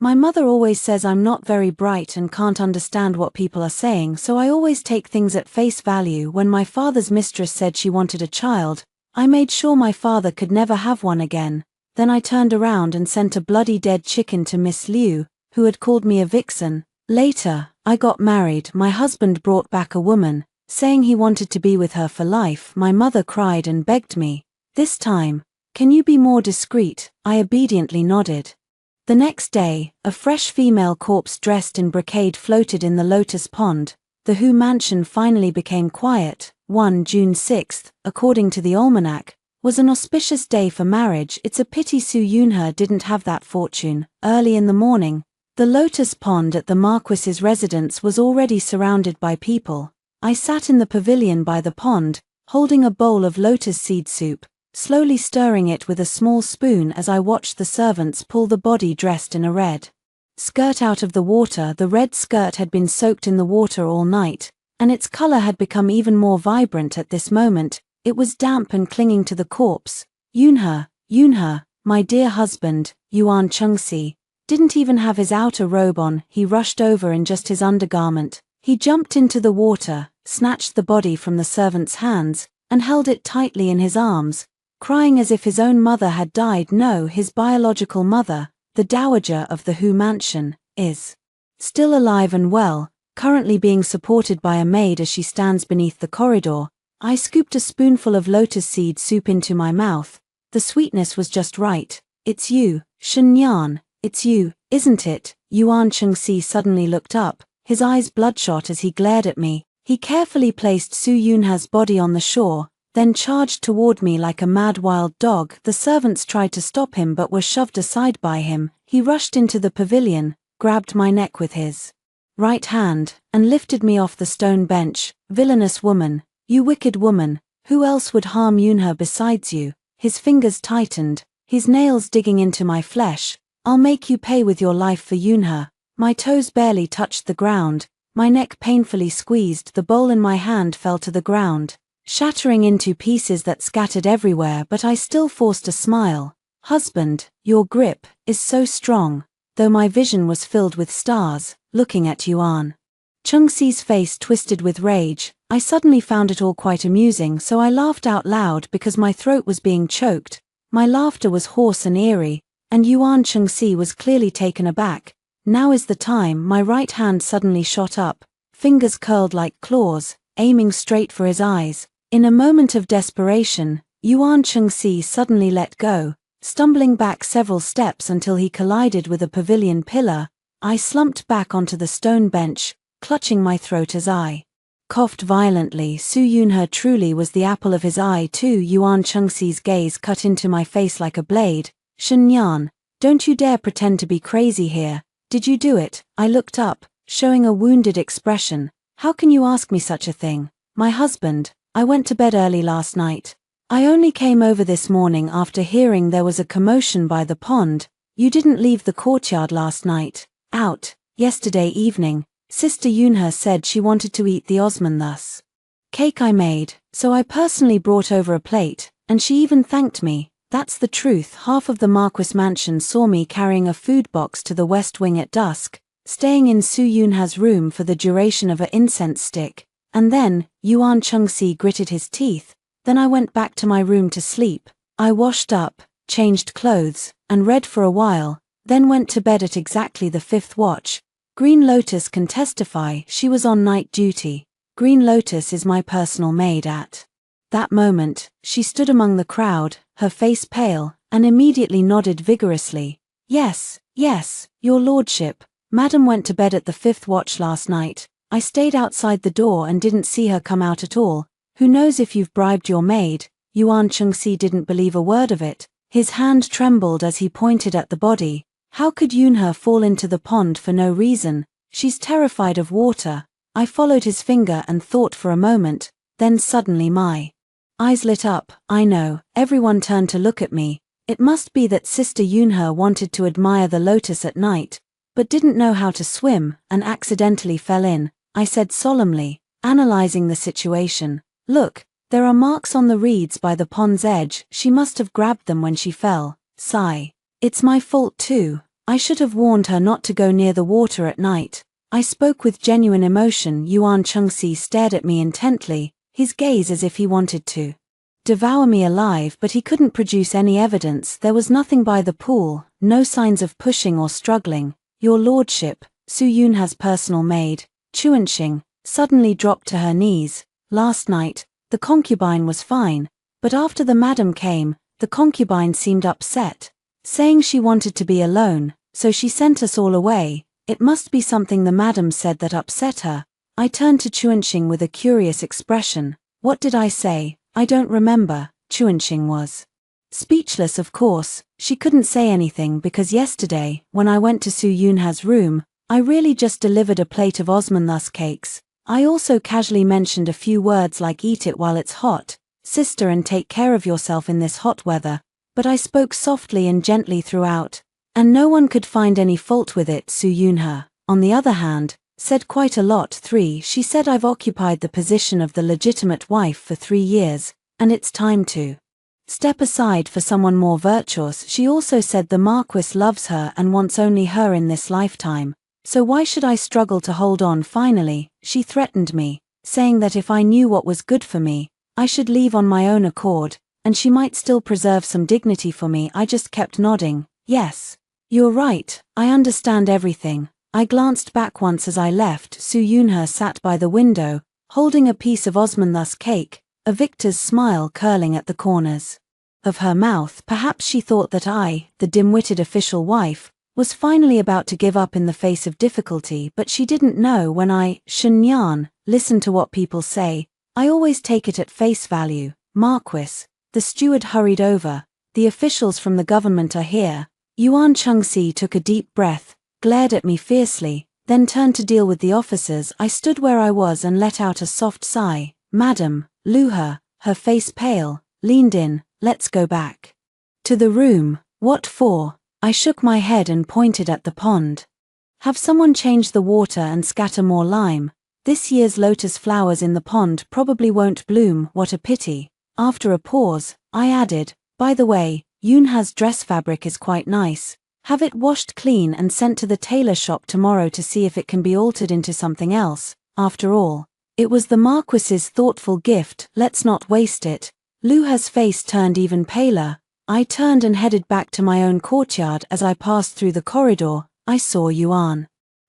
My mother always says I'm not very bright and can't understand what people are saying, so I always take things at face value. When my father's mistress said she wanted a child, I made sure my father could never have one again. Then I turned around and sent a bloody dead chicken to Miss Liu, who had called me a vixen. Later, I got married. My husband brought back a woman, saying he wanted to be with her for life. My mother cried and begged me, "This time, can you be more discreet?" I obediently nodded. The next day, a fresh female corpse dressed in brocade floated in the lotus pond. The Hu mansion finally became quiet. June 6, according to the almanac, was an auspicious day for marriage. It's a pity Su Yunhe didn't have that fortune. Early in the morning, the lotus pond at the Marquis's residence was already surrounded by people. I sat in the pavilion by the pond, holding a bowl of lotus seed soup, slowly stirring it with a small spoon as I watched the servants pull the body dressed in a red skirt out of the water. The red skirt had been soaked in the water all night, and its color had become even more vibrant at this moment. It was damp and clinging to the corpse. Yunhe, my dear husband, Yuan Chengxi, didn't even have his outer robe on. He rushed over in just his undergarment. He jumped into the water, snatched the body from the servant's hands, and held it tightly in his arms, crying as if his own mother had died. No, his biological mother, the dowager of the Hu mansion, is still alive and well, currently being supported by a maid as she stands beneath the corridor. I scooped a spoonful of lotus seed soup into my mouth. The sweetness was just right. "It's you, Shenyan, it's you, isn't it?" Yuan Chengxi suddenly looked up, his eyes bloodshot as he glared at me. He carefully placed Su Yunhe's body on the shore, then charged toward me like a mad wild dog. The servants tried to stop him but were shoved aside by him. He rushed into the pavilion, grabbed my neck with his right hand, and lifted me off the stone bench. "Villainous woman, you wicked woman, who else would harm Yunhe besides you?" His fingers tightened, his nails digging into my flesh. "I'll make you pay with your life for Yunhe." My toes barely touched the ground, my neck painfully squeezed. The bowl in my hand fell to the ground, shattering into pieces that scattered everywhere, but I still forced a smile. "Husband, your grip is so strong," though my vision was filled with stars, looking at Yuan Chengxi's face twisted with rage. I suddenly found it all quite amusing, so I laughed out loud because my throat was being choked. My laughter was hoarse and eerie, and Yuan Chengxi was clearly taken aback. "Now is the time." My right hand suddenly shot up, fingers curled like claws, aiming straight for his eyes. In a moment of desperation, Yuan Chengxi suddenly let go, stumbling back several steps until he collided with a pavilion pillar. I slumped back onto the stone bench, clutching my throat as I coughed violently. Su Yunhe truly was the apple of his eye too. Yuan Chengxi's gaze cut into my face like a blade. "Shenyan, don't you dare pretend to be crazy here. Did you do it?" I looked up, showing a wounded expression. "How can you ask me such a thing? My husband, I went to bed early last night. I only came over this morning after hearing there was a commotion by the pond. You didn't leave the courtyard last night." "Out. Yesterday evening, Sister Yunhe said she wanted to eat the Osman cake I made, so I personally brought over a plate, and she even thanked me." That's the truth. Half of the Marquis mansion saw me carrying a food box to the west wing at dusk, staying in Su Yunhe's room for the duration of an incense stick, and then, Yuan Chengxi gritted his teeth. "Then I went back to my room to sleep. I washed up, changed clothes, and read for a while, then went to bed at exactly the 5th watch. Green Lotus can testify she was on night duty. Green Lotus is my personal maid." At that moment, she stood among the crowd, her face pale, and immediately nodded vigorously. Yes, your lordship. Madam went to bed at the 5th watch last night. I stayed outside the door and didn't see her come out at all. Who knows if you've bribed your maid?" Yuan Chengxi didn't believe a word of it. His hand trembled as he pointed at the body. "How could Yunhe fall into the pond for no reason? She's terrified of water." I followed his finger and thought for a moment, then suddenly my eyes lit up. I know, everyone turned to look at me. It must be that Sister Yunhe wanted to admire the lotus at night, but didn't know how to swim, and accidentally fell in. I said solemnly, analyzing the situation. "Look, there are marks on the reeds by the pond's edge. She must have grabbed them when she fell." Sigh. "It's my fault too. I should have warned her not to go near the water at night. I spoke with genuine emotion. Yuan Chengxi stared at me intently, his gaze as if he wanted to devour me alive, but he couldn't produce any evidence. There was nothing by the pool, no signs of pushing or struggling. Your lordship, Su Yunha's personal maid, Chuanxing, suddenly dropped to her knees. Last night, the concubine was fine, but after the madam came, the concubine seemed upset, saying she wanted to be alone, so she sent us all away. It must be something the madam said that upset her. I turned to Chuanxing with a curious expression. What did I say? I don't remember. Chuanxing was speechless. Of course, she couldn't say anything because yesterday, when I went to Su Yunha's room, I really just delivered a plate of osmanthus cakes. I also casually mentioned a few words like eat it while it's hot, sister, and take care of yourself in this hot weather, but I spoke softly and gently throughout, and no one could find any fault with it. Su Yunha, on the other hand, said quite a lot. 3. She said I've occupied the position of the legitimate wife for 3 years, and it's time to step aside for someone more virtuous. She also said the Marquis loves her and wants only her in this lifetime, so why should I struggle to hold on? Finally, she threatened me, saying that if I knew what was good for me, I should leave on my own accord, and she might still preserve some dignity for me. I just kept nodding. Yes, you're right, I understand everything. I glanced back once as I left. Su Yunha sat by the window, holding a piece of osmanthus cake, a victor's smile curling at the corners of her mouth. Perhaps she thought that I, the dim-witted official wife, was finally about to give up in the face of difficulty, but she didn't know when I, Shenyan, listen to what people say. I always take it at face value. Marquis, the steward hurried over. The officials from the government are here. Yuan Chengxi took a deep breath, glared at me fiercely, then turned to deal with the officers. I stood where I was and let out a soft sigh. Madam, Luha, her face pale, leaned in. Let's go back to the room. What for? I shook my head and pointed at the pond. Have someone change the water and scatter more lime. This year's lotus flowers in the pond probably won't bloom. What a pity. After a pause, I added, by the way, Yunha's dress fabric is quite nice. Have it washed clean and sent to the tailor shop tomorrow to see if it can be altered into something else. After all, it was the Marquis's thoughtful gift. Let's not waste it. Luha's face turned even paler. I turned and headed back to my own courtyard. As I passed through the corridor, I saw Yuan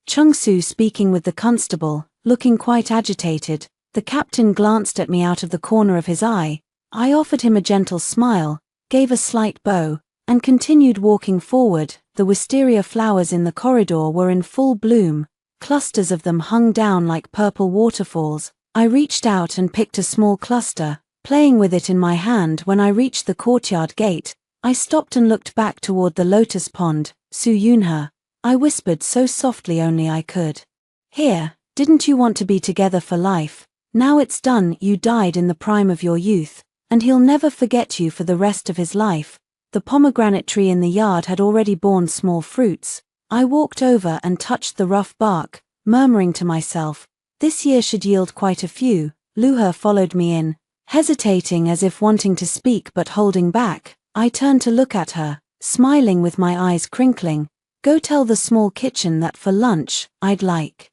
Chengsu speaking with the constable, looking quite agitated. The captain glanced at me out of the corner of his eye. I offered him a gentle smile, gave a slight bow, and continued walking forward. The wisteria flowers in the corridor were in full bloom. Clusters of them hung down like purple waterfalls. I reached out and picked a small cluster, playing with it in my hand. When I reached the courtyard gate, I stopped and looked back toward the lotus pond. Su Yunha, I whispered so softly only I could hear, didn't you want to be together for life? Now it's done. You died in the prime of your youth, and he'll never forget you for the rest of his life. The pomegranate tree in the yard had already borne small fruits. I walked over and touched the rough bark, murmuring to myself, this year should yield quite a few. Luha followed me in, hesitating as if wanting to speak but holding back. I turned to look at her, smiling with my eyes crinkling. Go tell the small kitchen that for lunch, I'd like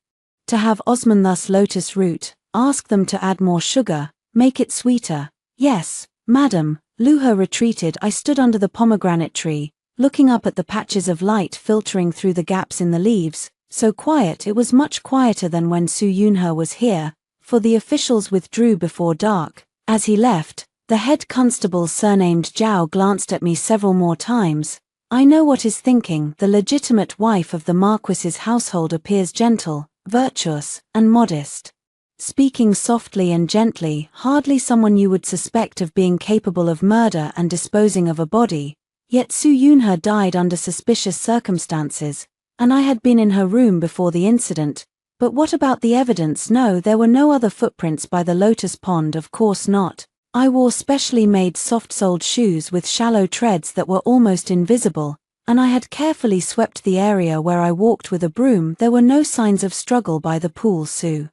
to have osmanthus lotus root. Ask them to add more sugar, make it sweeter. Yes, madam. Luha retreated. I stood under the pomegranate tree, looking up at the patches of light filtering through the gaps in the leaves. So quiet. It was much quieter than when Su Yunha was here, for the officials withdrew before dark. As he left, the head constable surnamed Zhao glanced at me several more times. I know what he's thinking. The legitimate wife of the Marquis's household appears gentle, virtuous, and modest. Speaking softly and gently, hardly someone you would suspect of being capable of murder and disposing of a body. Yet Su Yunha died under suspicious circumstances, and I had been in her room before the incident. But what about the evidence? No, there were no other footprints by the lotus pond. Of course not. I wore specially made soft-soled shoes with shallow treads that were almost invisible, and I had carefully swept the area where I walked with a broom. There were no signs of struggle by the pool. Su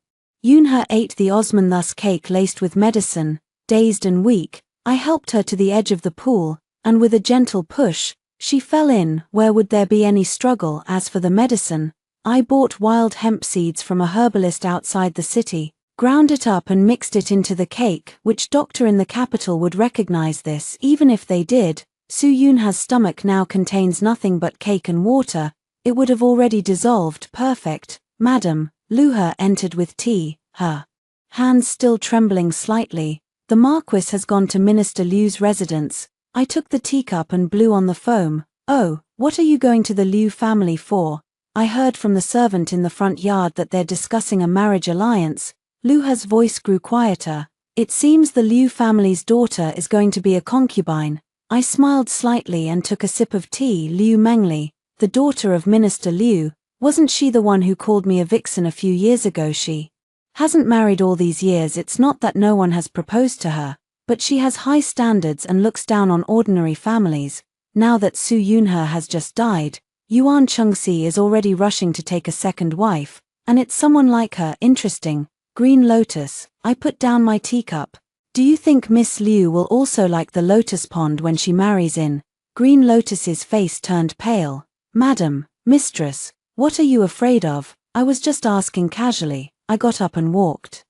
Yunha ate the osmanthus cake laced with medicine. Dazed and weak, I helped her to the edge of the pool, and with a gentle push, She fell in, where would there be any struggle? As for the medicine, I bought wild hemp seeds from a herbalist outside the city, ground it up and mixed it into the cake. Which doctor in the capital would recognize this? Even if they did, Su Yunha's stomach now contains nothing but cake and water. It would have already dissolved. Perfect, madam. Luha entered with tea, her hands still trembling slightly. The Marquis has gone to Minister Liu's residence. I took the teacup and blew on the foam. Oh, what are you going to the Liu family for? I heard from the servant in the front yard that they're discussing a marriage alliance. Luha's voice grew quieter. It seems the Liu family's daughter is going to be a concubine. I smiled slightly and took a sip of tea. Liu Mengli, the daughter of Minister Liu, wasn't she the one who called me a vixen a few years ago? She hasn't married all these years. It's not that no one has proposed to her, but she has high standards and looks down on ordinary families. Now that Su Yunhe has just died, Yuan Chengxi is already rushing to take a second wife, and it's someone like her. Interesting. Green lotus. I put down my teacup. Do you think Miss Liu will also like the lotus pond when she marries in? Green Lotus's face turned pale. Madam, mistress, what are you afraid of? I was just asking casually. I got up and walked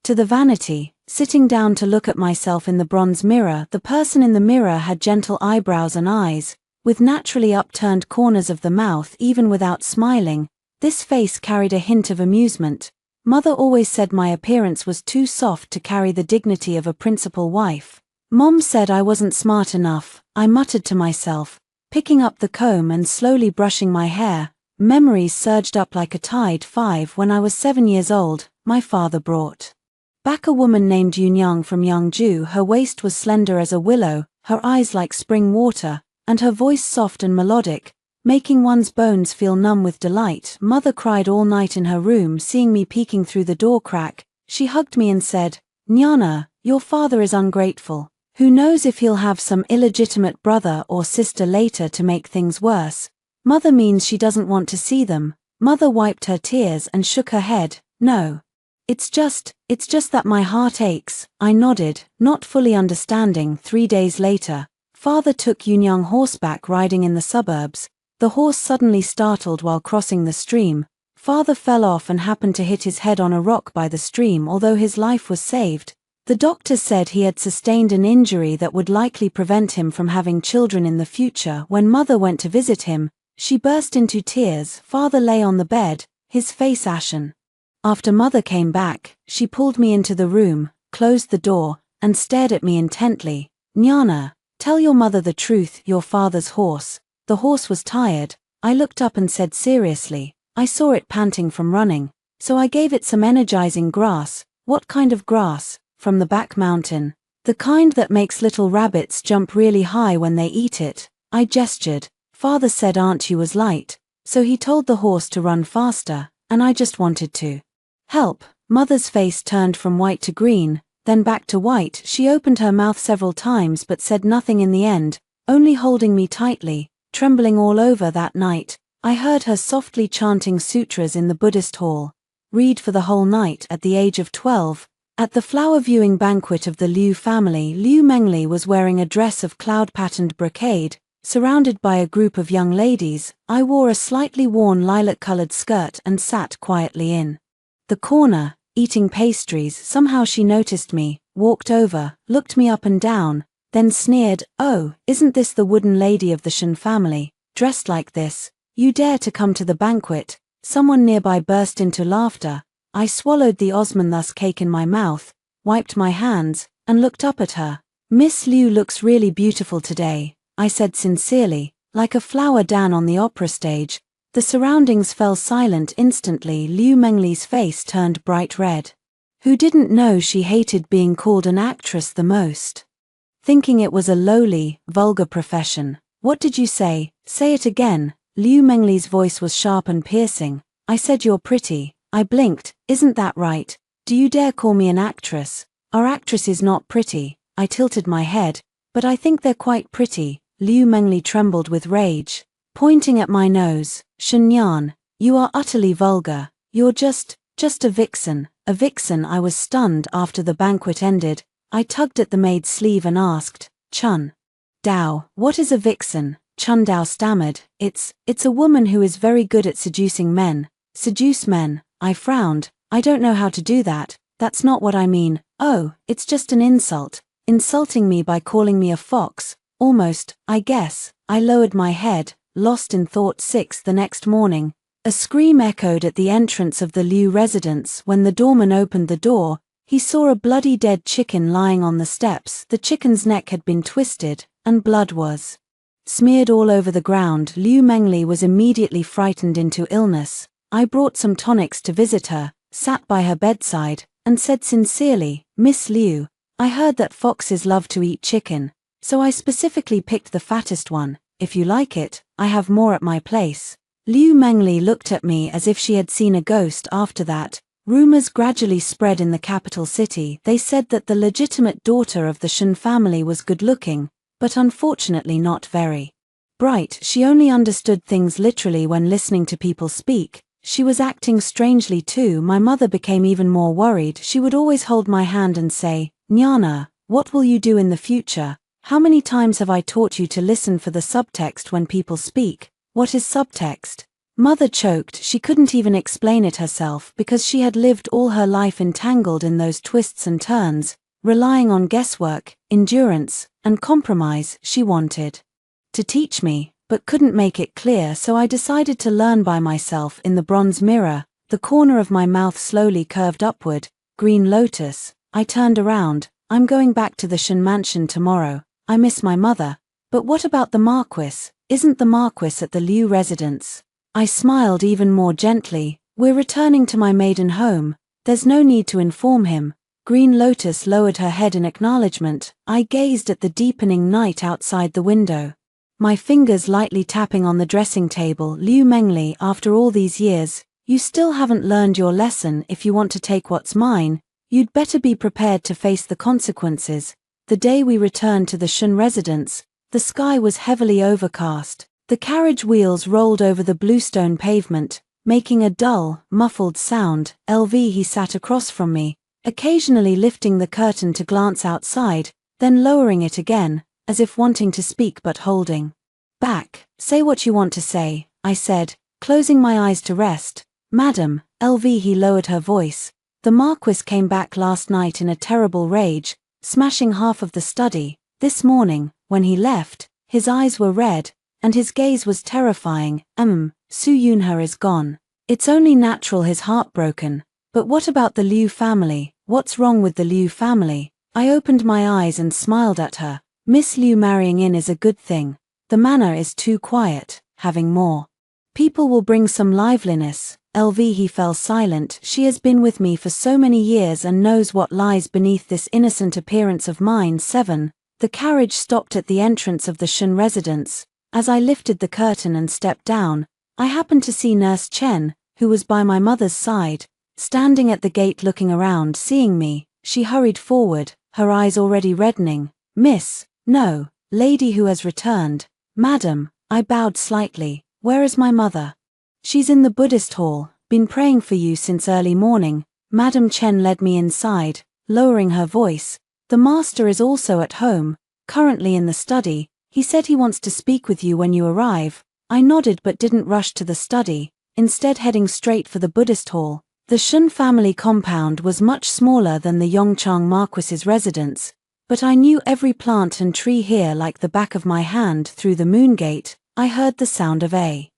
to the vanity, sitting down to look at myself in the bronze mirror. The person in the mirror had gentle eyebrows and eyes, with naturally upturned corners of the mouth. Even without smiling, this face carried a hint of amusement. Mother always said my appearance was too soft to carry the dignity of a principal wife. Mom said I wasn't smart enough. I muttered to myself, picking up the comb and slowly brushing my hair. Memories surged up like a tide. When I was 7 years old, my father brought back a woman named Yunyang from Yangju. Her waist was slender as a willow, her eyes like spring water, and her voice soft and melodic, making one's bones feel numb with delight. Mother cried all night in her room seeing me peeking through the door crack. She hugged me and said, "Nyana, your father is ungrateful. Who knows if he'll have some illegitimate brother or sister later to make things worse." Mother means she doesn't want to see them. Mother wiped her tears and shook her head. No. It's just that my heart aches. I nodded, not fully understanding. 3 days later, father took Yunyang horseback riding in the suburbs. The horse suddenly startled while crossing the stream. Father fell off and happened to hit his head on a rock by the stream. Although his life was saved, the doctors said he had sustained an injury that would likely prevent him from having children in the future. When mother went to visit him, she burst into tears. Father lay on the bed, his face ashen. After mother came back, she pulled me into the room, closed the door, and stared at me intently. "Nyana, tell your mother the truth. Your father's horse." The horse was tired. I looked up and said seriously, I saw it panting from running, so I gave it some energizing grass. "What kind of grass?" "From the back mountain. The kind that makes little rabbits jump really high when they eat it." I gestured. Father said Aunt Yu was light, so he told the horse to run faster, and I just wanted to help. Mother's face turned from white to green, then back to white. She opened her mouth several times but said nothing in the end, only holding me tightly, trembling all over. That night, I heard her softly chanting sutras in the Buddhist hall. Read for the whole night. At the age of 12, at the flower viewing banquet of the Liu family, Liu Mengli was wearing a dress of cloud-patterned brocade, surrounded by a group of young ladies. I wore a slightly worn lilac-colored skirt and sat quietly in the corner, eating pastries. Somehow she noticed me, walked over, looked me up and down, then sneered, "Oh, isn't this the wooden lady of the Shen family, dressed like this? You dare to come to the banquet?" Someone nearby burst into laughter. I swallowed the Osmanthus cake in my mouth, wiped my hands, and looked up at her. "Miss Liu looks really beautiful today," I said sincerely, like a flower down on the opera stage. The surroundings fell silent instantly. Liu Mengli's face turned bright red. Who didn't know she hated being called an actress the most? Thinking it was a lowly, vulgar profession. "What did you say? Say it again." Liu Mengli's voice was sharp and piercing. "I said you're pretty." I blinked. "Isn't that right? Do you dare call me an actress? Are actresses not pretty?" I tilted my head. "But I think they're quite pretty." Liu Mengli trembled with rage, pointing at my nose. "Shenyan, you are utterly vulgar. You're just a vixen." A vixen? I was stunned. After the banquet ended, I tugged at the maid's sleeve and asked, "Chun Dao, what is a vixen?" Chundao stammered. It's a woman who is very good at seducing men. Seduce men, I frowned. I don't know how to do that, that's not what I mean. Oh, it's just an insult. Insulting me by calling me a fox. Almost, I guess. I lowered my head, lost in thought. 6 The next morning, a scream echoed at the entrance of the Liu residence. When the doorman opened the door, he saw a bloody dead chicken lying on the steps. The chicken's neck had been twisted, and blood was smeared all over the ground. Liu Mengli was immediately frightened into illness. I brought some tonics to visit her, sat by her bedside, and said sincerely, Miss Liu, I heard that foxes love to eat chicken, so I specifically picked the fattest one. If you like it, I have more at my place. Liu Mengli looked at me as if she had seen a ghost. After that, rumors gradually spread in the capital city. They said that the legitimate daughter of the Shen family was good-looking, but unfortunately not very bright. She only understood things literally when listening to people speak. She was acting strangely too. My mother became even more worried. She would always hold my hand and say, Nyana, what will you do in the future? How many times have I taught you to listen for the subtext when people speak? What is subtext? Mother choked. She couldn't even explain it herself because she had lived all her life entangled in those twists and turns, relying on guesswork, endurance, and compromise. She wanted to teach me, but couldn't make it clear, so I decided to learn by myself. In the bronze mirror, the corner of my mouth slowly curved upward. Green lotus. I turned around. I'm going back to the Shen mansion tomorrow. I miss my mother. But what about the Marquis? Isn't the Marquis at the Liu residence? I smiled even more gently. We're returning to my maiden home. There's no need to inform him. Green Lotus lowered her head in acknowledgement. I gazed at the deepening night outside the window, my fingers lightly tapping on the dressing table. Liu Mengli, after all these years, you still haven't learned your lesson. If you want to take what's mine, you'd better be prepared to face the consequences. The day we returned to the Shen residence, the sky was heavily overcast. The carriage wheels rolled over the bluestone pavement, making a dull, muffled sound. He sat across from me, occasionally lifting the curtain to glance outside, then lowering it again, as if wanting to speak but holding back. Say what you want to say, I said, closing my eyes to rest. Madam, he lowered her voice. The Marquis came back last night in a terrible rage, smashing half of the study. This morning, when he left, his eyes were red, and his gaze was terrifying. Su Yunhe is gone. It's only natural his heart broken. But what about the Liu family? What's wrong with the Liu family? I opened my eyes and smiled at her. Miss Liu marrying in is a good thing. The manor is too quiet. Having more people will bring some liveliness. He fell silent. She has been with me for so many years and knows what lies beneath this innocent appearance of mine. 7. The carriage stopped at the entrance of the Shen residence. As I lifted the curtain and stepped down, I happened to see Nurse Chen, who was by my mother's side, standing at the gate looking around. Seeing me, she hurried forward, her eyes already reddening. Miss, no, lady who has returned. Madam, I bowed slightly. Where is my mother? She's in the Buddhist hall, been praying for you since early morning. Madam Chen led me inside, lowering her voice. The master is also at home, currently in the study. He said he wants to speak with you when you arrive. I nodded but didn't rush to the study, instead heading straight for the Buddhist hall. The Shen family compound was much smaller than the Yongchang Marquis's residence, but I knew every plant and tree here like the back of my hand. Through the moon gate, I heard the sound of a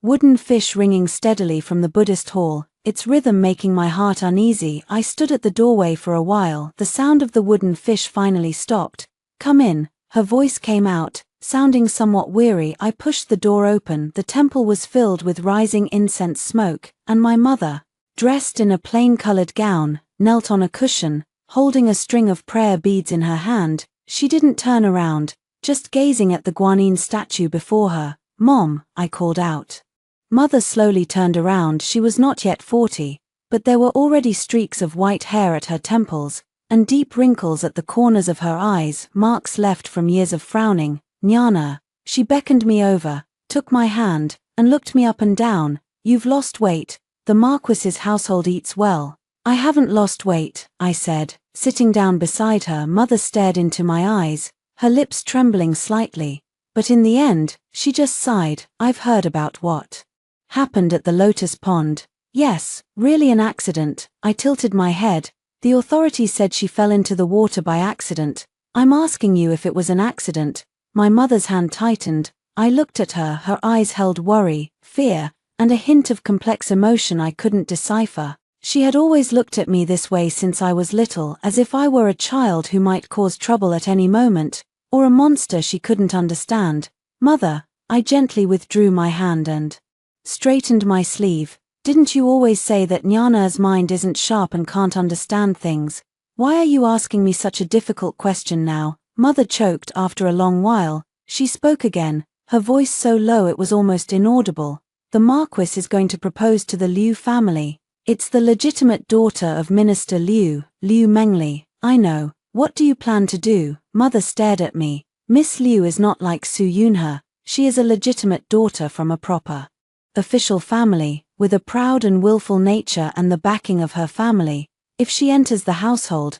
wooden fish ringing steadily from the Buddhist hall, its rhythm making my heart uneasy. I stood at the doorway for a while. The sound of the wooden fish finally stopped. Come in, her voice came out, sounding somewhat weary. I pushed the door open. The temple was filled with rising incense smoke, and my mother, dressed in a plain-colored gown, knelt on a cushion, holding a string of prayer beads in her hand. She didn't turn around, just gazing at the Guanyin statue before her. Mom, I called out. Mother slowly turned around. She was not yet 40, but there were already streaks of white hair at her temples, and deep wrinkles at the corners of her eyes, marks left from years of frowning. Nyana, she beckoned me over, took my hand, and looked me up and down. You've lost weight. The Marquis's household eats well. I haven't lost weight, I said, sitting down beside her. Mother stared into my eyes, her lips trembling slightly. But in the end, she just sighed. I've heard about what happened at the Lotus Pond. Yes, really an accident. I tilted my head. The authorities said she fell into the water by accident. I'm asking you if it was an accident. My mother's hand tightened. I looked at her. Her eyes held worry, fear, and a hint of complex emotion I couldn't decipher. She had always looked at me this way since I was little, as if I were a child who might cause trouble at any moment, or a monster she couldn't understand. Mother, I gently withdrew my hand and straightened my sleeve. Didn't you always say that Nyana's mind isn't sharp and can't understand things? Why are you asking me such a difficult question now? Mother choked after a long while. She spoke again, her voice so low it was almost inaudible. The Marquis is going to propose to the Liu family. It's the legitimate daughter of Minister Liu, Liu Mengli. I know. What do you plan to do? Mother stared at me. Miss Liu is not like Su Yunhe. She is a legitimate daughter from a proper official family, with a proud and willful nature and the backing of her family. If she enters the household,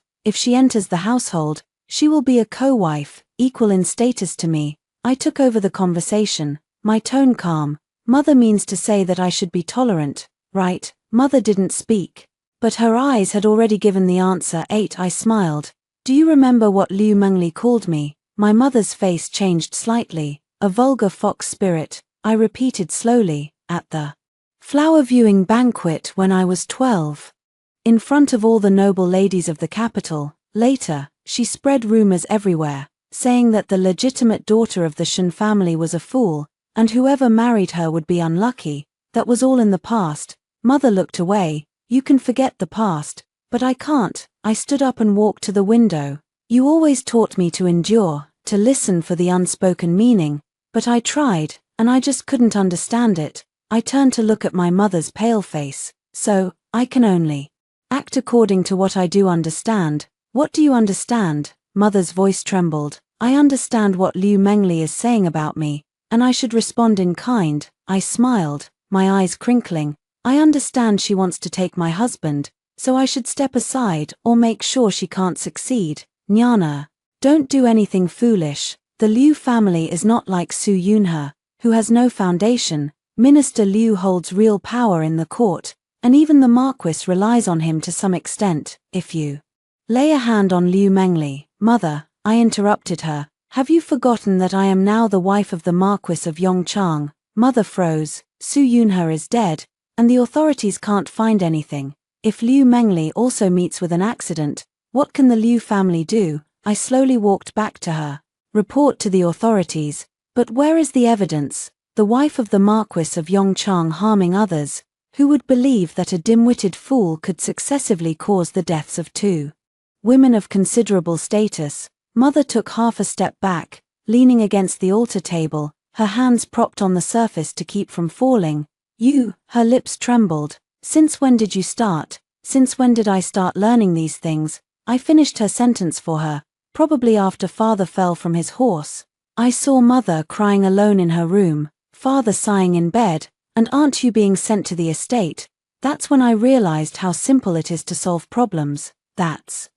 she will be a co-wife, equal in status to me. I took over the conversation, my tone calm. Mother means to say that I should be tolerant, right? Mother didn't speak, but her eyes had already given the answer. 8. I smiled. Do you remember what Liu Mengli called me? My mother's face changed slightly. A vulgar fox spirit, I repeated slowly, at the flower viewing banquet when I was 12. In front of all the noble ladies of the capital. Later, she spread rumors everywhere, saying that the legitimate daughter of the Shen family was a fool, and whoever married her would be unlucky. That was all in the past. Mother looked away. You can forget the past, but I can't. I stood up and walked to the window. You always taught me to endure, to listen for the unspoken meaning, but I tried, and I just couldn't understand it. I turned to look at my mother's pale face. So, I can only act according to what I do understand. What do you understand? Mother's voice trembled. I understand what Liu Mengli is saying about me, and I should respond in kind. I smiled, my eyes crinkling. I understand she wants to take my husband, so I should step aside or make sure she can't succeed. Nyana, don't do anything foolish. The Liu family is not like Su Yunhe, who has no foundation. Minister Liu holds real power in the court, and even the Marquis relies on him to some extent. If you lay a hand on Liu Mengli, Mother, I interrupted her, have you forgotten that I am now the wife of the Marquis of Yongchang? Mother froze. Su Yunhe is dead, and the authorities can't find anything. If Liu Mengli also meets with an accident, what can the Liu family do? I slowly walked back to her. Report to the authorities. But where is the evidence? The wife of the Marquis of Yongchang harming others? Who would believe that a dim-witted fool could successively cause the deaths of two women of considerable status? Mother took half a step back, leaning against the altar table, her hands propped on the surface to keep from falling. Her lips trembled. Since when did you start? Since when did I start learning these things? I finished her sentence for her, probably after Father fell from his horse. I saw Mother crying alone in her room, Father sighing in bed, and Aunt Yu being sent to the estate. That's when I realized how simple it is to solve problems. That's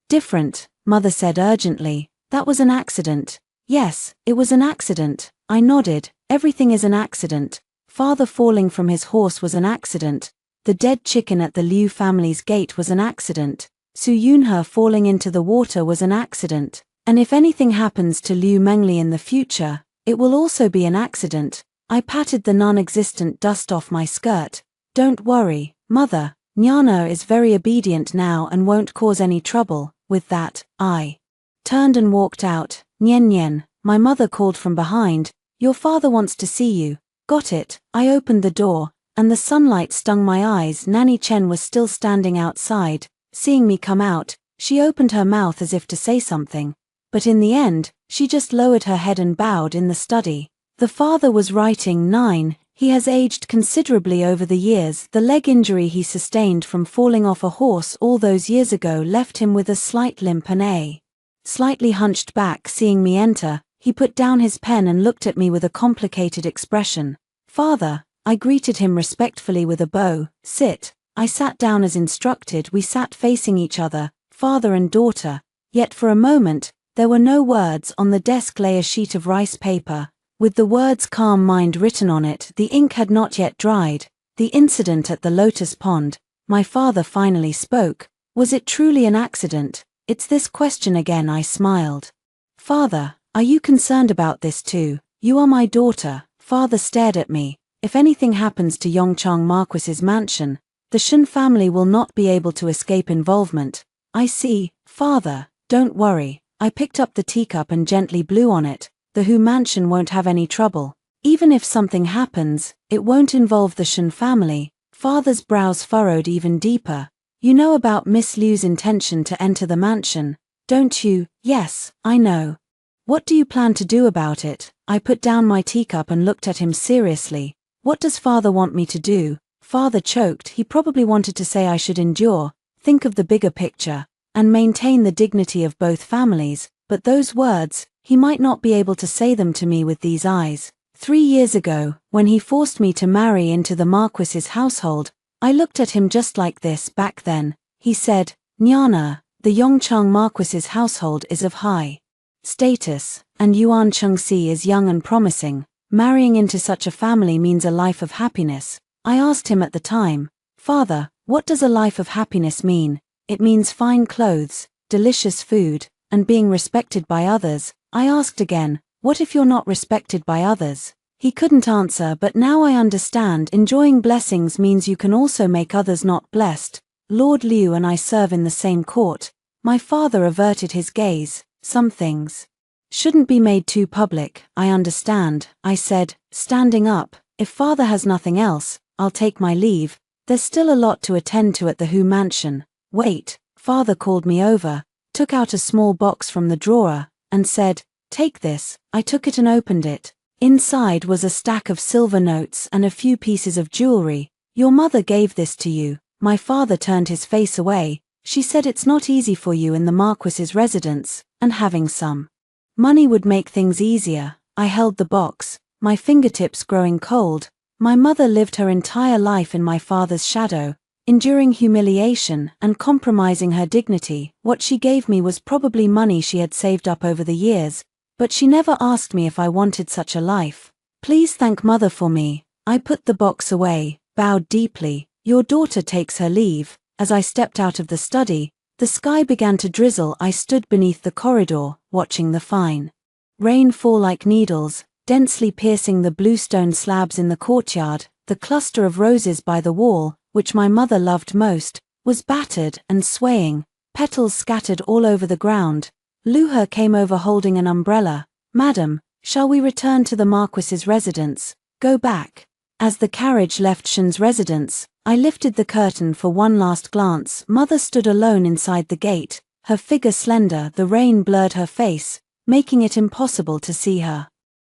different, Mother said urgently. That was an accident. Yes, it was an accident. I nodded. Everything is an accident. Father falling from his horse was an accident. The dead chicken at the Liu family's gate was an accident. Su Yunhe falling into the water was an accident. And if anything happens to Liu Mengli in the future, it will also be an accident. I patted the non-existent dust off my skirt. Don't worry, Mother. Nyana is very obedient now and won't cause any trouble. With that, I turned and walked out. Nyen Nyen, my mother called from behind. Your father wants to see you. Got it. I opened the door, and the sunlight stung my eyes. Nanny Chen was still standing outside. Seeing me come out, she opened her mouth as if to say something, but in the end, she just lowered her head and bowed in the study. The father was writing 9. He has aged considerably over the years. The leg injury he sustained from falling off a horse all those years ago left him with a slight limp and a slightly hunched back. Seeing me enter, he put down his pen and looked at me with a complicated expression. Father, I greeted him respectfully with a bow. Sit. I sat down as instructed. We sat facing each other, father and daughter, yet for a moment, there were no words. On the desk lay a sheet of rice paper. with the words calm mind written on it. The ink had not yet dried. The incident at the lotus pond, my father finally spoke. Was it truly an accident? It's this question again. I smiled. Father, are you concerned about this too? You are my daughter. Father stared at me. If anything happens to Yongchang Marquis's mansion, the Shen family will not be able to escape involvement. I see, Father, don't worry. I picked up the teacup and gently blew on it. The Hu mansion won't have any trouble. Even if something happens, it won't involve the Shen family. Father's brows furrowed even deeper. You know about Miss Liu's intention to enter the mansion, don't you? Yes, I know. What do you plan to do about it? I put down my teacup and looked at him seriously. What does Father want me to do? Father choked. He probably wanted to say I should endure, think of the bigger picture, and maintain the dignity of both families, but those words, he might not be able to say them to me with these eyes. 3 years ago, when he forced me to marry into the Marquis's household, I looked at him just like this. Back then, he said, Nyana, the Yongchang Marquis's household is of high status, and Yuan Chengxi is young and promising. Marrying into such a family means a life of happiness. I asked him at the time, Father, what does a life of happiness mean? It means fine clothes, delicious food, and being respected by others. I asked again, what if you're not respected by others? He couldn't answer, but now I understand. Enjoying blessings means you can also make others not blessed. Lord Liu and I serve in the same court. My father averted his gaze. Some things shouldn't be made too public. I understand, I said, standing up. If Father has nothing else, I'll take my leave. There's still a lot to attend to at the Hu mansion. Wait, Father called me over, took out a small box from the drawer, and said, take this. I took it and opened it. Inside was a stack of silver notes and a few pieces of jewelry. Your mother gave this to you. My father turned his face away. She said it's not easy for you in the Marquis's residence, and having some money would make things easier. I held the box, my fingertips growing cold. My mother lived her entire life in my father's shadow, enduring humiliation and compromising her dignity. What she gave me was probably money she had saved up over the years, but she never asked me if I wanted such a life. Please thank Mother for me. I put the box away, bowed deeply. Your daughter takes her leave. As I stepped out of the study, the sky began to drizzle. I stood beneath the corridor, watching the fine rain fall like needles, densely piercing the blue stone slabs in the courtyard. The cluster of roses by the wall, which my mother loved most, was battered and swaying, petals scattered all over the ground. Luha came over holding an umbrella. Madam, shall we return to the Marquis's residence? Go back. As the carriage left Shen's residence, I lifted the curtain for one last glance. Mother stood alone inside the gate, her figure slender. The rain blurred her face, making it impossible to see her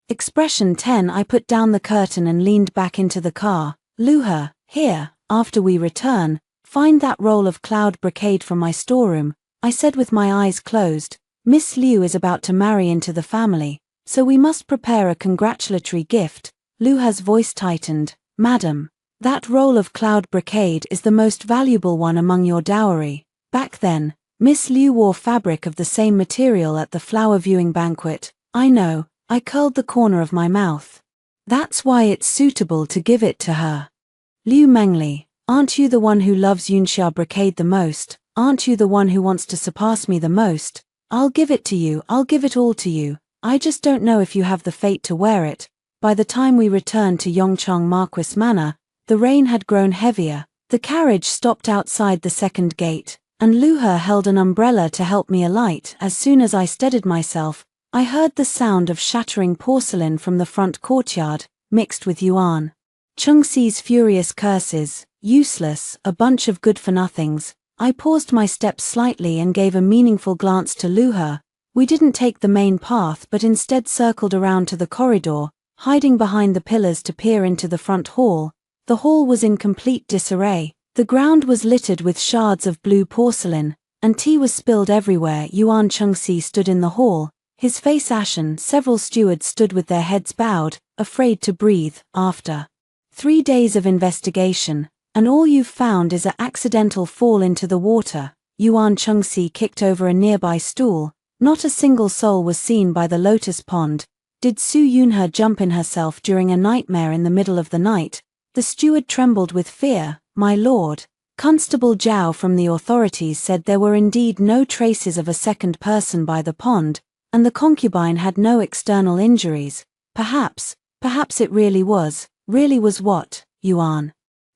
expression. 10. I put down the curtain and leaned back into the car. Luha, here, after we return, find that roll of cloud brocade from my storeroom, I said with my eyes closed. Miss Liu is about to marry into the family, so we must prepare a congratulatory gift. Luha's voice tightened. Madam, that roll of cloud brocade is the most valuable one among your dowry. Back then, Miss Liu wore fabric of the same material at the flower viewing banquet. I know, I curled the corner of my mouth. That's why it's suitable to give it to her. Liu Mengli, aren't you the one who loves Yunxia brocade the most? Aren't you the one who wants to surpass me the most? I'll give it to you. I'll give it all to you. I just don't know if you have the fate to wear it. By the time we returned to Yongchang Marquis Manor, the rain had grown heavier. The carriage stopped outside the second gate, and Luha held an umbrella to help me alight. As soon as I steadied myself, I heard the sound of shattering porcelain from the front courtyard, mixed with Yuan Chengxi's furious curses. Useless, a bunch of good-for-nothings. I paused my steps slightly and gave a meaningful glance to Luha. We didn't take the main path but instead circled around to the corridor, hiding behind the pillars to peer into the front hall. The hall was in complete disarray. The ground was littered with shards of blue porcelain, and tea was spilled everywhere. Yuan Chengxi stood in the hall, his face ashen. Several stewards stood with their heads bowed, afraid to breathe. After 3 days of investigation, and all you've found is an accidental fall into the water. Yuan Chengxi kicked over a nearby stool. Not a single soul was seen by the lotus pond. Did Su Yunhe jump in herself during a nightmare in the middle of the night? The steward trembled with fear. My lord. Constable Zhao from the authorities said there were indeed no traces of a second person by the pond, and the concubine had no external injuries. Perhaps it really was what, Yuan?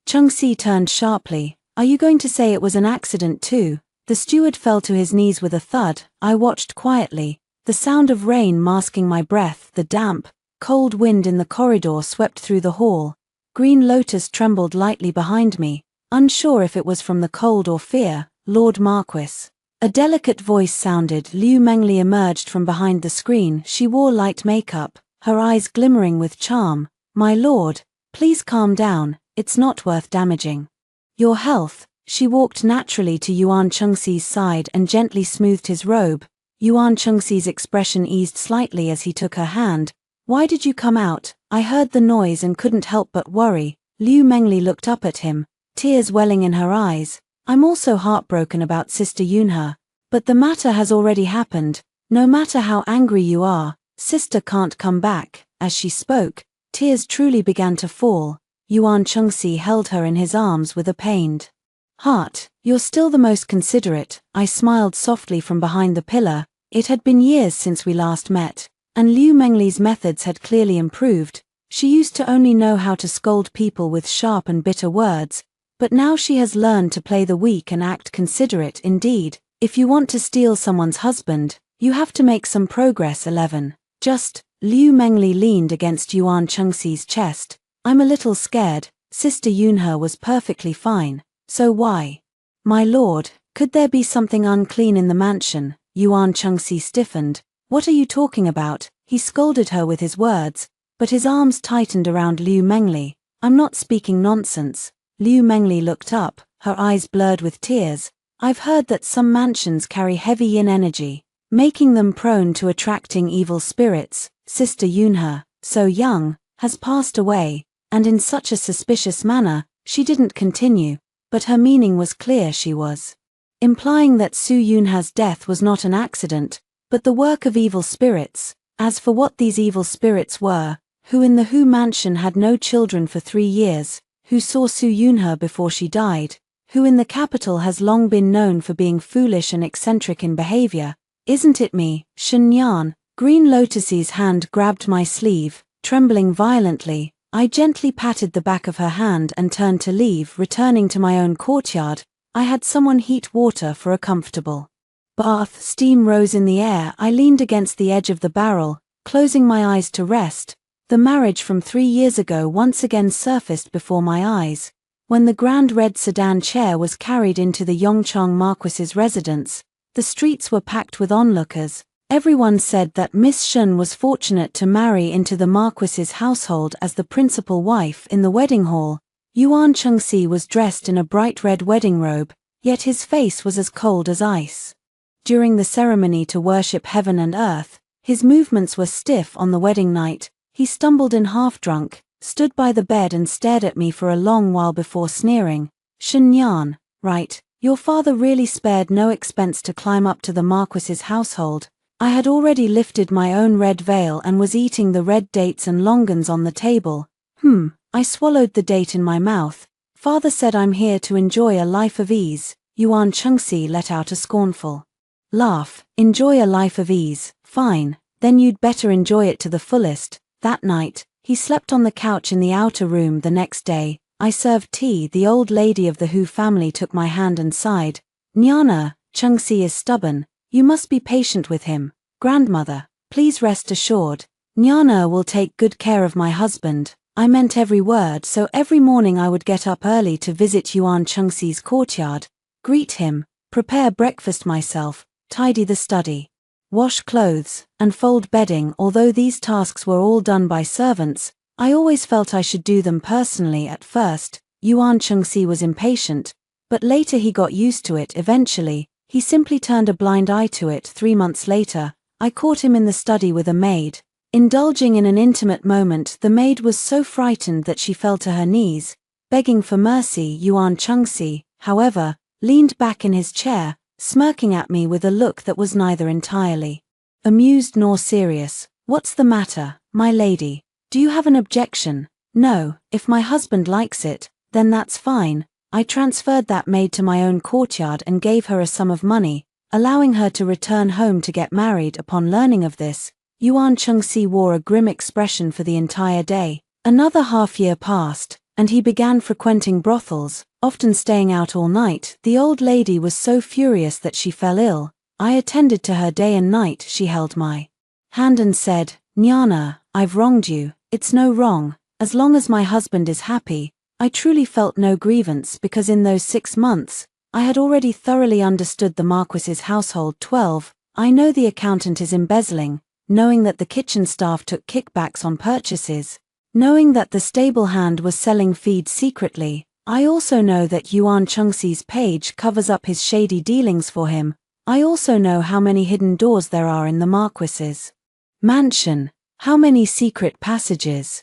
Chengxi turned sharply. Are you going to say it was an accident too? The steward fell to his knees with a thud. I watched quietly, the sound of rain masking my breath. The damp, cold wind in the corridor swept through the hall. Green Lotus trembled lightly behind me, unsure if it was from the cold or fear. Lord Marquis. A delicate voice sounded. Liu Mengli emerged from behind the screen. She wore light makeup, her eyes glimmering with charm. My lord, please calm down, it's not worth damaging your health. She walked naturally to Yuan Chengxi's side and gently smoothed his robe. Yuan Chengxi's expression eased slightly as he took her hand. Why did you come out? I heard the noise and couldn't help but worry. Liu Mengli looked up at him, tears welling in her eyes. I'm also heartbroken about Sister Yunhe. But the matter has already happened. No matter how angry you are, Sister can't come back. As she spoke, tears truly began to fall. Yuan Chengxi held her in his arms with a pained heart. You're still the most considerate. I smiled softly from behind the pillar. It had been years since we last met, and Liu Mengli's methods had clearly improved. She used to only know how to scold people with sharp and bitter words, but now she has learned to play the weak and act considerate. Indeed, if you want to steal someone's husband, you have to make some progress. 11. Just, Liu Mengli leaned against Yuan Chengxi's chest. I'm a little scared. Sister Yunhe was perfectly fine. So why? My lord, could there be something unclean in the mansion? Yuan Chengxi stiffened. What are you talking about? He scolded her with his words, but his arms tightened around Liu Mengli. I'm not speaking nonsense. Liu Mengli looked up, her eyes blurred with tears. I've heard that some mansions carry heavy yin energy, making them prone to attracting evil spirits. Sister Yunhe, so young, has passed away, and in such a suspicious manner. She didn't continue, but her meaning was clear. She was implying that Su Yunhe's death was not an accident, but the work of evil spirits. As for what these evil spirits were, who in the Hu mansion had no children for 3 years, who saw Su Yunhe before she died, who in the capital has long been known for being foolish and eccentric in behavior, isn't it me? Shenyan. Green Lotus's hand grabbed my sleeve, trembling violently. I gently patted the back of her hand and turned to leave. Returning to my own courtyard, I had someone heat water for a comfortable bath. Steam rose in the air. I leaned against the edge of the barrel, closing my eyes to rest. The marriage from 3 years ago once again surfaced before my eyes. When the grand red sedan chair was carried into the Yongchang Marquis's residence, the streets were packed with onlookers. Everyone said that Miss Shen was fortunate to marry into the Marquis's household as the principal wife. In the wedding hall, Yuan Chengxi was dressed in a bright red wedding robe, yet his face was as cold as ice. During the ceremony to worship heaven and earth, his movements were stiff. On the wedding night, he stumbled in half-drunk, stood by the bed and stared at me for a long while before sneering. Shenyan, right, your father really spared no expense to climb up to the Marquis's household. I had already lifted my own red veil and was eating the red dates and longans on the table. I swallowed the date in my mouth. Father said I'm here to enjoy a life of ease. Yuan Chengxi let out a scornful laugh. Enjoy a life of ease, fine, then you'd better enjoy it to the fullest. That night, he slept on the couch in the outer room. The next day, I served tea. The old lady of the Hu family took my hand and sighed. Nyana, Chengxi is stubborn. You must be patient with him. Grandmother, please rest assured. Nyana will take good care of my husband. I meant every word. So every morning I would get up early to visit Yuan Chengxi's courtyard, greet him, prepare breakfast myself, tidy the study, wash clothes, and fold bedding. Although these tasks were all done by servants, I always felt I should do them personally. At first, Yuan Chengxi was impatient, but later he got used to it. Eventually, he simply turned a blind eye to it. 3 months later, I caught him in the study with a maid, indulging in an intimate moment. The maid was so frightened that she fell to her knees, begging for mercy. Yuan Chengxi, however, leaned back in his chair, smirking at me with a look that was neither entirely amused nor serious. What's the matter, my lady? Do you have an objection? No, if my husband likes it, then that's fine. I transferred that maid to my own courtyard and gave her a sum of money, allowing her to return home to get married. Upon learning of this, Yuan Chengxi wore a grim expression for the entire day. Another half-year passed, and he began frequenting brothels, often staying out all night. The old lady was so furious that she fell ill. I attended to her day and night. She held my hand and said, "Nyana, I've wronged you. It's no wrong, as long as my husband is happy." I truly felt no grievance because in those 6 months, I had already thoroughly understood the Marquis's household. 12. I know the accountant is embezzling, knowing that the kitchen staff took kickbacks on purchases, knowing that the stable hand was selling feed secretly. I also know that Yuan Chengxi's page covers up his shady dealings for him. I also know how many hidden doors there are in the Marquis's mansion, how many secret passages,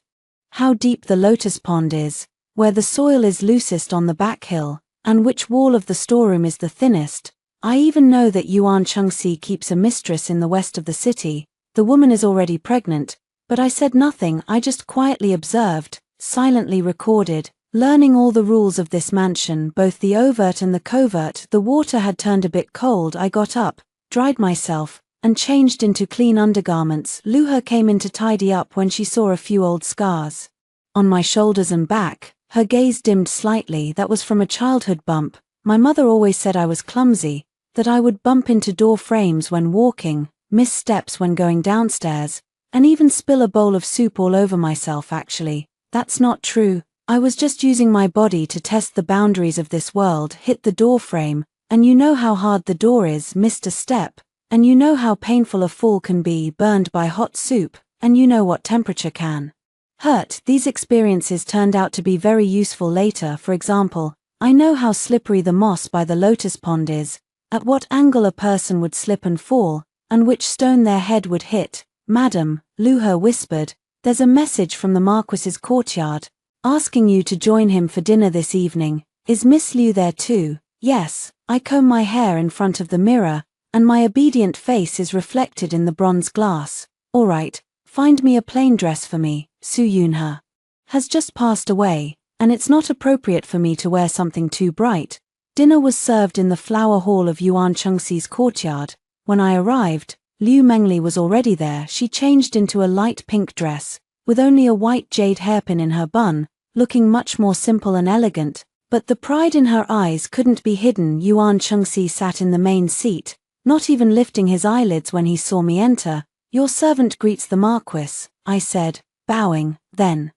how deep the lotus pond is, where the soil is loosest on the back hill, and which wall of the storeroom is the thinnest. I even know that Yuan Chengxi keeps a mistress in the west of the city. The woman is already pregnant, but I said nothing. I just quietly observed, silently recorded, learning all the rules of this mansion, both the overt and the covert. The water had turned a bit cold. I got up, dried myself, and changed into clean undergarments. Luhe came in to tidy up when she saw a few old scars on my shoulders and back. Her gaze dimmed slightly. That was from a childhood bump. My mother always said I was clumsy, that I would bump into door frames when walking, miss steps when going downstairs, and even spill a bowl of soup all over myself. Actually, that's not true. I was just using my body to test the boundaries of this world. Hit the door frame, and you know how hard the door is. Missed a step, and you know how painful a fall can be. Burned by hot soup, and you know what temperature can hurt. These experiences turned out to be very useful later. For example, I know how slippery the moss by the lotus pond is, at what angle a person would slip and fall, and which stone their head would hit. "Madam," Luhe whispered, "there's a message from the Marquis's courtyard, asking you to join him for dinner this evening. Is Miss Liu there too?" "Yes." I comb my hair in front of the mirror, and my obedient face is reflected in the bronze glass. "All right, find me a plain dress for me. Su Yunhe has just passed away, and it's not appropriate for me to wear something too bright." Dinner was served in the flower hall of Yuan Chengxi's courtyard. When I arrived, Liu Mengli was already there. She changed into a light pink dress, with only a white jade hairpin in her bun, looking much more simple and elegant, but the pride in her eyes couldn't be hidden. Yuan Chengxi sat in the main seat, not even lifting his eyelids when he saw me enter. "Your servant greets the Marquis," I said, bowing, then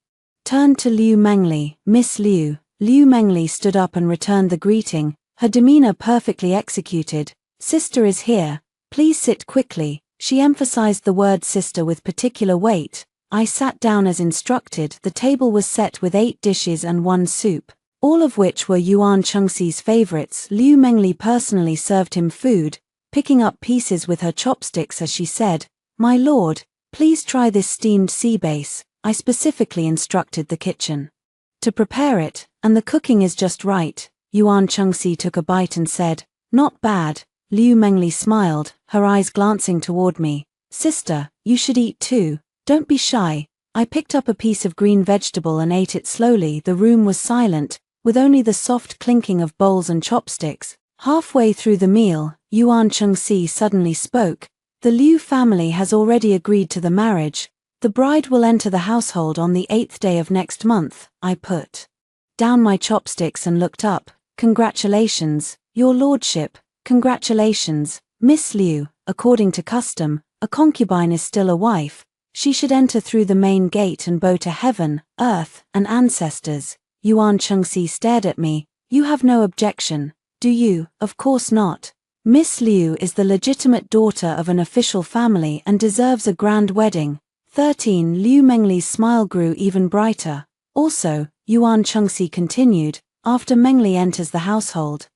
turned to Liu Mengli. "Miss Liu." Liu Mengli stood up and returned the greeting, her demeanor perfectly executed. "Sister is here. Please sit quickly." She emphasized the word sister with particular weight. I sat down as instructed. The table was set with 8 dishes and 1 soup, all of which were Yuan Chengxi's favorites. Liu Mengli personally served him food, picking up pieces with her chopsticks as she said, "My lord, please try this steamed sea bass." I specifically instructed the kitchen to prepare it, and the cooking is just right. Yuan Chengxi took a bite and said, "Not bad." Liu Mengli smiled, her eyes glancing toward me. "Sister, you should eat too. Don't be shy." I picked up a piece of green vegetable and ate it slowly. The room was silent, with only the soft clinking of bowls and chopsticks. Halfway through the meal, Yuan Chengxi suddenly spoke. "The Liu family has already agreed to the marriage. The bride will enter the household on the 8th day of next month." I put down my chopsticks and looked up. "Congratulations, your lordship, congratulations, Miss Liu. According to custom, a concubine is still a wife. She should enter through the main gate and bow to heaven, earth, and ancestors." Yuan Chengxi stared at me. "You have no objection, do you?" "Of course not. Miss Liu is the legitimate daughter of an official family and deserves a grand wedding." 13. Liu Mengli's smile grew even brighter. "Also," Yuan Chengxi continued, "after Mengli enters the household,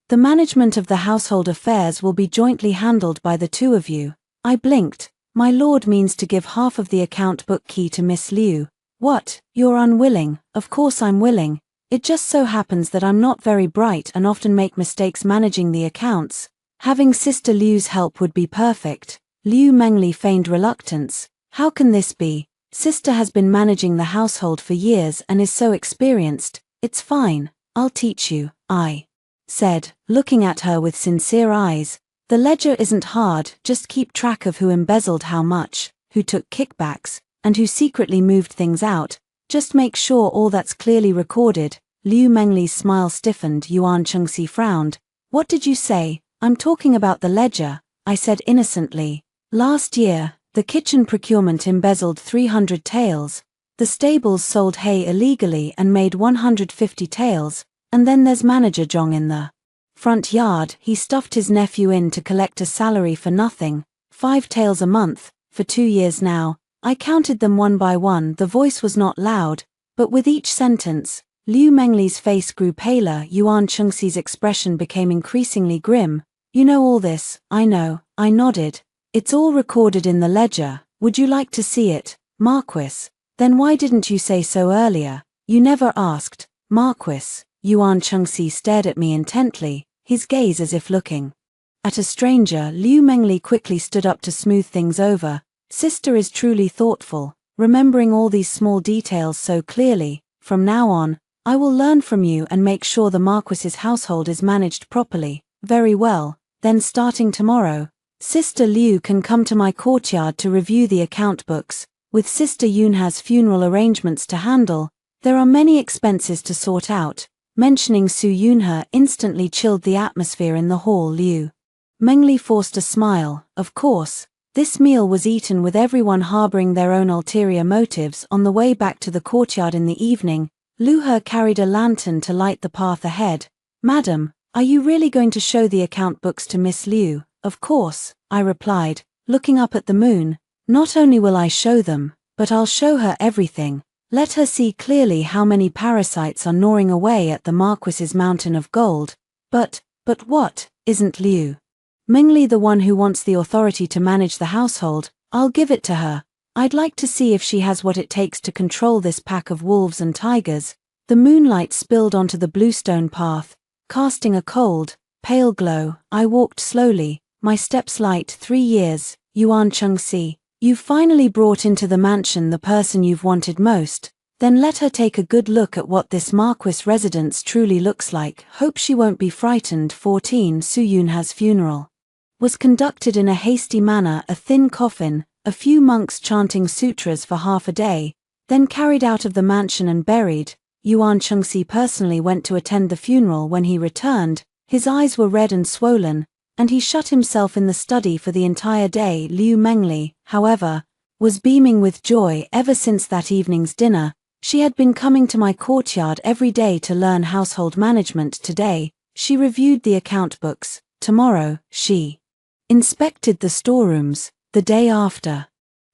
the management of the household affairs will be jointly handled by the two of you." I blinked. "My lord means to give half of the account book key to Miss Liu." "What, you're unwilling?" "Of course I'm willing. It just so happens that I'm not very bright and often make mistakes managing the accounts. Having Sister Liu's help would be perfect." Liu Mengli feigned reluctance. How can this be? Sister has been managing the household for years and is so experienced. It's fine, I'll teach you, I said, looking at her with sincere eyes. The ledger isn't hard, just keep track of who embezzled how much, who took kickbacks, and who secretly moved things out. Just make sure all that's clearly recorded. Liu Mengli's smile stiffened. Yuan Chengxi frowned. What did you say? I'm talking about the ledger, I said innocently. Last year, the kitchen procurement embezzled 300 taels. The stables sold hay illegally and made 150 taels, and then there's Manager Zhong in the front yard. He stuffed his nephew in to collect a salary for nothing, 5 taels a month, for 2 years now. I counted them one by one. The voice was not loud, but with each sentence, Liu Mengli's face grew paler. Yuan Chengxi's expression became increasingly grim. You know all this? I know, I nodded. It's all recorded in the ledger. Would you like to see it, Marquis? Then why didn't you say so earlier? You never asked, Marquis. Yuan Chengxi stared at me intently, his gaze as if looking at a stranger. Liu Mengli quickly stood up to smooth things over. Sister is truly thoughtful, remembering all these small details so clearly. From now on, I will learn from you and make sure the Marquis's household is managed properly. Very well, then starting tomorrow, Sister Liu can come to my courtyard to review the account books. With Sister Yunha's funeral arrangements to handle, there are many expenses to sort out. Mentioning Su Yunhe instantly chilled the atmosphere in the hall. Liu Mengli forced a smile. Of course, this meal was eaten with everyone harboring their own ulterior motives. On the way back to the courtyard in the evening, Lu He carried a lantern to light the path ahead. Madam, are you really going to show the account books to Miss Liu? Of course, I replied, looking up at the moon. Not only will I show them, but I'll show her everything. Let her see clearly how many parasites are gnawing away at the Marquis's mountain of gold. But what, isn't Liu Mengli the one who wants the authority to manage the household? I'll give it to her. I'd like to see if she has what it takes to control this pack of wolves and tigers. The moonlight spilled onto the bluestone path, casting a cold, pale glow. I walked slowly, my steps light. 3 years, Yuan Chengxi. You've finally brought into the mansion the person you've wanted most. Then let her take a good look at what this Marquis residence truly looks like. Hope she won't be frightened. 14. Su Yunha's funeral was conducted in a hasty manner. A thin coffin, a few monks chanting sutras for half a day, then carried out of the mansion and buried. Yuan Chengxi personally went to attend the funeral. When he returned, his eyes were red and swollen, and he shut himself in the study for the entire day. Liu Mengli, however, was beaming with joy. Ever since that evening's dinner, she had been coming to my courtyard every day to learn household management. Today, she reviewed the account books. Tomorrow, she inspected the storerooms. The day after,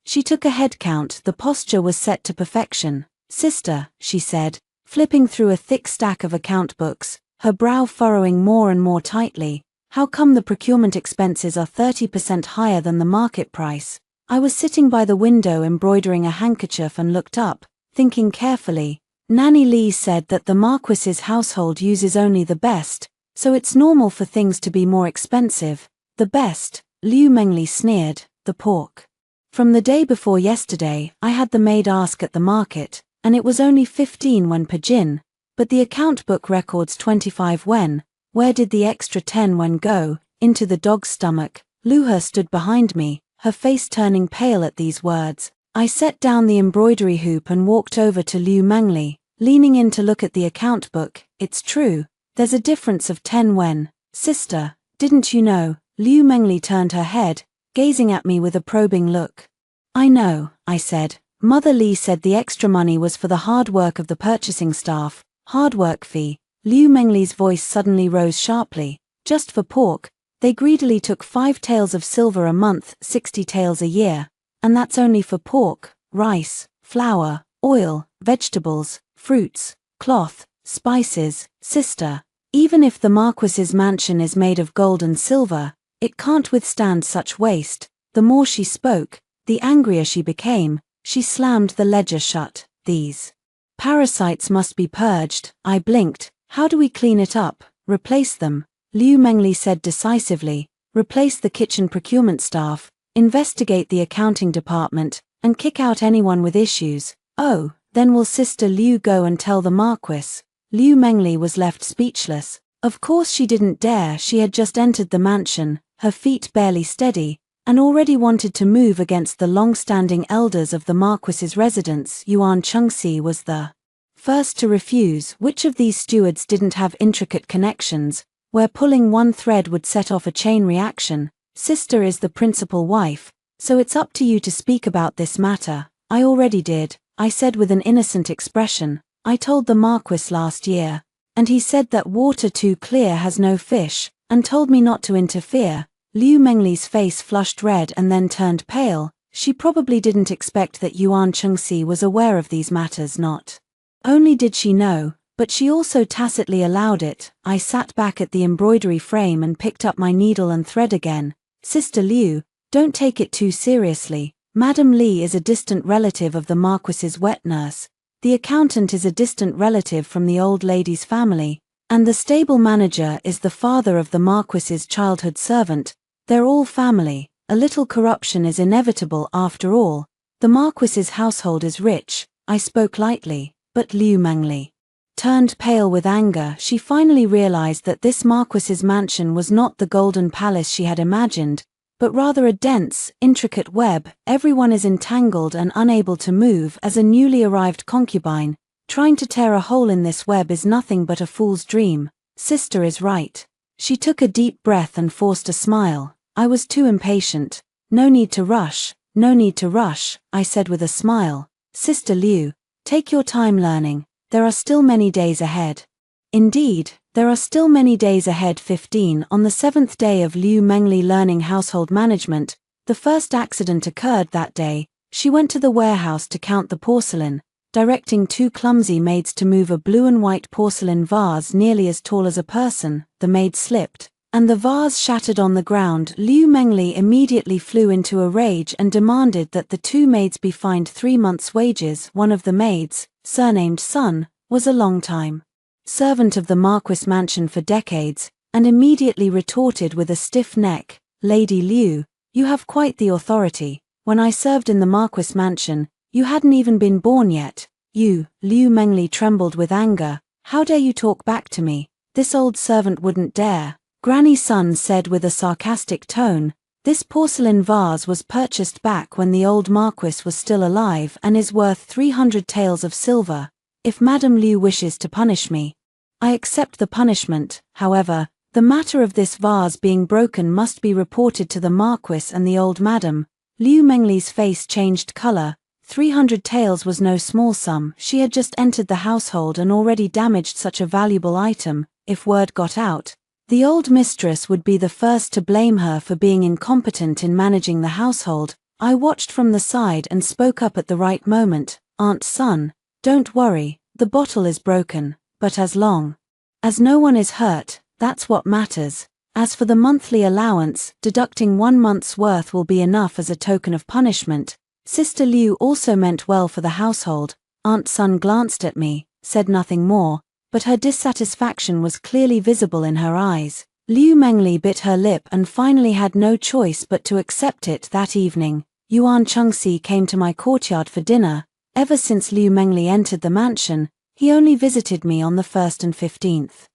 she took a head count. The posture was set to perfection. Sister, she said, flipping through a thick stack of account books, her brow furrowing more and more tightly. How come the procurement expenses are 30% higher than the market price? I was sitting by the window embroidering a handkerchief and looked up, thinking carefully. Nanny Li said that the Marquis's household uses only the best, so it's normal for things to be more expensive. The best, Liu Mengli sneered. The pork from the day before yesterday I had the maid ask at the market, and it was only 15 wen per jin, but the account book records 25 wen. Where did the extra 10 wen go? Into the dog's stomach. Lu He stood behind me, her face turning pale at these words. I set down the embroidery hoop and walked over to Liu Mengli, leaning in to look at the account book. It's true, there's a difference of 10 wen. Sister, didn't you know? Liu Mengli turned her head, gazing at me with a probing look. I know, I said. Mother Li said the extra money was for the hard work of the purchasing staff. Hard work fee. Liu Mengli's voice suddenly rose sharply. Just for pork, they greedily took 5 taels of silver a month, 60 taels a year. And that's only for pork, rice, flour, oil, vegetables, fruits, cloth, spices. Sister, even if the Marquis's mansion is made of gold and silver, it can't withstand such waste. The more she spoke, the angrier she became. She slammed the ledger shut. These parasites must be purged. I blinked. How do we clean it up? Replace them, Liu Mengli said decisively. Replace the kitchen procurement staff, investigate the accounting department, and kick out anyone with issues. Oh, then will Sister Liu go and tell the Marquis? Liu Mengli was left speechless. Of course she didn't dare. She had just entered the mansion, her feet barely steady, and already wanted to move against the long-standing elders of the Marquis's residence. Yuan Chengxi was the first to refuse. Which of these stewards didn't have intricate connections, where pulling one thread would set off a chain reaction? Sister is the principal wife, so it's up to you to speak about this matter. I already did, I said with an innocent expression. I told the Marquis last year, and he said that water too clear has no fish, and told me not to interfere. Liu Mengli's face flushed red and then turned pale. She probably didn't expect that Yuan Chengxi was aware of these matters. Not only did she know, but she also tacitly allowed it. I sat back at the embroidery frame and picked up my needle and thread again. Sister Liu, don't take it too seriously. Madame Li is a distant relative of the Marquis's wet nurse. The accountant is a distant relative from the old lady's family, and the stable manager is the father of the Marquis's childhood servant. They're all family. A little corruption is inevitable after all. The Marquis's household is rich. I spoke lightly, but Liu Mengli turned pale with anger. She finally realized that this Marquis's mansion was not the golden palace she had imagined, but rather a dense, intricate web. Everyone is entangled and unable to move. As a newly arrived concubine, trying to tear a hole in this web is nothing but a fool's dream. Sister is right. She took a deep breath and forced a smile. I was too impatient. No need to rush, no need to rush, I said with a smile. Sister Liu, take your time learning. There are still many days ahead. Indeed, there are still many days ahead. 15 On the 7th day of Liu Mengli learning household management, the first accident occurred that day. She went to the warehouse to count the porcelain, directing two clumsy maids to move a blue and white porcelain vase nearly as tall as a person. The maid slipped, and the vase shattered on the ground. Liu Mengli immediately flew into a rage and demanded that the two maids be fined 3 months' wages. One of the maids, surnamed Sun, was a long-time servant of the Marquis mansion for decades, and immediately retorted with a stiff neck, Lady Liu, you have quite the authority. When I served in the Marquis mansion, you hadn't even been born yet. You, Liu Mengli trembled with anger. How dare you talk back to me? This old servant wouldn't dare. Granny Sun said with a sarcastic tone, this porcelain vase was purchased back when the old Marquis was still alive and is worth 300 taels of silver. If Madame Liu wishes to punish me, I accept the punishment. However, the matter of this vase being broken must be reported to the Marquis and the old madam. Liu Mengli's face changed color. 300 taels was no small sum. She had just entered the household and already damaged such a valuable item. If word got out, the old mistress would be the first to blame her for being incompetent in managing the household. I watched from the side and spoke up at the right moment. Aunt Sun, don't worry, the bottle is broken, but as long as no one is hurt, that's what matters. As for the monthly allowance, deducting 1 month's worth will be enough as a token of punishment. Sister Liu also meant well for the household. Aunt Sun glanced at me, said nothing more, but her dissatisfaction was clearly visible in her eyes. Liu Mengli bit her lip and finally had no choice but to accept it. That evening, Yuan Chengxi came to my courtyard for dinner. Ever since Liu Mengli entered the mansion, he only visited me on the 1st and 15th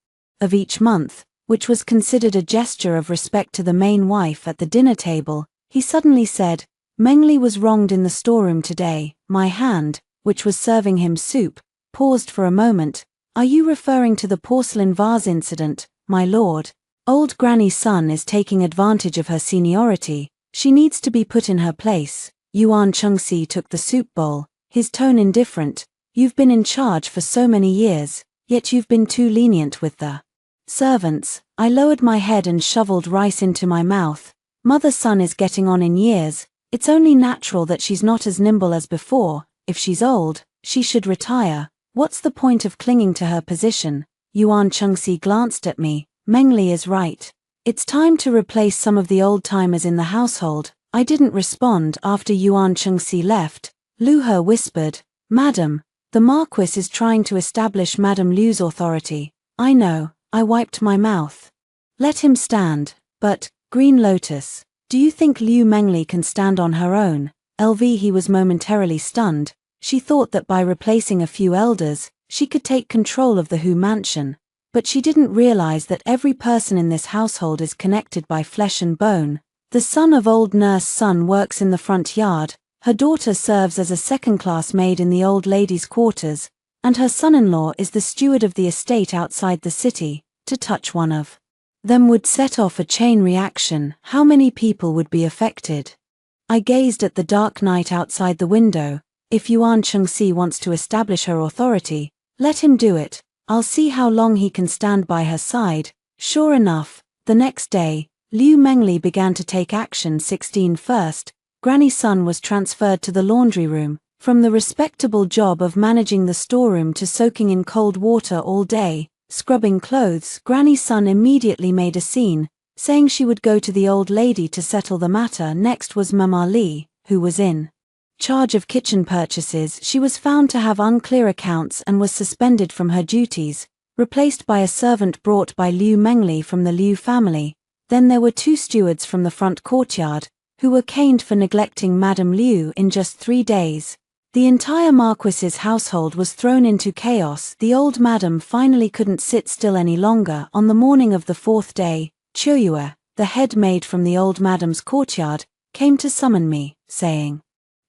of each month, which was considered a gesture of respect to the main wife at the dinner table. He suddenly said, Mengli was wronged in the storeroom today. My hand, which was serving him soup, paused for a moment. Are you referring to the porcelain vase incident, my lord? Old Granny Sun is taking advantage of her seniority. She needs to be put in her place. Yuan Chengxi took the soup bowl, his tone indifferent. You've been in charge for so many years, yet you've been too lenient with the servants. I lowered my head and shoveled rice into my mouth. Mother Sun is getting on in years. It's only natural that she's not as nimble as before. If she's old, she should retire. What's the point of clinging to her position? Yuan Chengxi glanced at me. Mengli is right. It's time to replace some of the old-timers in the household. I didn't respond. After Yuan Chengxi left, Lu He whispered, Madam, the Marquis is trying to establish Madame Liu's authority. I know. I wiped my mouth. Let him stand. But, Green Lotus, do you think Liu Mengli can stand on her own? He was momentarily stunned. She thought that by replacing a few elders, she could take control of the Hu mansion. But she didn't realize that every person in this household is connected by flesh and bone. The son of old nurse Sun works in the front yard, her daughter serves as a second-class maid in the old lady's quarters, and her son-in-law is the steward of the estate outside the city. To touch one of them would set off a chain reaction. How many people would be affected? I gazed at the dark night outside the window. If Yuan Chengxi wants to establish her authority, let him do it. I'll see how long he can stand by her side. Sure enough, the next day, Liu Mengli began to take action. 16 First, Granny Sun was transferred to the laundry room. From the respectable job of managing the storeroom to soaking in cold water all day, scrubbing clothes, Granny Sun immediately made a scene, saying she would go to the old lady to settle the matter. Next was Mama Li, who was in charge of kitchen purchases. She was found to have unclear accounts and was suspended from her duties, replaced by a servant brought by Liu Mengli from the Liu family. Then there were 2 stewards from the front courtyard, who were caned for neglecting Madame Liu in just 3 days. The entire Marquis's household was thrown into chaos. The old madam finally couldn't sit still any longer. On the morning of the 4th day, Chuyue, the head maid from the old madam's courtyard, came to summon me, saying,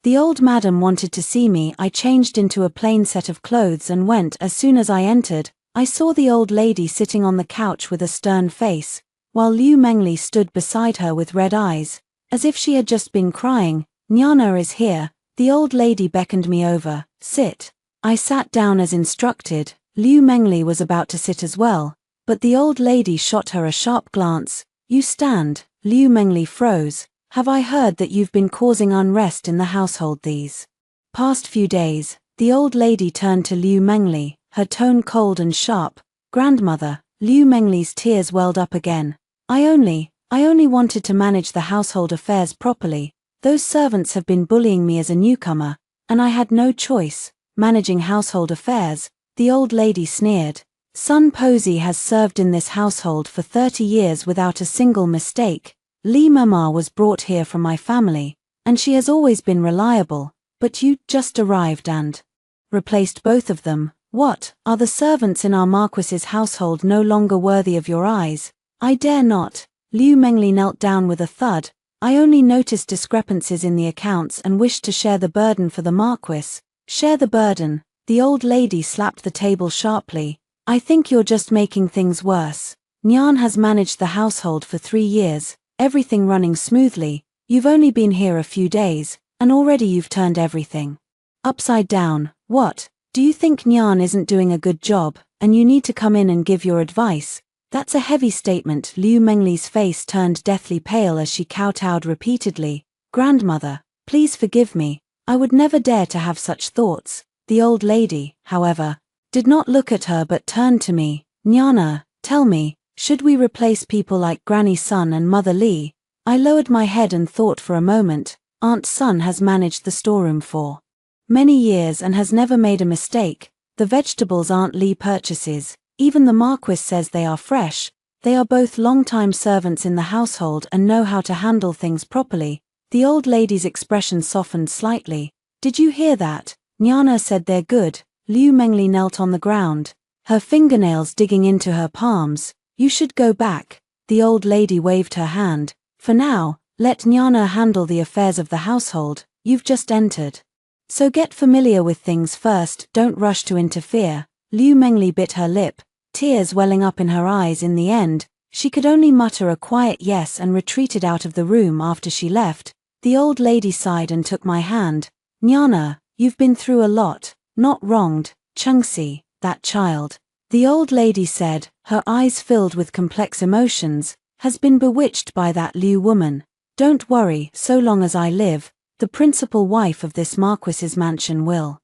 "The old madam wanted to see me." I changed into a plain set of clothes and went. As soon as I entered, I saw the old lady sitting on the couch with a stern face, while Liu Mengli stood beside her with red eyes, as if she had just been crying. "Nyana is here." The old lady beckoned me over. "Sit." I sat down as instructed. Liu Mengli was about to sit as well, but the old lady shot her a sharp glance. "You stand." Liu Mengli froze. "Have I heard that you've been causing unrest in the household these past few days?" The old lady turned to Liu Mengli, her tone cold and sharp. "Grandmother." Liu Mengli's tears welled up again. I only wanted to manage the household affairs properly. Those servants have been bullying me as a newcomer, and I had no choice." "Managing household affairs?" the old lady sneered. "Sun Posey has served in this household for 30 years without a single mistake. Li Mama was brought here from my family, and she has always been reliable, but you just arrived and replaced both of them. What, are the servants in our Marquis's household no longer worthy of your eyes?" "I dare not." Liu Mengli knelt down with a thud. "I only noticed discrepancies in the accounts and wished to share the burden for the Marquis." "Share the burden?" The old lady slapped the table sharply. "I think you're just making things worse. Nyan has managed the household for 3 years, everything running smoothly. You've only been here a few days, and already you've turned everything upside down. What? Do you think Nyan isn't doing a good job, and you need to come in and give your advice?" "That's a heavy statement." Liu Mengli's face turned deathly pale as she kowtowed repeatedly. "Grandmother, please forgive me. I would never dare to have such thoughts." The old lady, however, did not look at her but turned to me. "Nyana, tell me, should we replace people like Granny Sun and Mother Li?" I lowered my head and thought for a moment. Aunt Sun has managed the storeroom for many years and has never made a mistake. The vegetables Aunt Li purchases, even the Marquis says they are fresh. They are both long-time servants in the household and know how to handle things properly. The old lady's expression softened slightly. "Did you hear that? Nyana said they're good." Liu Mengli knelt on the ground, her fingernails digging into her palms. "You should go back." The old lady waved her hand. "For now, let Nyana handle the affairs of the household. You've just entered, so get familiar with things first, don't rush to interfere." Liu Mengli bit her lip, tears welling up in her eyes. In the end, she could only mutter a quiet yes and retreated out of the room. After she left, the old lady sighed and took my hand. "Nyana, you've been through a lot. Not wronged, Chengxi, that child," the old lady said, her eyes filled with complex emotions, "has been bewitched by that Liu woman. Don't worry, so long as I live, the principal wife of this Marquis's mansion will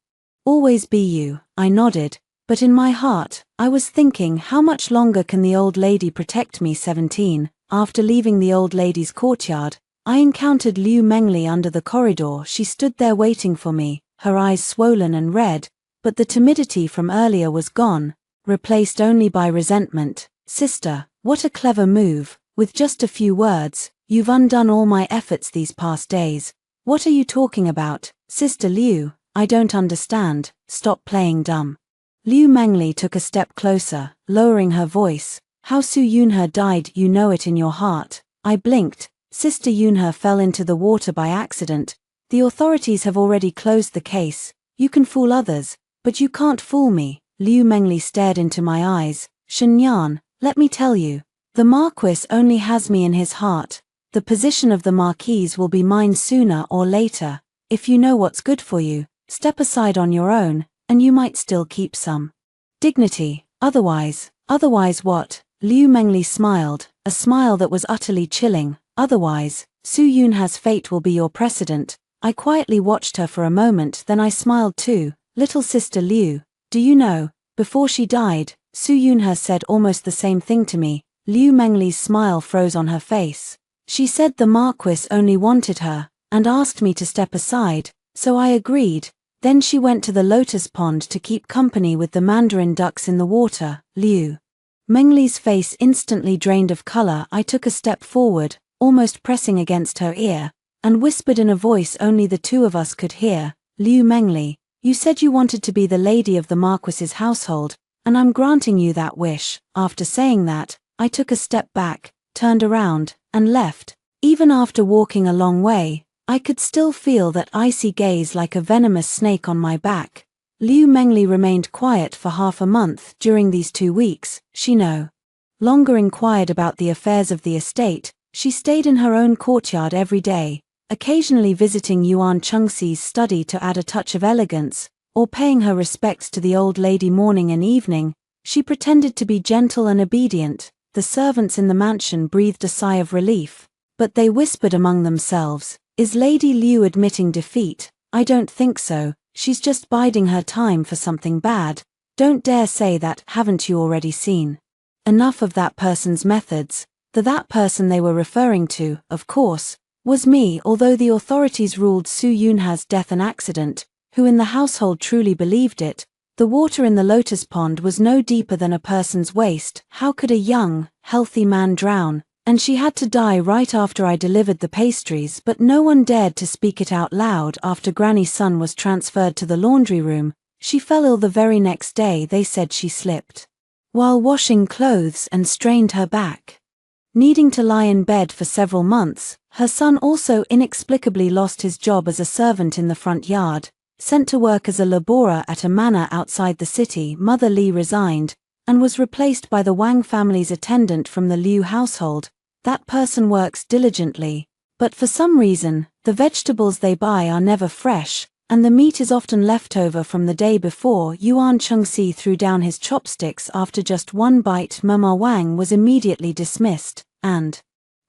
always be you." I nodded, but in my heart, I was thinking, how much longer can the old lady protect me? 17. After leaving the old lady's courtyard, I encountered Liu Mengli under the corridor. She stood there waiting for me, her eyes swollen and red, but the timidity from earlier was gone, replaced only by resentment. "Sister, what a clever move. With just a few words, you've undone all my efforts these past days. What are you talking about, Sister Liu? I don't understand, stop playing dumb. Liu Mengli took a step closer, lowering her voice. How Su Yunhe died, you know it in your heart. I blinked. Sister Yunhe fell into the water by accident. The authorities have already closed the case. You can fool others, but you can't fool me. Liu Mengli stared into my eyes. Shenyan, let me tell you. The Marquis only has me in his heart. The position of the Marquise will be mine sooner or later. If you know what's good for you, step aside on your own, and you might still keep some dignity. Otherwise what? Liu Mengli smiled, a smile that was utterly chilling. Otherwise, Su Yunhe's fate will be your precedent. I quietly watched her for a moment, then I smiled too. Little Sister Liu, do you know, before she died, Su Yunhe said almost the same thing to me. Liu Mengli's smile froze on her face. She said the Marquis only wanted her, and asked me to step aside, so I agreed. Then she went to the lotus pond to keep company with the mandarin ducks in the water. Liu Mengli's face instantly drained of color. I took a step forward, almost pressing against her ear, and whispered in a voice only the two of us could hear. Liu Mengli, you said you wanted to be the lady of the Marquis's household, and I'm granting you that wish. After saying that, I took a step back, turned around, and left. Even after walking a long way, I could still feel that icy gaze like a venomous snake on my back. Liu Mengli remained quiet for half a month during these 2 weeks. She no longer inquired about the affairs of the estate. She stayed in her own courtyard every day, occasionally visiting Yuan Chengxi's study to add a touch of elegance, or paying her respects to the old lady morning and evening. She pretended to be gentle and obedient. The servants in the mansion breathed a sigh of relief, but they whispered among themselves, "Is Lady Liu admitting defeat? I don't think so. She's just biding her time for something bad. Don't dare say that, haven't you already seen enough of that person's methods?" That person they were referring to, of course, was me. Although the authorities ruled Su Yunhe's death an accident, who in the household truly believed it? The water in the lotus pond was no deeper than a person's waist. How could a young, healthy man drown? And she had to die right after I delivered the pastries, but no one dared to speak it out loud. After Granny's son was transferred to the laundry room, she fell ill the very next day. They said she slipped while washing clothes and strained her back, needing to lie in bed for several months. Her son also inexplicably lost his job as a servant in the front yard, sent to work as a laborer at a manor outside the city. Mother Li resigned, and was replaced by the Wang family's attendant from the Liu household. That person works diligently, but for some reason, the vegetables they buy are never fresh, and the meat is often leftover from the day before. Yuan Chengxi threw down his chopsticks after just one bite. Mama Wang was immediately dismissed, and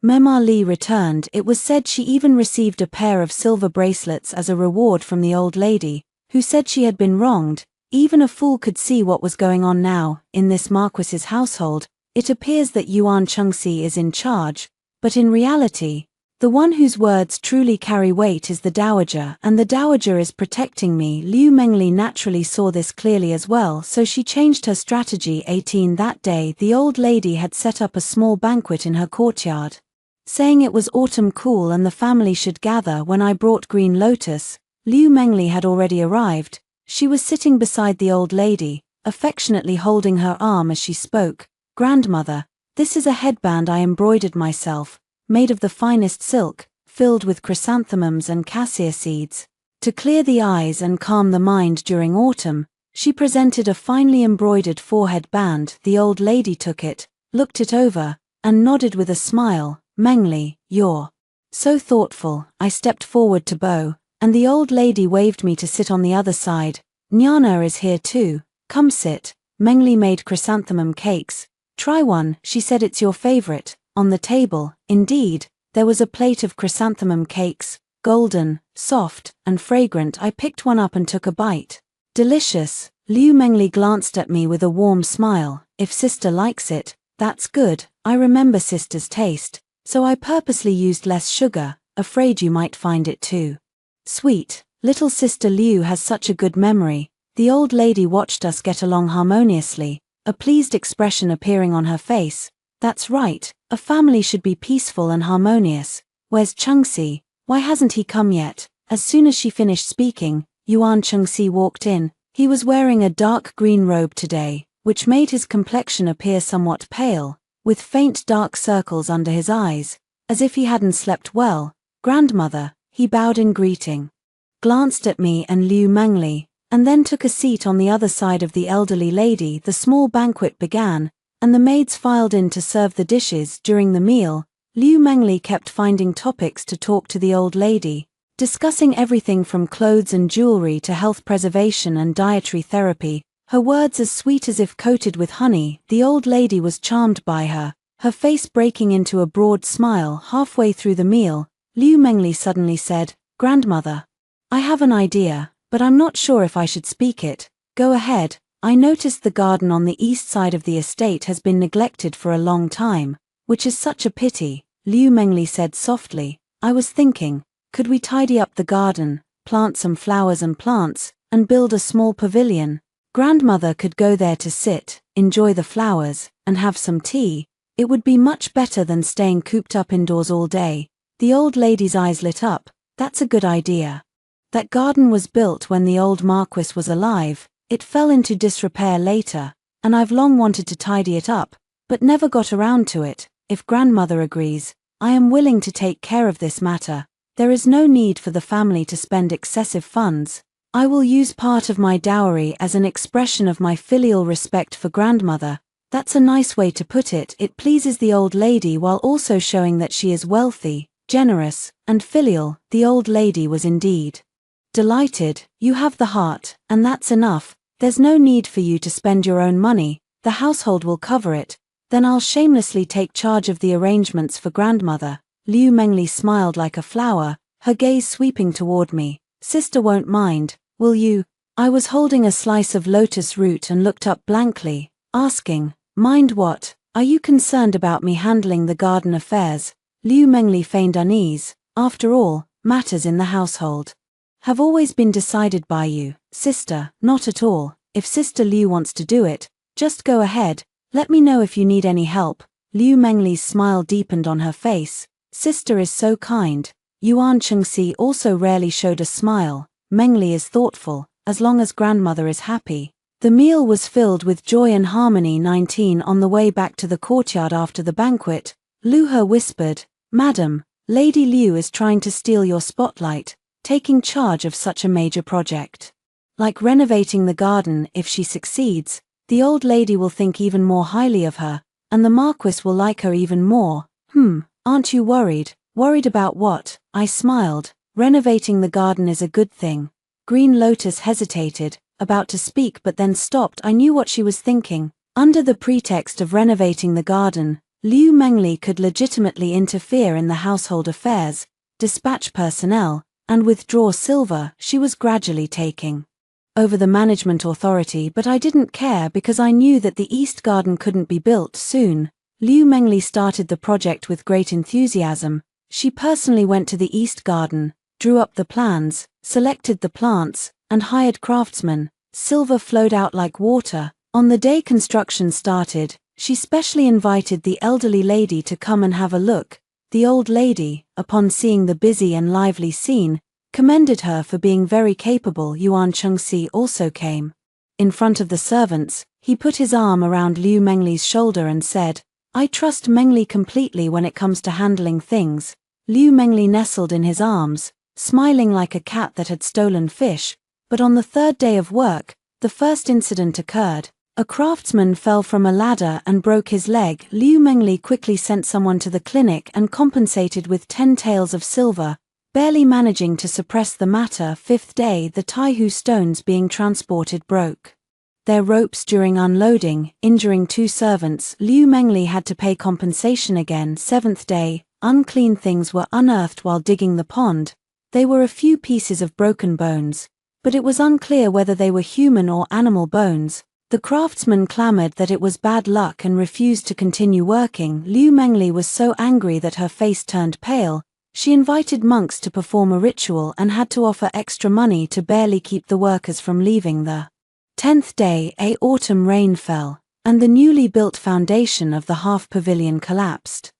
Mama Li returned. It was said she even received a pair of silver bracelets as a reward from the old lady, who said she had been wronged. Even a fool could see what was going on now. In this Marquis's household, it appears that Yuan Chengxi is in charge, but in reality, the one whose words truly carry weight is the Dowager, and the Dowager is protecting me. Liu Mengli naturally saw this clearly as well, so she changed her strategy. 18 That day, the old lady had set up a small banquet in her courtyard, saying it was autumn cool and the family should gather. When I brought green lotus, Liu Mengli had already arrived. She was sitting beside the old lady, affectionately holding her arm as she spoke. "Grandmother, this is a headband I embroidered myself, made of the finest silk, filled with chrysanthemums and cassia seeds. To clear the eyes and calm the mind during autumn." She presented a finely embroidered forehead band. The old lady took it, looked it over, and nodded with a smile. "Mengli, you're so thoughtful." I stepped forward to bow, and the old lady waved me to sit on the other side. "Nyana is here too, come sit." Mengli made chrysanthemum cakes. "Try one," she said, "it's your favorite." On the table, indeed, there was a plate of chrysanthemum cakes, golden, soft, and fragrant. I picked one up and took a bite. "Delicious." Liu Mengli glanced at me with a warm smile. "If sister likes it, that's good. I remember sister's taste, so I purposely used less sugar, afraid you might find it too sweet." Little Sister Liu has such a good memory. The old lady watched us get along harmoniously, a pleased expression appearing on her face. "That's right, a family should be peaceful and harmonious. Where's Chengxi? Why hasn't he come yet? As soon as she finished speaking, Yuan Chengxi walked in. He was wearing a dark green robe today, which made his complexion appear somewhat pale, with faint dark circles under his eyes, as if he hadn't slept well. Grandmother, he bowed in greeting, glanced at me and Liu Mengli, and then took a seat on the other side of the elderly lady. The small banquet began, and the maids filed in to serve the dishes. During the meal, Liu Mengli kept finding topics to talk to the old lady, discussing everything from clothes and jewelry to health preservation and dietary therapy, her words as sweet as if coated with honey. The old lady was charmed by her face breaking into a broad smile. Halfway through the meal, Liu Mengli suddenly said, "Grandmother, I have an idea, but I'm not sure if I should speak it." "Go ahead." "I noticed the garden on the east side of the estate has been neglected for a long time, which is such a pity," Liu Mengli said softly. "I was thinking, could we tidy up the garden, plant some flowers and plants, and build a small pavilion? Grandmother could go there to sit, enjoy the flowers, and have some tea. It would be much better than staying cooped up indoors all day." The old lady's eyes lit up. "That's a good idea. That garden was built when the old Marquis was alive. It fell into disrepair later, and I've long wanted to tidy it up, but never got around to it. If grandmother agrees, I am willing to take care of this matter. There is no need for the family to spend excessive funds. I will use part of my dowry as an expression of my filial respect for grandmother." "That's a nice way to put it." It pleases the old lady while also showing that she is wealthy, generous, and filial. The old lady was indeed delighted. "You have the heart, and that's enough. There's no need for you to spend your own money. The household will cover it. Then I'll shamelessly take charge of the arrangements for grandmother." Liu Mengli smiled like a flower, her gaze sweeping toward me. "Sister won't mind, will you?" I was holding a slice of lotus root and looked up blankly, asking, "Mind what? Are you concerned about me handling the garden affairs?" Liu Mengli feigned unease. "After all, matters in the household have always been decided by you, sister." "Not at all. If Sister Liu wants to do it, just go ahead. Let me know if you need any help." Liu Mengli's smile deepened on her face. "Sister is so kind." Yuan Chengxi also rarely showed a smile. "Mengli is thoughtful, as long as grandmother is happy." The meal was filled with joy and harmony. 19 On the way back to the courtyard after the banquet, Lu He whispered, "Madam, Lady Liu is trying to steal your spotlight, taking charge of such a major project. Like renovating the garden. If she succeeds, the old lady will think even more highly of her, and the Marquis will like her even more." Aren't you worried?" "Worried about what?" I smiled. "Renovating the garden is a good thing." Green Lotus hesitated, about to speak but then stopped. I knew what she was thinking. Under the pretext of renovating the garden, Liu Mengli could legitimately interfere in the household affairs, dispatch personnel, and withdraw silver. She was gradually taking over the management authority, but I didn't care because I knew that the East Garden couldn't be built soon. Liu Mengli started the project with great enthusiasm. She personally went to the East Garden, drew up the plans, selected the plants, and hired craftsmen. Silver flowed out like water. On the day construction started, she specially invited the elderly lady to come and have a look. The old lady, upon seeing the busy and lively scene, commended her for being very capable. Yuan Chengxi also came. In front of the servants, he put his arm around Liu Mengli's shoulder and said, "I trust Mengli completely when it comes to handling things." Liu Mengli nestled in his arms, smiling like a cat that had stolen fish. But on the third day of work, the first incident occurred. A craftsman fell from a ladder and broke his leg. Liu Mengli quickly sent someone to the clinic and compensated with 10 taels of silver, barely managing to suppress the matter. Fifth day, the Taihu stones being transported broke their ropes during unloading, injuring 2 servants. Liu Mengli had to pay compensation again. Seventh day, unclean things were unearthed while digging the pond. They were a few pieces of broken bones, but it was unclear whether they were human or animal bones. The craftsman clamored that it was bad luck and refused to continue working. Liu Mengli was so angry that her face turned pale. She invited monks to perform a ritual and had to offer extra money to barely keep the workers from leaving. The 10th day, autumn rain fell, and the newly built foundation of the half pavilion collapsed.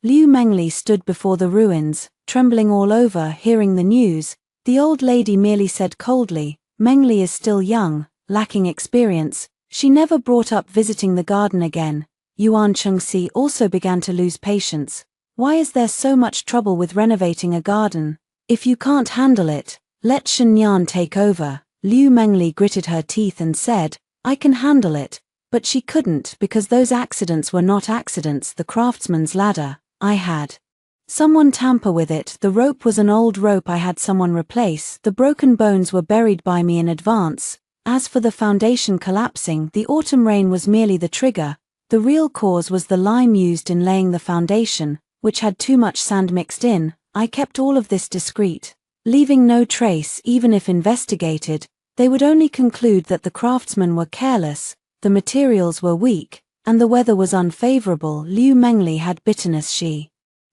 Liu Mengli stood before the ruins, trembling all over hearing the news. The old lady merely said coldly, "Mengli is still young, lacking experience. She never brought up visiting the garden again." Yuan Chengxi also began to lose patience. "Why is there so much trouble with renovating a garden? If you can't handle it, let Shenyan take over." Liu Mengli gritted her teeth and said, "I can handle it." But she couldn't because those accidents were not accidents. The craftsman's ladder, I had someone tamper with it. The rope was an old rope I had someone replace. The broken bones were buried by me in advance. As for the foundation collapsing, the autumn rain was merely the trigger. The real cause was the lime used in laying the foundation, which had too much sand mixed in. I kept all of this discreet, leaving no trace. Even if investigated, they would only conclude that the craftsmen were careless, the materials were weak, and the weather was unfavorable. Liu Mengli had bitterness she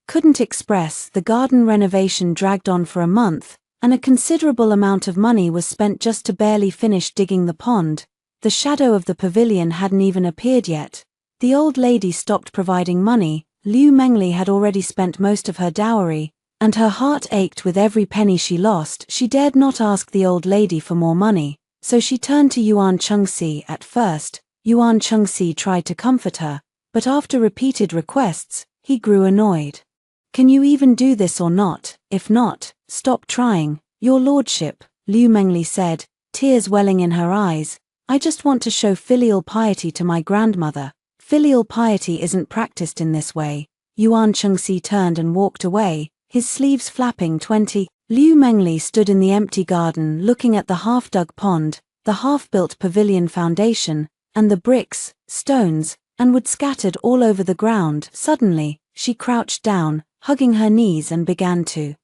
couldn't express. The garden renovation dragged on for a month, and a considerable amount of money was spent just to barely finish digging the pond. The shadow of the pavilion hadn't even appeared yet. The old lady stopped providing money. Liu Mengli had already spent most of her dowry, and her heart ached with every penny she lost. She dared not ask the old lady for more money, so she turned to Yuan Chengxi. At first, Yuan Chengxi tried to comfort her, but after repeated requests, he grew annoyed. "Can you even do this or not? If not, stop trying, your lordship," Liu Mengli said, tears welling in her eyes. "I just want to show filial piety to my grandmother." "Filial piety isn't practiced in this way." Yuan Chengxi turned and walked away, his sleeves flapping. 20. Liu Mengli stood in the empty garden looking at the half-dug pond, the half-built pavilion foundation, and the bricks, stones, and wood scattered all over the ground. Suddenly, she crouched down, hugging her knees, and began to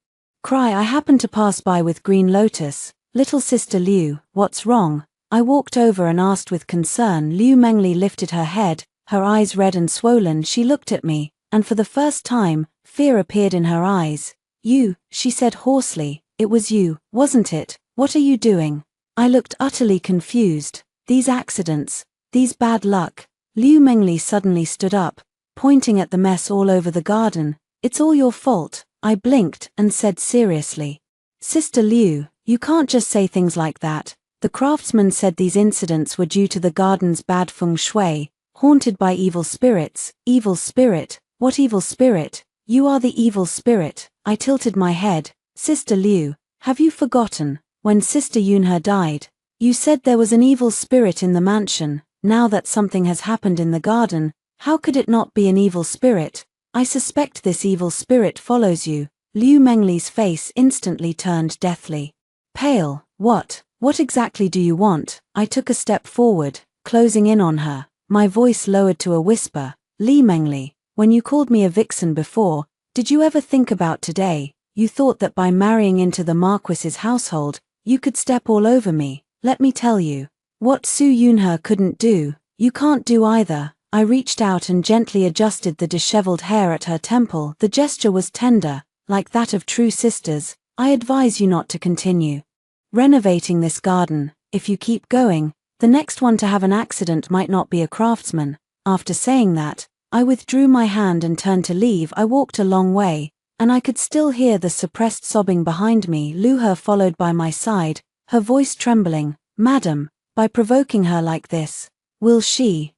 cry. "I happened to pass by with Green Lotus. Little sister Liu, what's wrong?" I walked over and asked with concern. Liu Mengli lifted her head, her eyes red and swollen. She looked at me, and for the first time, fear appeared in her eyes. "You," she said hoarsely, "it was you, wasn't it? What are you doing?" I looked utterly confused. "These accidents, these bad luck." Liu Mengli suddenly stood up, pointing at the mess all over the garden. "It's all your fault." I blinked and said seriously, "Sister Liu, you can't just say things like that." The craftsman said these incidents were due to the garden's bad feng shui, haunted by evil spirits. "Evil spirit? What evil spirit?" "You are the evil spirit." I tilted my head. "Sister Liu, have you forgotten, when Sister Yunhe died, you said there was an evil spirit in the mansion. Now that something has happened in the garden, how could it not be an evil spirit? I suspect this evil spirit follows you." Liu Mengli's face instantly turned deathly pale. What exactly do you want?" I took a step forward, closing in on her, my voice lowered to a whisper. "Li Mengli, when you called me a vixen before, did you ever think about today? You thought that by marrying into the Marquis's household, you could step all over me. Let me tell you, what Su Yunhe couldn't do, you can't do either." I reached out and gently adjusted the disheveled hair at her temple. The gesture was tender, like that of true sisters. "I advise you not to continue renovating this garden. If you keep going, the next one to have an accident might not be a craftsman." After saying that, I withdrew my hand and turned to leave. I walked a long way, and I could still hear the suppressed sobbing behind me. Luhe followed by my side, her voice trembling. "Madam, by provoking her like this, will she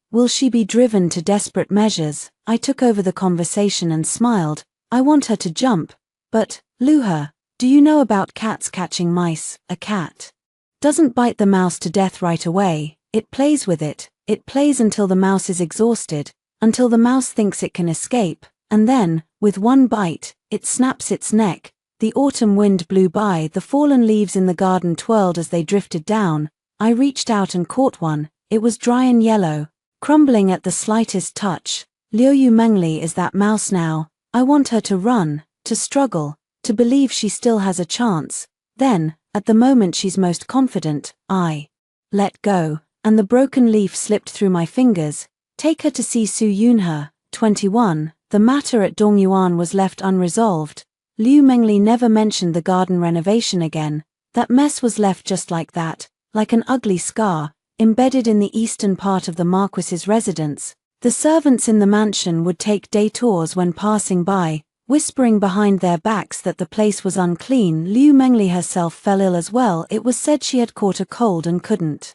be driven to desperate measures?" I took over the conversation and smiled. "I want her to jump. But, Luhe, do you know about cats catching mice? A cat doesn't bite the mouse to death right away. It plays with it. It plays until the mouse is exhausted, until the mouse thinks it can escape, and then, with one bite, it snaps its neck." The autumn wind blew by. The fallen leaves in the garden twirled as they drifted down. I reached out and caught one. It was dry and yellow, crumbling at the slightest touch. Liu Mengli is that mouse now. I want her to run, to struggle, to believe she still has a chance. Then, at the moment she's most confident, I let go, and the broken leaf slipped through my fingers. Take her to see Su Yunhe. 21. The matter at Dongyuan was left unresolved. Liu Mengli never mentioned the garden renovation again. That mess was left just like that, like an ugly scar, embedded in the eastern part of the Marquis's residence. The servants in the mansion would take day tours when passing by, whispering behind their backs that the place was unclean. Liu Mengli herself fell ill as well. It was said she had caught a cold and couldn't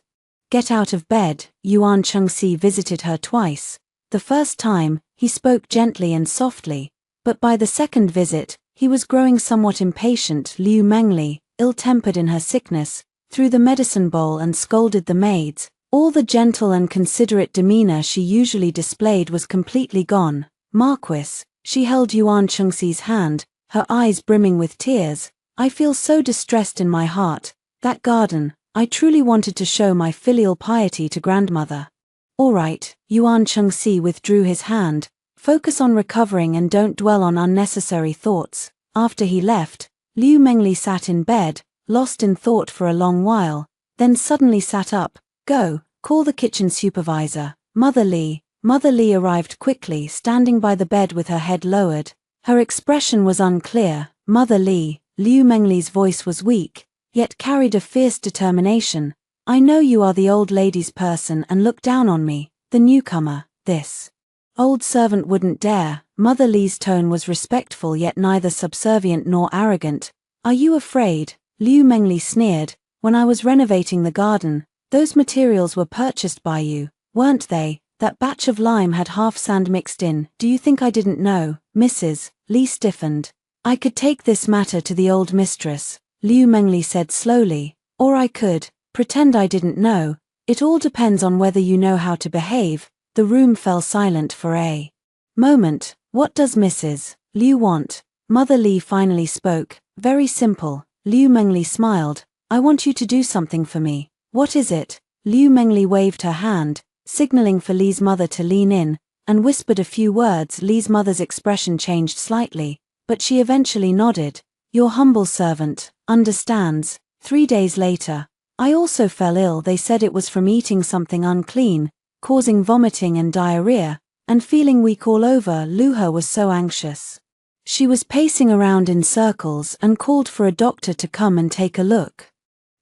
get out of bed. Yuan Chengxi visited her twice. The first time, he spoke gently and softly, but by the second visit, he was growing somewhat impatient. Liu Mengli, ill-tempered in her sickness, threw the medicine bowl and scolded the maids. All the gentle and considerate demeanor she usually displayed was completely gone. Marquis, she held Yuan Chengxi's hand, her eyes brimming with tears. I feel so distressed in my heart. That garden, I truly wanted to show my filial piety to grandmother. All right, Yuan Chengxi withdrew his hand. Focus on recovering and don't dwell on unnecessary thoughts. After he left, Liu Mengli sat in bed, lost in thought for a long while, then suddenly sat up. Go, call the kitchen supervisor. Mother Li arrived quickly, standing by the bed with her head lowered. Her expression was unclear. Mother Li, Liu Mengli's voice was weak, yet carried a fierce determination. I know you are the old lady's person and look down on me, the newcomer. This old servant wouldn't dare. Mother Li's tone was respectful yet neither subservient nor arrogant. Are you afraid? Liu Mengli sneered. When I was renovating the garden, those materials were purchased by you, weren't they? That batch of lime had half sand mixed in. Do you think I didn't know? Mrs. Li stiffened. I could take this matter to the old mistress, Liu Mengli said slowly, or I could pretend I didn't know. It all depends on whether you know how to behave. The room fell silent for a moment. What does Mrs. Liu want? Mother Li finally spoke. Very simple. Liu Mengli smiled. I want you to do something for me. What is it? Liu Mengli waved her hand, signaling for Li's mother to lean in, and whispered a few words. Li's mother's expression changed slightly, but she eventually nodded. Your humble servant understands. 3 days later, I also fell ill. They said it was from eating something unclean, causing vomiting and diarrhea, and feeling weak all over. Luha was so anxious. She was pacing around in circles and called for a doctor to come and take a look.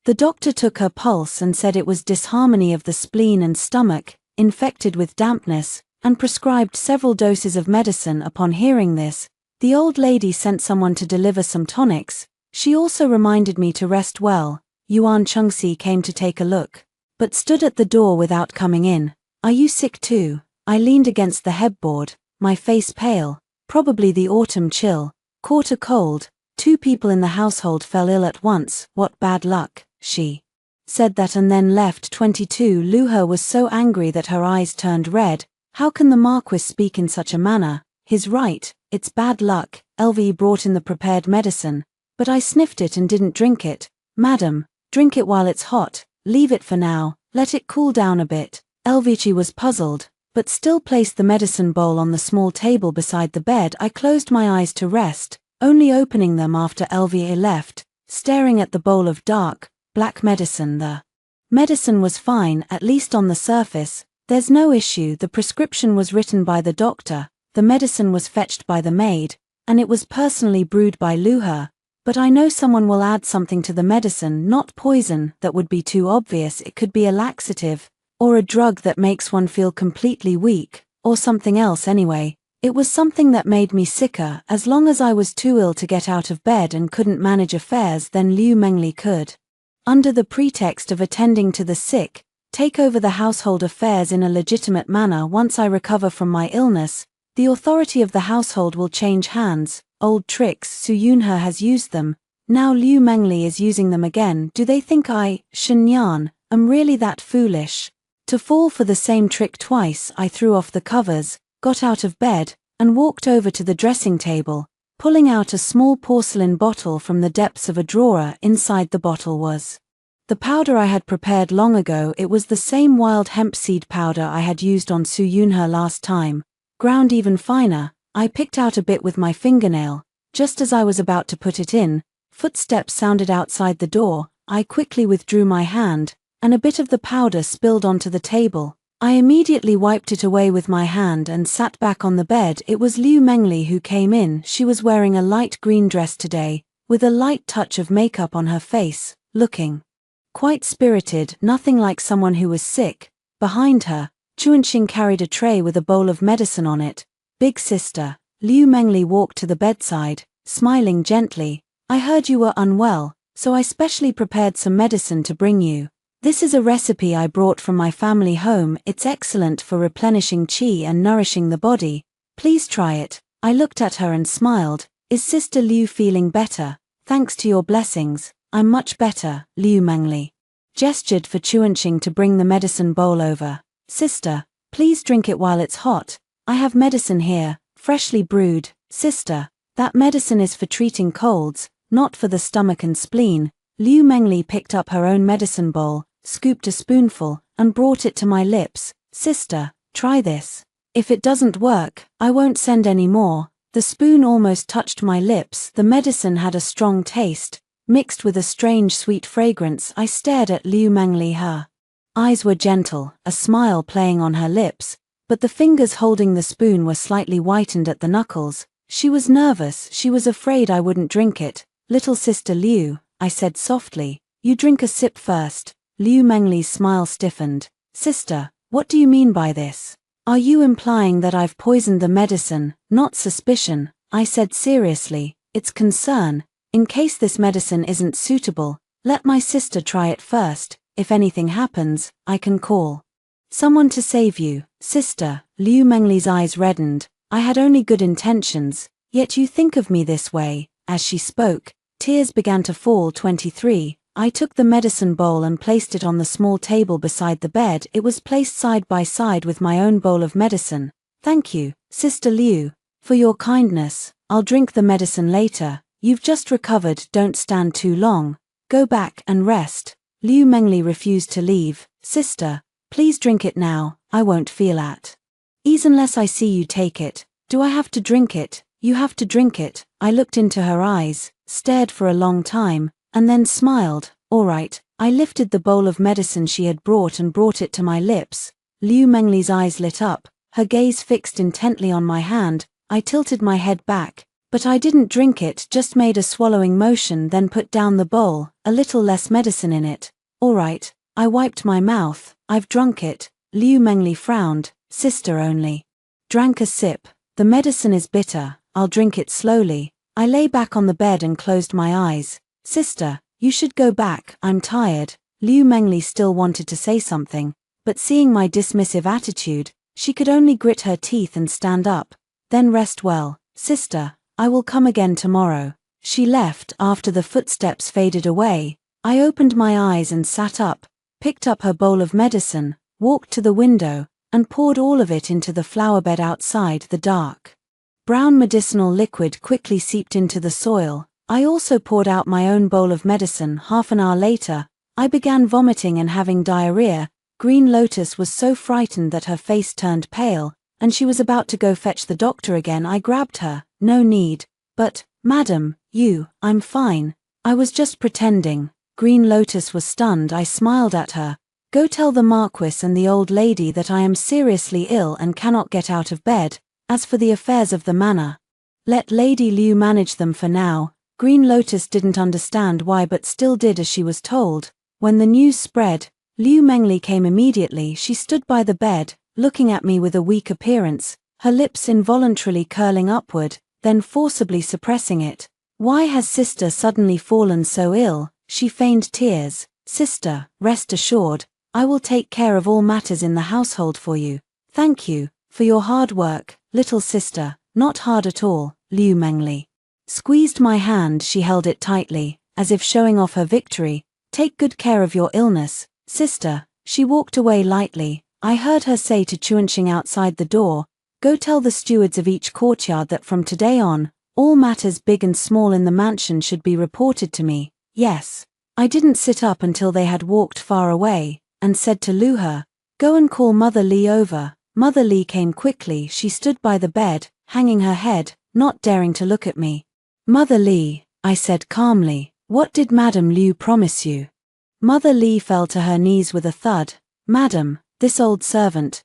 The doctor took her pulse and said it was disharmony of the spleen and stomach, infected with dampness, and prescribed several doses of medicine. Upon hearing this, the old lady sent someone to deliver some tonics. She also reminded me to rest well. Yuan Chengxi came to take a look, but stood at the door without coming in. Are you sick too? I leaned against the headboard, my face pale. Probably the autumn chill. Caught a cold. 2 people in the household fell ill at once. What bad luck. She said that and then left. 22. Luha was so angry that her eyes turned red. How can the Marquis speak in such a manner? He's right, it's bad luck. LV brought in the prepared medicine, but I sniffed it and didn't drink it. Madam, drink it while it's hot. Leave it for now, let it cool down a bit. LVG was puzzled, but still placed the medicine bowl on the small table beside the bed. I closed my eyes to rest, only opening them after LVA left, staring at the bowl of dark, black medicine. The medicine was fine, at least on the surface. There's no issue. The prescription was written by the doctor, the medicine was fetched by the maid, and it was personally brewed by Luha. But I know someone will add something to the medicine, not poison. That would be too obvious. It could be a laxative, or a drug that makes one feel completely weak, or something else anyway. It was something that made me sicker. As long as I was too ill to get out of bed and couldn't manage affairs, then Liu Mengli could, under the pretext of attending to the sick, take over the household affairs in a legitimate manner. Once I recover from my illness, the authority of the household will change hands. Old tricks. Su Yunhe has used them. Now Liu Mengli is using them again. Do they think I, Shenyan, am really that foolish to fall for the same trick twice? I threw off the covers, got out of bed, and walked over to the dressing table, pulling out a small porcelain bottle from the depths of a drawer. Inside the bottle was the powder I had prepared long ago. It was the same wild hemp seed powder I had used on Su Yunhe last time, ground even finer. I picked out a bit with my fingernail. Just as I was about to put it in, footsteps sounded outside the door. I quickly withdrew my hand, and a bit of the powder spilled onto the table. I immediately wiped it away with my hand and sat back on the bed. It was Liu Mengli who came in. She was wearing a light green dress today, with a light touch of makeup on her face, looking quite spirited, nothing like someone who was sick. Behind her, Chuanxing carried a tray with a bowl of medicine on it. Big sister, Liu Mengli walked to the bedside, smiling gently. I heard you were unwell, so I specially prepared some medicine to bring you. This is a recipe I brought from my family home. It's excellent for replenishing qi and nourishing the body. Please try it. I looked at her and smiled. Is Sister Liu feeling better? Thanks to your blessings, I'm much better. Liu Mengli gestured for Chuanqing to bring the medicine bowl over. Sister, please drink it while it's hot. I have medicine here, freshly brewed. Sister, that medicine is for treating colds, not for the stomach and spleen. Liu Mengli picked up her own medicine bowl, scooped a spoonful, and brought it to my lips. Sister, try this. If it doesn't work, I won't send any more. The spoon almost touched my lips. The medicine had a strong taste, mixed with a strange sweet fragrance. I stared at Liu Mengli. Her eyes were gentle, a smile playing on her lips, but the fingers holding the spoon were slightly whitened at the knuckles. She was nervous. She was afraid I wouldn't drink it. Little Sister Liu, I said softly, you drink a sip first. Liu Mengli's smile stiffened. Sister, what do you mean by this? Are you implying that I've poisoned the medicine? Not suspicion, I said seriously. It's concern. In case this medicine isn't suitable, let my sister try it first. If anything happens, I can call someone to save you. Sister, Liu Mengli's eyes reddened. I had only good intentions, yet you think of me this way. As she spoke, tears began to fall. 23. I took the medicine bowl and placed it on the small table beside the bed. It was placed side by side with my own bowl of medicine. Thank you, Sister Liu, for your kindness. I'll drink the medicine later. You've just recovered. Don't stand too long. Go back and rest. Liu Mengli refused to leave. Sister, please drink it now. I won't feel at ease unless I see you take it. Do I have to drink it? You have to drink it. I looked into her eyes, stared for a long time, and then smiled. All right. I lifted the bowl of medicine she had brought and brought it to my lips. Liu Mengli's eyes lit up, her gaze fixed intently on my hand. I tilted my head back, but I didn't drink it, just made a swallowing motion, then put down the bowl, a little less medicine in it. All right. I wiped my mouth. I've drunk it. Liu Mengli frowned. Sister only drank a sip. The medicine is bitter. I'll drink it slowly. I lay back on the bed and closed my eyes. Sister, you should go back. I'm tired. Liu Mengli still wanted to say something, but seeing my dismissive attitude, she could only grit her teeth and stand up. Then rest well. Sister, I will come again tomorrow. She left after the footsteps faded away. I opened my eyes and sat up, picked up her bowl of medicine, walked to the window, and poured all of it into the flowerbed outside. The dark brown medicinal liquid quickly seeped into the soil. I also poured out my own bowl of medicine. Half an hour later, I began vomiting and having diarrhea. Green Lotus was so frightened that her face turned pale, and she was about to go fetch the doctor again. I grabbed her. No need. But, madam, I'm fine. I was just pretending. Green Lotus was stunned. I smiled at her. Go tell the Marquis and the old lady that I am seriously ill and cannot get out of bed. As for the affairs of the manor, let Lady Liu manage them for now. Green Lotus didn't understand why but still did as she was told. When the news spread, Liu Mengli came immediately. She stood by the bed, looking at me with a weak appearance, her lips involuntarily curling upward, then forcibly suppressing it. Why has sister suddenly fallen so ill? She feigned tears. Sister, rest assured, I will take care of all matters in the household for you. Thank you for your hard work, little sister. Not hard at all. Liu Mengli squeezed my hand. She held it tightly, as if showing off her victory. Take good care of your illness, sister. She walked away lightly. I heard her say to Chuanqing outside the door, go tell the stewards of each courtyard that from today on, all matters big and small in the mansion should be reported to me. Yes. I didn't sit up until they had walked far away, and said to Luhe, go and call Mother Li over. Mother Li came quickly. She stood by the bed, hanging her head, not daring to look at me. Mother Li, I said calmly, what did Madame Liu promise you? Mother Li fell to her knees with a thud. Madam, this old servant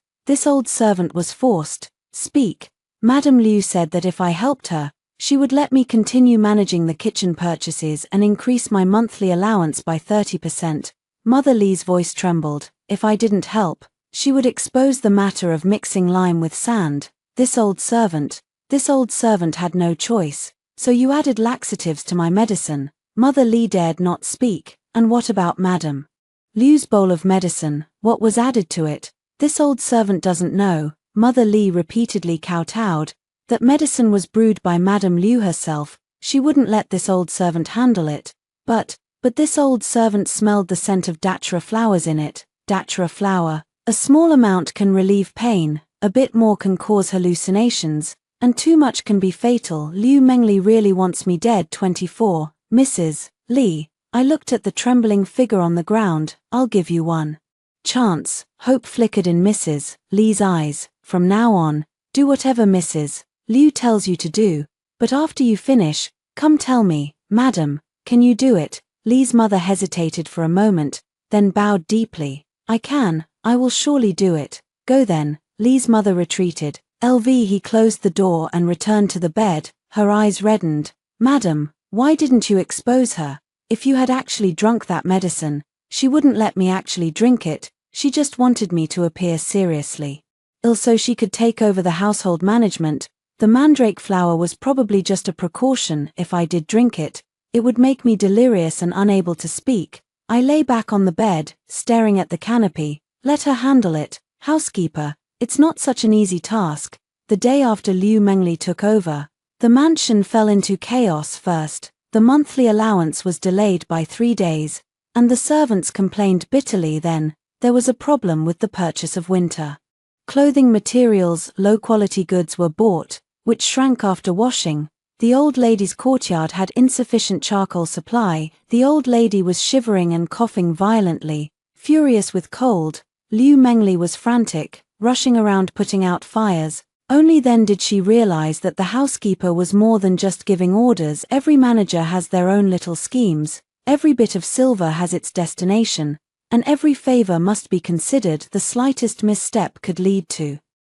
was forced. Speak. Madame Liu said that if I helped her, she would let me continue managing the kitchen purchases and increase my monthly allowance by 30%. Mother Li's voice trembled. If I didn't help, she would expose the matter of mixing lime with sand. This old servant, This old servant had no choice. So you added laxatives to my medicine. Mother Li dared not speak. And what about Madame Liu's bowl of medicine? What was added to it? This old servant doesn't know. Mother Li repeatedly kowtowed. That medicine was brewed by Madame Liu herself. She wouldn't let this old servant handle it. But this old servant smelled the scent of datura flowers in it. Datura flower. A small amount can relieve pain, a bit more can cause hallucinations, and too much can be fatal. Liu Mengli really wants me dead. 24. Mrs. Li. I looked at the trembling figure on the ground. I'll give you one chance. Hope flickered in Mrs. Li's eyes. From now on, do whatever Mrs. Liu tells you to do, but after you finish, come tell me, Madam, can you do it? Li's mother hesitated for a moment, then bowed deeply. I will surely do it. Go then. Li's mother retreated. He closed the door and returned to the bed, her eyes reddened. Madam, why didn't you expose her? If you had actually drunk that medicine, she wouldn't let me actually drink it, she just wanted me to appear seriously ill so she could take over the household management. The mandrake flower was probably just a precaution. If I did drink it, it would make me delirious and unable to speak. I lay back on the bed, staring at the canopy. Let her handle it, housekeeper. It's not such an easy task. The day after Liu Mengli took over, the mansion fell into chaos first. The monthly allowance was delayed by 3 days, and the servants complained bitterly. Then, there was a problem with the purchase of winter clothing materials. Low-quality goods were bought, which shrank after washing. The old lady's courtyard had insufficient charcoal supply. The old lady was shivering and coughing violently, furious with cold. Liu Mengli was frantic, rushing around putting out fires. Only then did she realize that the housekeeper was more than just giving orders. Every manager has their own little schemes, every bit of silver has its destination, and every favor must be considered. The slightest misstep could lead to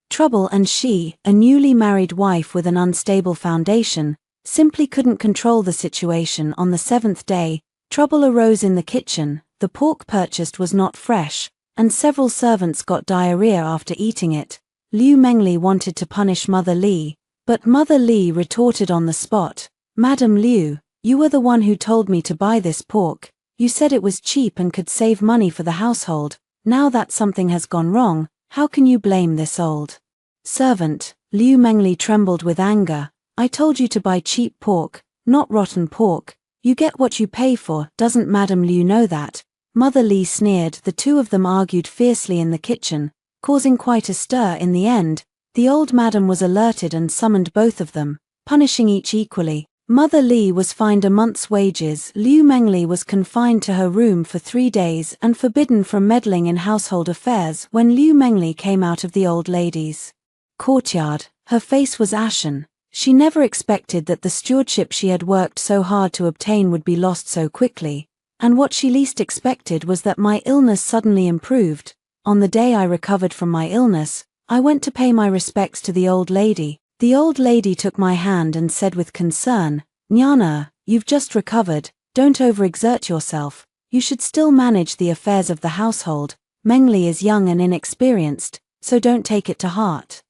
trouble, and she, a newly married wife with an unstable foundation, simply couldn't control the situation. On the 7th day, trouble arose in the kitchen. The pork purchased was not fresh, and several servants got diarrhea after eating it. Liu Mengli wanted to punish Mother Li, but Mother Li retorted on the spot. Madam Liu, you were the one who told me to buy this pork. You said it was cheap and could save money for the household. Now that something has gone wrong, how can you blame this old servant? Liu Mengli trembled with anger. I told you to buy cheap pork, not rotten pork. You get what you pay for. Doesn't Madam Liu know that? Mother Li sneered. The two of them argued fiercely in the kitchen, causing quite a stir. In the end, the old madam was alerted and summoned both of them, punishing each equally. Mother Li was fined a month's wages. Liu Mengli was confined to her room for 3 days and forbidden from meddling in household affairs. When Liu Mengli came out of the old lady's courtyard, her face was ashen. She never expected that the stewardship she had worked so hard to obtain would be lost so quickly, and what she least expected was that my illness suddenly improved. On the day I recovered from my illness, I went to pay my respects to the old lady. The old lady took my hand and said with concern, Nyana, you've just recovered, don't overexert yourself, you should still manage the affairs of the household. Mengli is young and inexperienced, so don't take it to heart.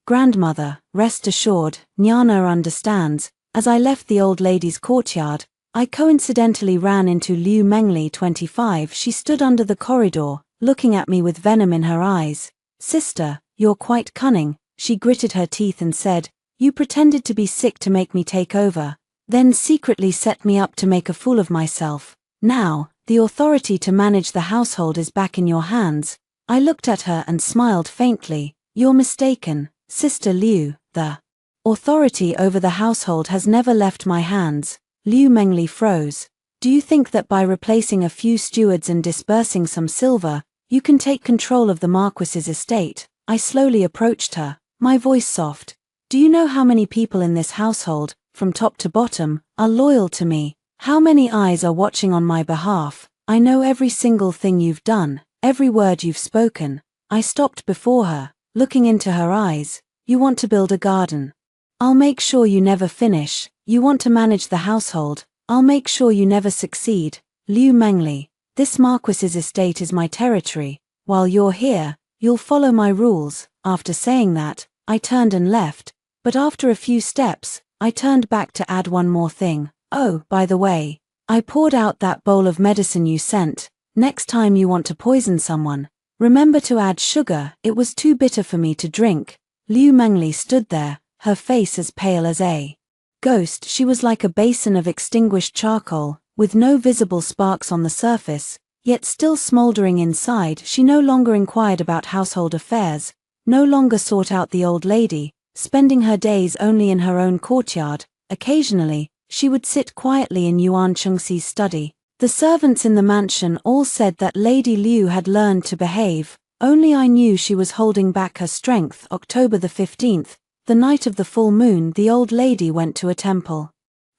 Grandmother, rest assured, Nyana understands. As I left the old lady's courtyard, I coincidentally ran into Liu Mengli. 25. She stood under the corridor, looking at me with venom in her eyes. Sister, you're quite cunning. She gritted her teeth and said, you pretended to be sick to make me take over, then secretly set me up to make a fool of myself. Now, the authority to manage the household is back in your hands. I looked at her and smiled faintly. You're mistaken, Sister Liu. The authority over the household has never left my hands. Liu Mengli froze. Do you think that by replacing a few stewards and disbursing some silver, you can take control of the Marquis's estate? I slowly approached her, my voice soft. Do you know how many people in this household, from top to bottom, are loyal to me? How many eyes are watching on my behalf? I know every single thing you've done, every word you've spoken. I stopped before her, looking into her eyes. You want to build a garden. I'll make sure you never finish. You want to manage the household. I'll make sure you never succeed. Liu Mengli, this Marquis's estate is my territory. While you're here, you'll follow my rules. After saying that, I turned and left. But after a few steps, I turned back to add one more thing. Oh, by the way, I poured out that bowl of medicine you sent. Next time you want to poison someone, remember to add sugar. It was too bitter for me to drink. Liu Mengli stood there, her face as pale as a ghost. She was like a basin of extinguished charcoal, with no visible sparks on the surface, yet still smoldering inside. She no longer inquired about household affairs, no longer sought out the old lady, spending her days only in her own courtyard. Occasionally, she would sit quietly in Yuan Chengxi's study. The servants in the mansion all said that Lady Liu had learned to behave, only I knew she was holding back her strength. October the 15th, the night of the full moon, the old lady went to a temple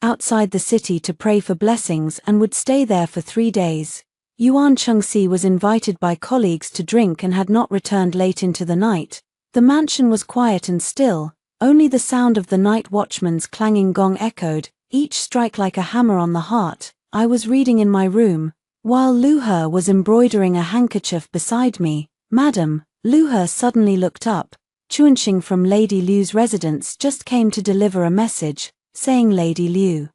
outside the city to pray for blessings and would stay there for 3 days. Yuan Chengxi was invited by colleagues to drink and had not returned late into the night. The mansion was quiet and still, only the sound of the night watchman's clanging gong echoed, each strike like a hammer on the heart. I was reading in my room, while Lu He was embroidering a handkerchief beside me. Madam, Lu He suddenly looked up. Chuanxing from Lady Liu's residence just came to deliver a message, saying Lady Liu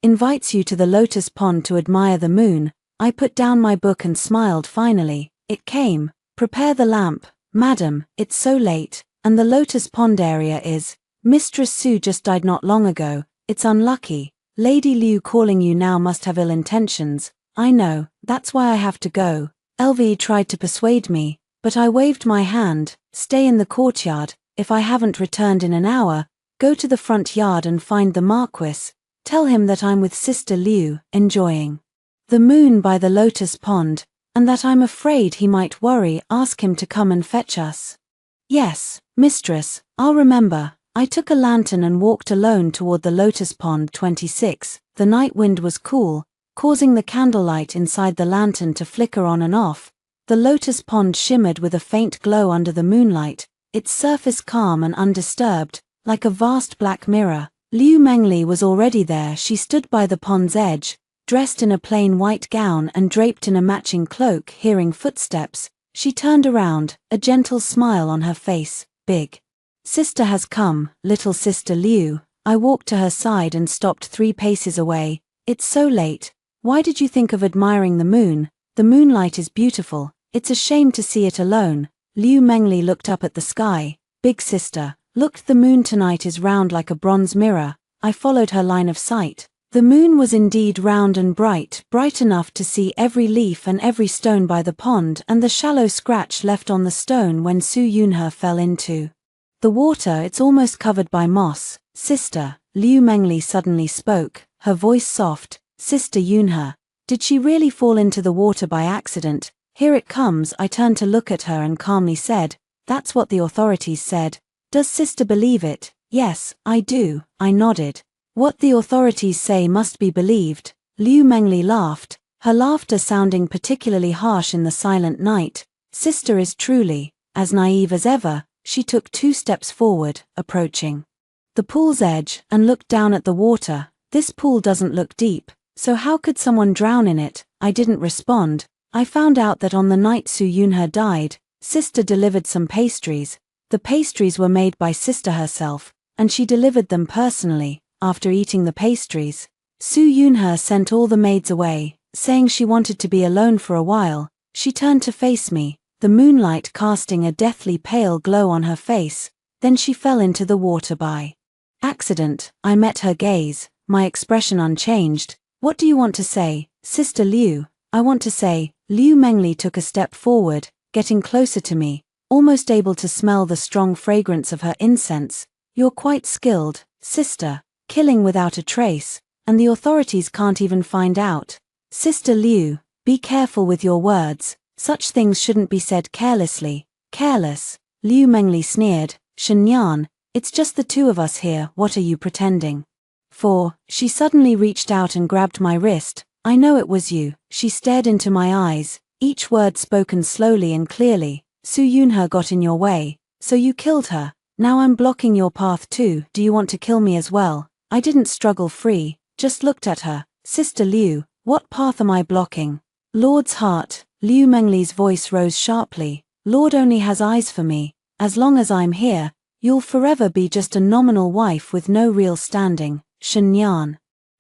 invites you to the lotus pond to admire the moon. I put down my book and smiled. Finally, it came. Prepare the lamp, madam, it's so late, and the lotus pond area is. Mistress Su just died not long ago. It's unlucky. Lady Liu calling you now must have ill intentions. I know, that's why I have to go. LV tried to persuade me, but I waved my hand. Stay in the courtyard. If I haven't returned in an hour, go to the front yard and find the Marquis. Tell him that I'm with Sister Liu, enjoying the moon by the lotus pond, and that I'm afraid he might worry. Ask him to come and fetch us. Yes, mistress, I'll remember. I took a lantern and walked alone toward the lotus pond. 26. The night wind was cool, causing the candlelight inside the lantern to flicker on and off. The lotus pond shimmered with a faint glow under the moonlight, its surface calm and undisturbed, like a vast black mirror. Liu Mengli was already there. She stood by the pond's edge, dressed in a plain white gown and draped in a matching cloak. Hearing footsteps, she turned around, a gentle smile on her face. Big sister has come, little sister Liu. I walked to her side and stopped 3 paces away. It's so late. Why did you think of admiring the moon? The moonlight is beautiful. It's a shame to see it alone. Liu Mengli looked up at the sky. Big sister, look, the moon tonight is round like a bronze mirror. I followed her line of sight. The moon was indeed round and bright, bright enough to see every leaf and every stone by the pond and the shallow scratch left on the stone when Su Yunhe fell into the water. It's almost covered by moss. Sister, Liu Mengli suddenly spoke, her voice soft. Sister Yunhe, did she really fall into the water by accident? Here it comes. I turned to look at her and calmly said, that's what the authorities said. Does sister believe it? Yes, I do, I nodded. What the authorities say must be believed. Liu Mengli laughed, her laughter sounding particularly harsh in the silent night. Sister is truly as naive as ever. She took 2 steps forward, approaching the pool's edge, and looked down at the water. This pool doesn't look deep, so how could someone drown in it? I didn't respond. I found out that on the night Su Yunhe died, sister delivered some pastries. The pastries were made by sister herself, and she delivered them personally. After eating the pastries, Su Yunhe sent all the maids away, saying she wanted to be alone for a while. She turned to face me, the moonlight casting a deathly pale glow on her face. Then she fell into the water by accident. I met her gaze, my expression unchanged. What do you want to say, Sister Liu? I want to say. Liu Mengli took a step forward, getting closer to me, almost able to smell the strong fragrance of her incense. You're quite skilled, sister, killing without a trace, and the authorities can't even find out. Sister Liu, be careful with your words. Such things shouldn't be said carelessly. Careless? Liu Mengli sneered. Shenyan, it's just the 2 of us here. What are you pretending for? She suddenly reached out and grabbed my wrist. I know it was you. She stared into my eyes, each word spoken slowly and clearly. Su Yunhe got in your way, so you killed her. Now I'm blocking your path too. Do you want to kill me as well? I didn't struggle free, just looked at her. Sister Liu, what path am I blocking? Lord's heart. Liu Mengli's voice rose sharply. Lord only has eyes for me. As long as I'm here, You'll forever be just a nominal wife with no real standing, Shenyan.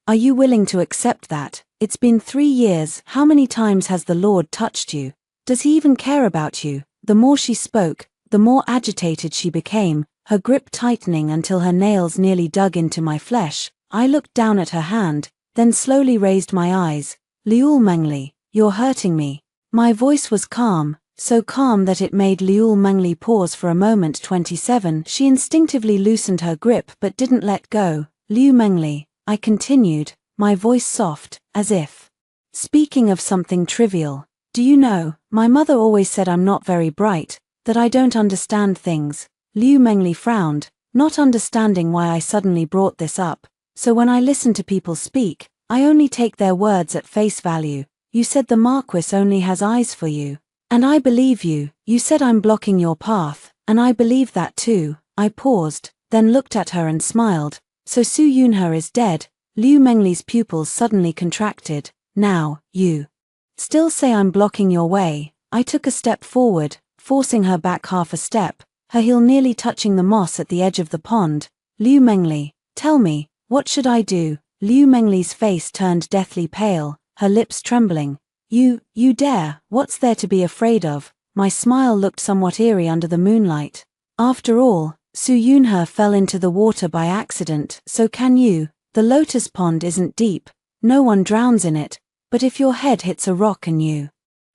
Are you willing to accept that? It's been 3 years, how many times has the Lord touched you? Does he even care about you? The more she spoke, the more agitated she became, her grip tightening until her nails nearly dug into my flesh. I looked down at her hand, then slowly raised my eyes. Liu Mengli, you're hurting me. My voice was calm, so calm that it made Liu Mengli pause for a moment. 27. She instinctively loosened her grip but didn't let go. Liu Mengli, I continued, my voice soft, as if speaking of something trivial. Do you know, my mother always said I'm not very bright, that I don't understand things. Liu Mengli frowned, not understanding why I suddenly brought this up. So when I listen to people speak, I only take their words at face value. You said the Marquis only has eyes for you. And I believe you. You said I'm blocking your path, and I believe that too. I paused, then looked at her and smiled. So Su Yunhe is dead. Liu Mengli's pupils suddenly contracted. Now, you still say I'm blocking your way. I took a step forward, forcing her back half a step, her heel nearly touching the moss at the edge of the pond. Liu Mengli, tell me, what should I do? Liu Mengli's face turned deathly pale, her lips trembling. You dare, what's there to be afraid of? My smile looked somewhat eerie under the moonlight. After all, Su Yunhe fell into the water by accident, so can you. The lotus pond isn't deep, no one drowns in it, but if your head hits a rock and you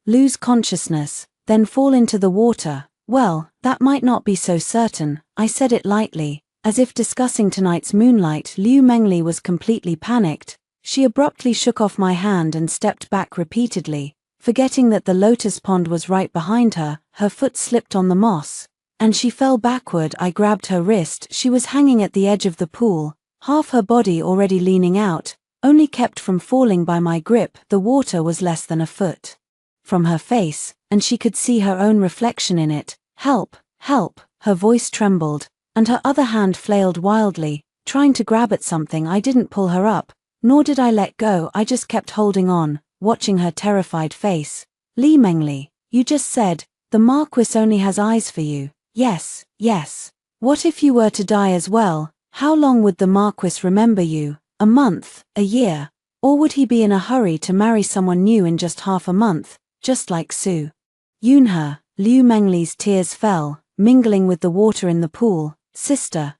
lose consciousness, then fall into the water, well, that might not be so certain. I said it lightly, as if discussing tonight's moonlight. Liu Mengli was completely panicked. She abruptly shook off my hand and stepped back repeatedly, forgetting that the lotus pond was right behind her. Her foot slipped on the moss, and she fell backward. I grabbed her wrist. She was hanging at the edge of the pool, half her body already leaning out, only kept from falling by my grip. The water was less than a foot from her face, and she could see her own reflection in it. Help, help, her voice trembled, and her other hand flailed wildly, trying to grab at something. I didn't pull her up, nor did I let go. I just kept holding on, watching her terrified face. Li Mengli, you just said, the Marquis only has eyes for you. Yes, yes. What if you were to die as well? How long would the Marquis remember you? A month, a year? Or would he be in a hurry to marry someone new in just half a month, just like Su Yunhe? Liu Mengli's tears fell, mingling with the water in the pool. Sister,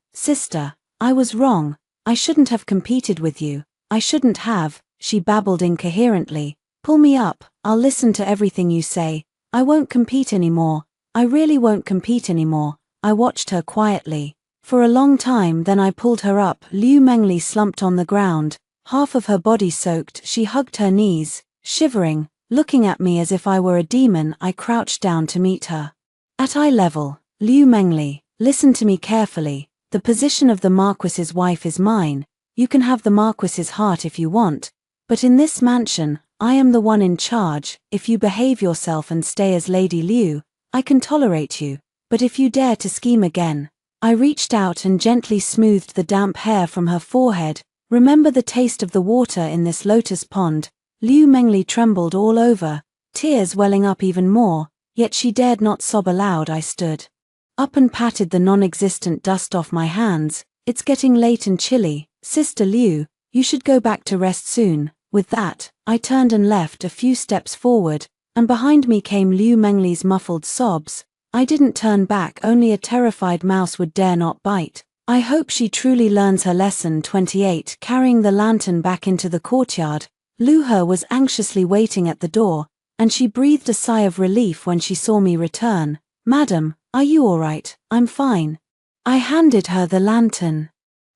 I was wrong. I shouldn't have competed with you. I shouldn't have, she babbled incoherently. Pull me up, I'll listen to everything you say. I won't compete anymore. I really won't compete anymore. I watched her quietly for a long time, then I pulled her up. Liu Mengli slumped on the ground, half of her body soaked. She hugged her knees, shivering, looking at me as if I were a demon. I crouched down to meet her at eye level. Liu Mengli, listen to me carefully. The position of the Marquis's wife is mine. You can have the Marquis's heart if you want, but in this mansion, I am the one in charge. If you behave yourself and stay as Lady Liu, I can tolerate you, but if you dare to scheme again. I reached out and gently smoothed the damp hair from her forehead. Remember the taste of the water in this lotus pond. Liu Mengli trembled all over, tears welling up even more, yet she dared not sob aloud. I stood up and patted the non-existent dust off my hands. It's getting late and chilly. Sister Liu, you should go back to rest soon. With that, I turned and left a few steps forward, and behind me came Liu Mengli's muffled sobs. I didn't turn back. Only a terrified mouse would dare not bite. I hope she truly learns her lesson. 28. Carrying the lantern back into the courtyard, Liu He was anxiously waiting at the door, and she breathed a sigh of relief when she saw me return. Madam, are you all right? I'm fine. I handed her the lantern.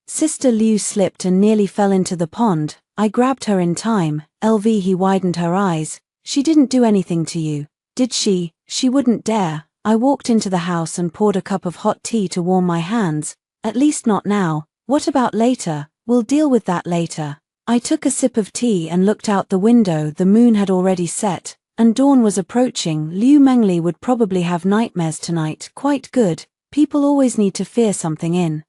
Sister Liu slipped and nearly fell into the pond. I grabbed her in time. LV. He widened her eyes. She didn't do anything to you, did she? She wouldn't dare. I walked into the house and poured a cup of hot tea to warm my hands. At least not now. What about later? We'll deal with that later. I took a sip of tea and looked out the window. The moon had already set, and dawn was approaching. Liu Mengli would probably have nightmares tonight. Quite good. People always need to fear something in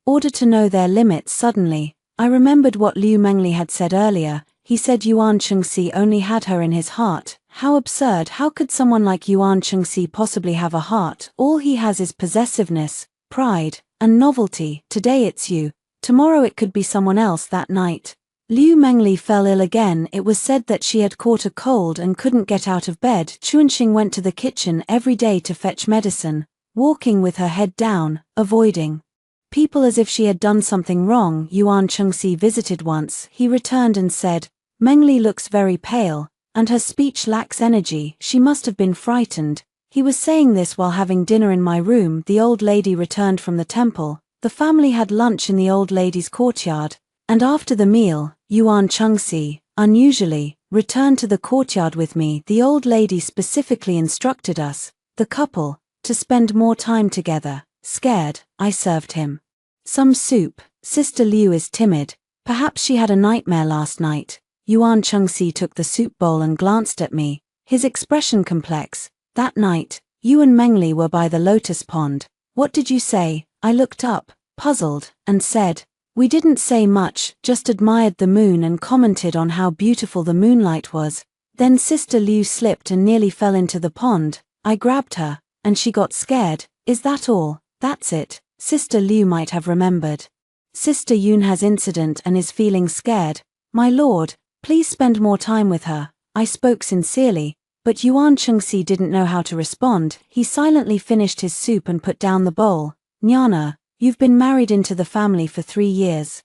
order to know their limits. Suddenly, I remembered what Liu Mengli had said earlier. He said Yuan Chengxi only had her in his heart. How absurd. How could someone like Yuan Chengxi possibly have a heart? All he has is possessiveness, pride, and novelty. Today it's you, tomorrow it could be someone else. That night, Liu Mengli fell ill again. It was said that she had caught a cold and couldn't get out of bed. Chuanxing went to the kitchen every day to fetch medicine, walking with her head down, avoiding people as if she had done something wrong. Yuan Chengxi visited once. He returned and said, "Mengli looks very pale, and her speech lacks energy. She must have been frightened." He was saying this while having dinner in my room. The old lady returned from the temple. The family had lunch in the old lady's courtyard, and after the meal, Yuan Chengxi, unusually, returned to the courtyard with me. The old lady specifically instructed us, the couple, to spend more time together. Scared, I served him some soup. Sister Liu is timid. Perhaps she had a nightmare last night. Yuan Chengxi took the soup bowl and glanced at me, his expression complex. That night, you and Mengli were by the lotus pond. What did you say? I looked up, puzzled, and said, "We didn't say much, just admired the moon and commented on how beautiful the moonlight was." Then Sister Liu slipped and nearly fell into the pond. I grabbed her, and she got scared. Is that all? That's it. Sister Liu might have remembered Sister Yunha's incident and is feeling scared. My lord, please spend more time with her. I spoke sincerely, but Yuan Chengxi didn't know how to respond. He silently finished his soup and put down the bowl. Nyana, you've been married into the family for 3 years.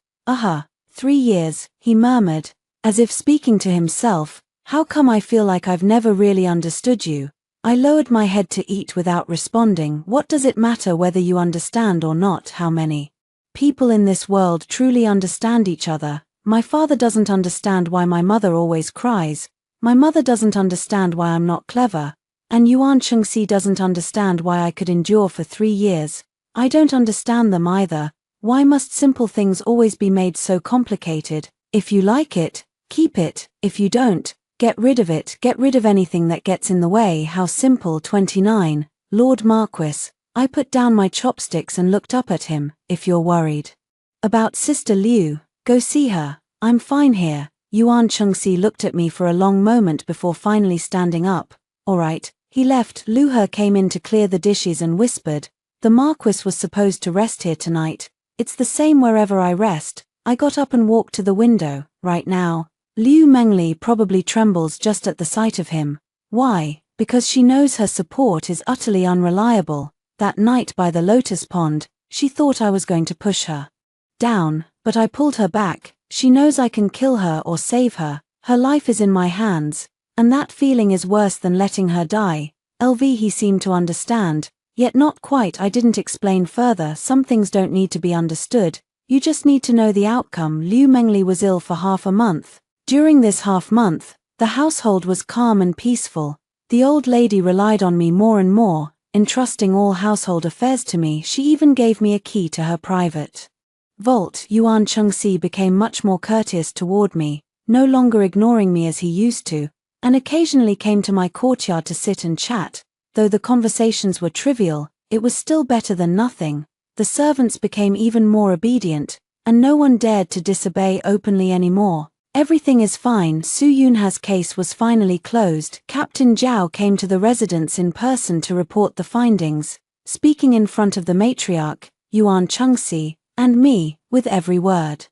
3 years, he murmured, as if speaking to himself. How come I feel like I've never really understood you? I lowered my head to eat without responding. What does it matter whether you understand or not? How many people in this world truly understand each other? My father doesn't understand why my mother always cries. My mother doesn't understand why I'm not clever. And Yuan Chengxi doesn't understand why I could endure for 3 years. I don't understand them either. Why must simple things always be made so complicated? If you like it, keep it. If you don't, get rid of it. Get rid of anything that gets in the way. How simple. 29. Lord Marquis. I put down my chopsticks and looked up at him. If you're worried about Sister Liu, go see her. I'm fine here. Yuan Chengxi looked at me for a long moment before finally standing up. All right. He left. Lu He came in to clear the dishes and whispered, "The Marquis was supposed to rest here tonight. It's the same wherever I rest." I got up and walked to the window. Right now, Liu Mengli probably trembles just at the sight of him. Why? Because she knows her support is utterly unreliable. That night by the lotus pond, she thought I was going to push her down, but I pulled her back. She knows I can kill her or save her. Her life is in my hands, and that feeling is worse than letting her die. He seemed to understand, yet not quite. I didn't explain further. Some things don't need to be understood. You just need to know the outcome. Liu Mengli was ill for half a month. During this half month, the household was calm and peaceful. The old lady relied on me more and more, entrusting all household affairs to me. She even gave me a key to her private vault. Yuan Chengxi became much more courteous toward me, no longer ignoring me as he used to, and occasionally came to my courtyard to sit and chat. Though the conversations were trivial, it was still better than nothing. The servants became even more obedient, and no one dared to disobey openly anymore. Everything is fine. Su Yunha's case was finally closed. Captain Zhao came to the residence in person to report the findings, speaking in front of the matriarch, Yuan Chengxi, and me, with every word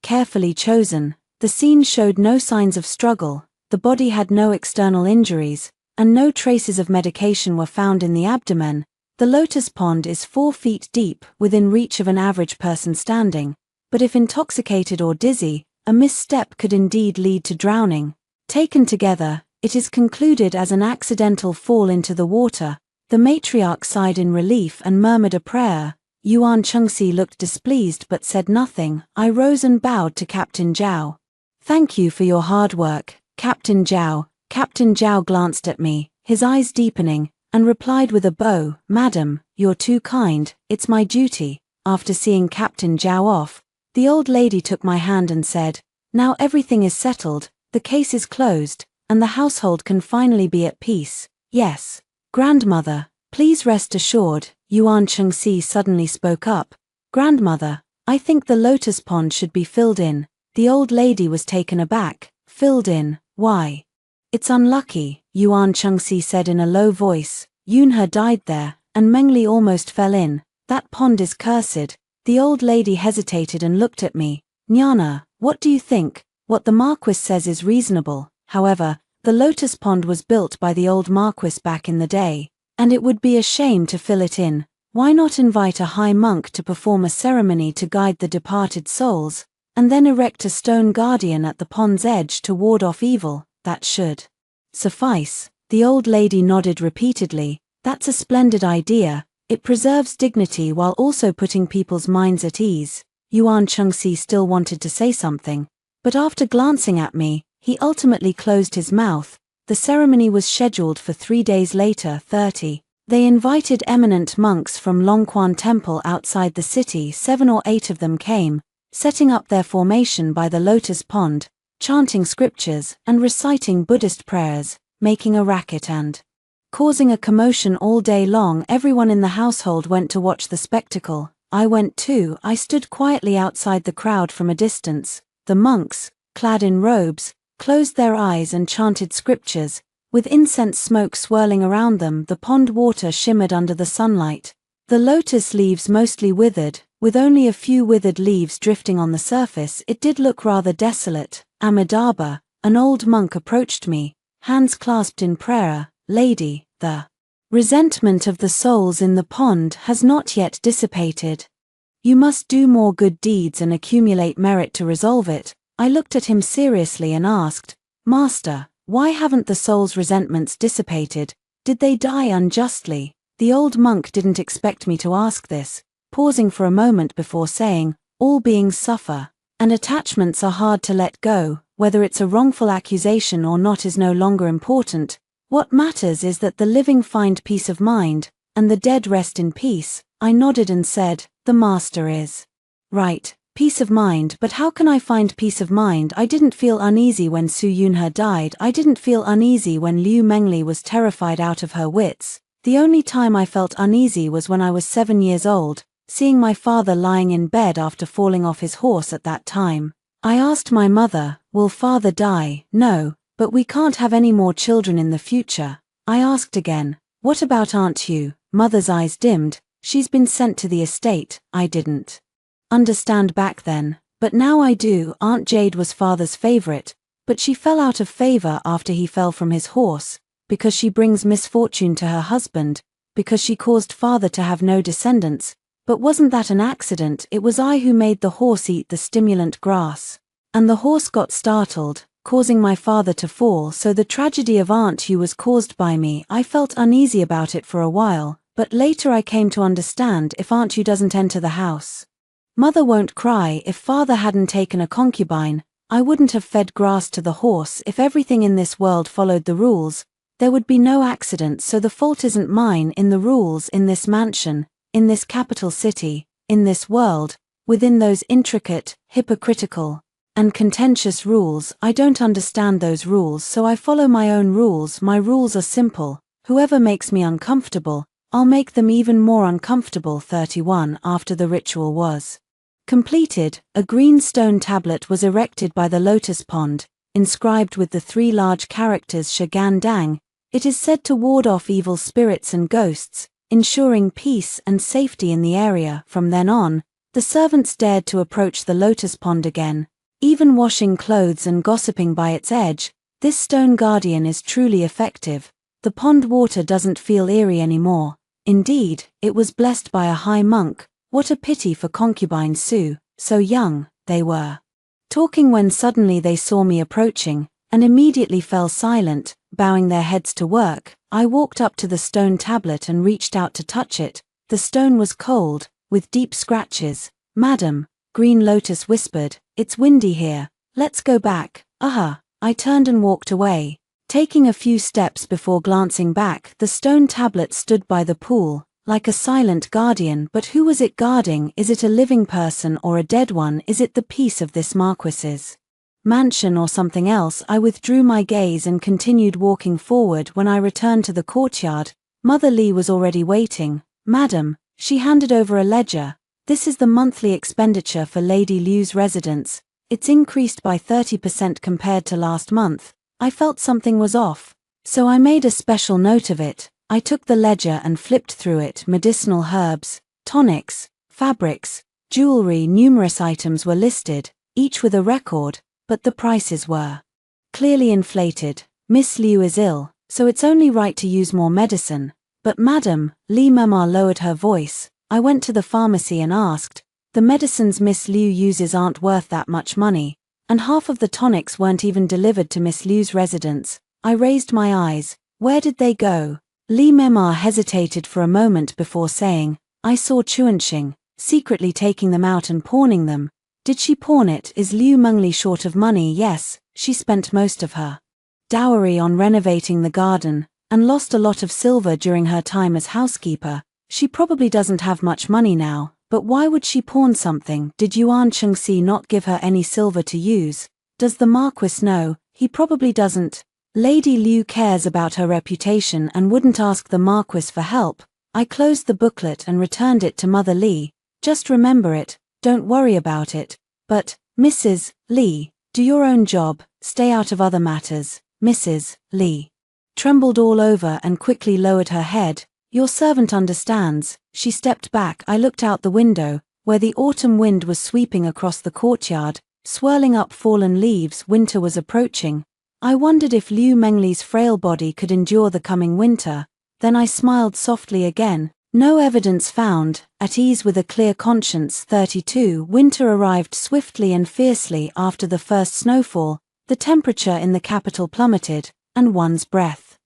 carefully chosen. The scene showed no signs of struggle, the body had no external injuries, and no traces of medication were found in the abdomen. The lotus pond is 4 feet deep, within reach of an average person standing, but if intoxicated or dizzy, a misstep could indeed lead to drowning. Taken together, it is concluded as an accidental fall into the water. The matriarch sighed in relief and murmured a prayer. Yuan Chengxi looked displeased but said nothing. I rose and bowed to Captain Zhao. "Thank you for your hard work, Captain Zhao." Captain Zhao glanced at me, his eyes deepening, and replied with a bow, "Madam, you're too kind, it's my duty." After seeing Captain Zhao off, the old lady took my hand and said, "Now everything is settled, the case is closed, and the household can finally be at peace." "Yes, grandmother, please rest assured." Yuan Chengxi suddenly spoke up. "Grandmother, I think the lotus pond should be filled in." The old lady was taken aback. "Filled in? Why?" "It's unlucky," Yuan Chengxi said in a low voice. "Yunhe died there, and Mengli almost fell in. That pond is cursed." The old lady hesitated and looked at me. "Nyana, what do you think? What the Marquis says is reasonable. However, the lotus pond was built by the old Marquis back in the day, and it would be a shame to fill it in. Why not invite a high monk to perform a ceremony to guide the departed souls, and then erect a stone guardian at the pond's edge to ward off evil? That should suffice." The old lady nodded repeatedly. "That's a splendid idea. It preserves dignity while also putting people's minds at ease." Yuan Chengxi still wanted to say something, but after glancing at me, he ultimately closed his mouth. The ceremony was scheduled for 3 days later, 30. They invited eminent monks from Longquan Temple outside the city. 7 or 8 of them came, setting up their formation by the lotus pond, chanting scriptures and reciting Buddhist prayers, making a racket and causing a commotion all day long. Everyone in the household went to watch the spectacle. I went too. I stood quietly outside the crowd from a distance. The monks, clad in robes, closed their eyes and chanted scriptures. With incense smoke swirling around them, the pond water shimmered under the sunlight. The lotus leaves mostly withered, with only a few withered leaves drifting on the surface. It did look rather desolate. Amidaba, an old monk, approached me, hands clasped in prayer. "Lady, the resentment of the souls in the pond has not yet dissipated. You must do more good deeds and accumulate merit to resolve it." I looked at him seriously and asked, "Master, why haven't the souls' resentments dissipated? Did they die unjustly?" The old monk didn't expect me to ask this, pausing for a moment before saying, "All beings suffer, and attachments are hard to let go. Whether it's a wrongful accusation or not is no longer important. What matters is that the living find peace of mind, and the dead rest in peace." I nodded and said, "The master is right. Peace of mind, but how can I find peace of mind? I didn't feel uneasy when Su Yunhe died. I didn't feel uneasy when Liu Mengli was terrified out of her wits. The only time I felt uneasy was when I was 7 years old, seeing my father lying in bed after falling off his horse. At that time, I asked my mother, "Will father die?" "No, but we can't have any more children in the future." I asked again, "What about Aunt Yu?" Mother's eyes dimmed. "She's been sent to the estate." I didn't understand back then, but now I do. Aunt Jade was father's favorite, but she fell out of favor after he fell from his horse, because she brings misfortune to her husband, because she caused father to have no descendants. But wasn't that an accident? It was I who made the horse eat the stimulant grass, and the horse got startled, causing my father to fall. So the tragedy of Aunt Yu was caused by me. I felt uneasy about it for a while, but later I came to understand. If Aunt Yu doesn't enter the house, mother won't cry. If father hadn't taken a concubine, I wouldn't have fed grass to the horse. If everything in this world followed the rules, there would be no accidents. So the fault isn't mine. In the rules, in this mansion, in this capital city, in this world, within those intricate, hypocritical, and contentious rules, I don't understand those rules, so I follow my own rules. My rules are simple. Whoever makes me uncomfortable, I'll make them even more uncomfortable. 31. After the ritual was completed, a green stone tablet was erected by the lotus pond, inscribed with the 3 large characters Shagan Dang. It is said to ward off evil spirits and ghosts, ensuring peace and safety in the area. From then on, the servants dared to approach the lotus pond again, even washing clothes and gossiping by its edge. This stone guardian is truly effective. The pond water doesn't feel eerie anymore. Indeed, it was blessed by a high monk. What a pity for concubine Su, so young. They were talking when suddenly they saw me approaching, and immediately fell silent, bowing their heads to work. I walked up to the stone tablet and reached out to touch it. The stone was cold, with deep scratches. "Madam," Green Lotus whispered, "it's windy here. Let's go back." "Aha." I turned and walked away, taking a few steps before glancing back. The stone tablet stood by the pool, like a silent guardian. But who was it guarding? Is it a living person or a dead one? Is it the peace of this Marquis's mansion or something else? I withdrew my gaze and continued walking forward. When I returned to the courtyard, Mother Li was already waiting. "Madam," she handed over a ledger. "This is the monthly expenditure for Lady Liu's residence. It's increased by 30% compared to last month." I felt something was off, so I made a special note of it. I took the ledger and flipped through it. Medicinal herbs, Tonics, fabrics, jewelry, numerous items were listed, each with a record, but the prices were clearly inflated. Miss Liu is ill, so it's only right to use more medicine. But Madam, Li Mema lowered her voice. I went to the pharmacy and asked, the medicines Miss Liu uses aren't worth that much money, and half of the tonics weren't even delivered to Miss Liu's residence. I raised my eyes. Where did they go? Li Mema hesitated for a moment before saying, I saw Chuanxing secretly taking them out and pawning them. Did she pawn it? Is Liu Mengli short of money? Yes, she spent most of her dowry on renovating the garden, and lost a lot of silver during her time as housekeeper. She probably doesn't have much money now, but why would she pawn something? Did Yuan Chengxi not give her any silver to use? Does the Marquis know? He probably doesn't. Lady Liu cares about her reputation and wouldn't ask the Marquis for help. I closed the booklet and returned it to Mother Li. Just remember it, don't worry about it. But, Mrs. Li, do your own job, stay out of other matters. Mrs. Li trembled all over and quickly lowered her head. Your servant understands. She stepped back. I looked out the window, where the autumn wind was sweeping across the courtyard, swirling up fallen leaves. Winter was approaching. I wondered if Liu Mengli's frail body could endure the coming winter. Then I smiled softly again. No evidence found. At ease with a clear conscience. 32. Winter arrived swiftly and fiercely after the first snowfall. The temperature in the capital plummeted, and one's breath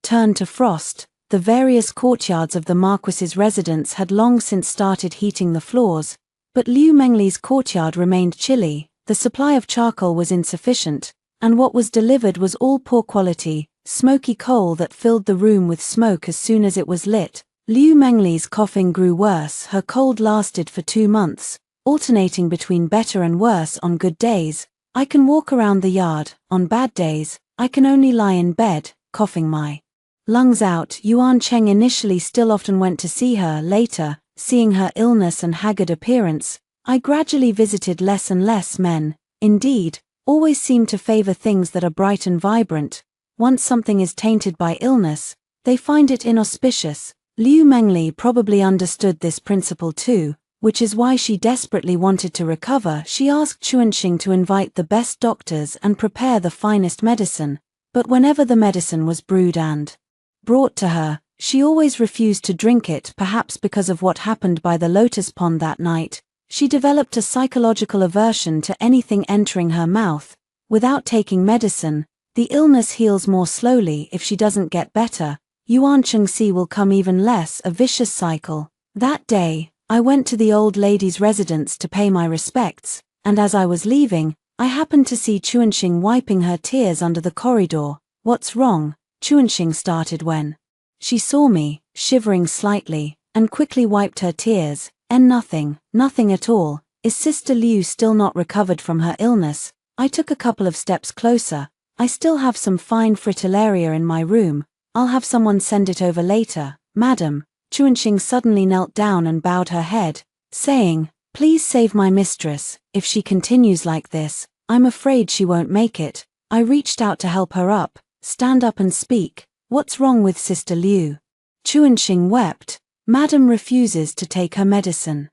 turned to frost. The various courtyards of the Marquis's residence had long since started heating the floors, but Liu Mengli's courtyard remained chilly. The supply of charcoal was insufficient, and what was delivered was all poor quality, smoky coal that filled the room with smoke as soon as it was lit. Liu Mengli's coughing grew worse. Her cold lasted for 2 months, alternating between better and worse. On good days, I can walk around the yard. On bad days, I can only lie in bed, coughing my lungs out. Yuan Cheng initially still often went to see her. Later, seeing her illness and haggard appearance, I gradually visited less and less. Men, indeed, always seem to favor things that are bright and vibrant. Once something is tainted by illness, they find it inauspicious. Liu Mengli probably understood this principle too, which is why she desperately wanted to recover. She asked Chuanxing to invite the best doctors and prepare the finest medicine, but whenever the medicine was brewed and brought to her, she always refused to drink it. Perhaps because of what happened by the lotus pond that night, she developed a psychological aversion to anything entering her mouth. Without taking medicine, the illness heals more slowly. If she doesn't get better, Yuan Chengxi will come even less. A vicious cycle. That day, I went to the old lady's residence to pay my respects, and as I was leaving, I happened to see Chuanxing wiping her tears under the corridor. What's wrong? Chuanxing started when she saw me, shivering slightly, and quickly wiped her tears. Nothing at all. Is Sister Liu still not recovered from her illness? I took a couple of steps closer. I still have some fine fritillaria in my room. I'll have someone send it over later. Madam. Chuanxing suddenly knelt down and bowed her head, saying, please save my mistress. If she continues like this, I'm afraid she won't make it. I reached out to help her up. Stand up and speak. What's wrong with Sister Liu? Chuanxing wept. Madam refuses to take her medicine,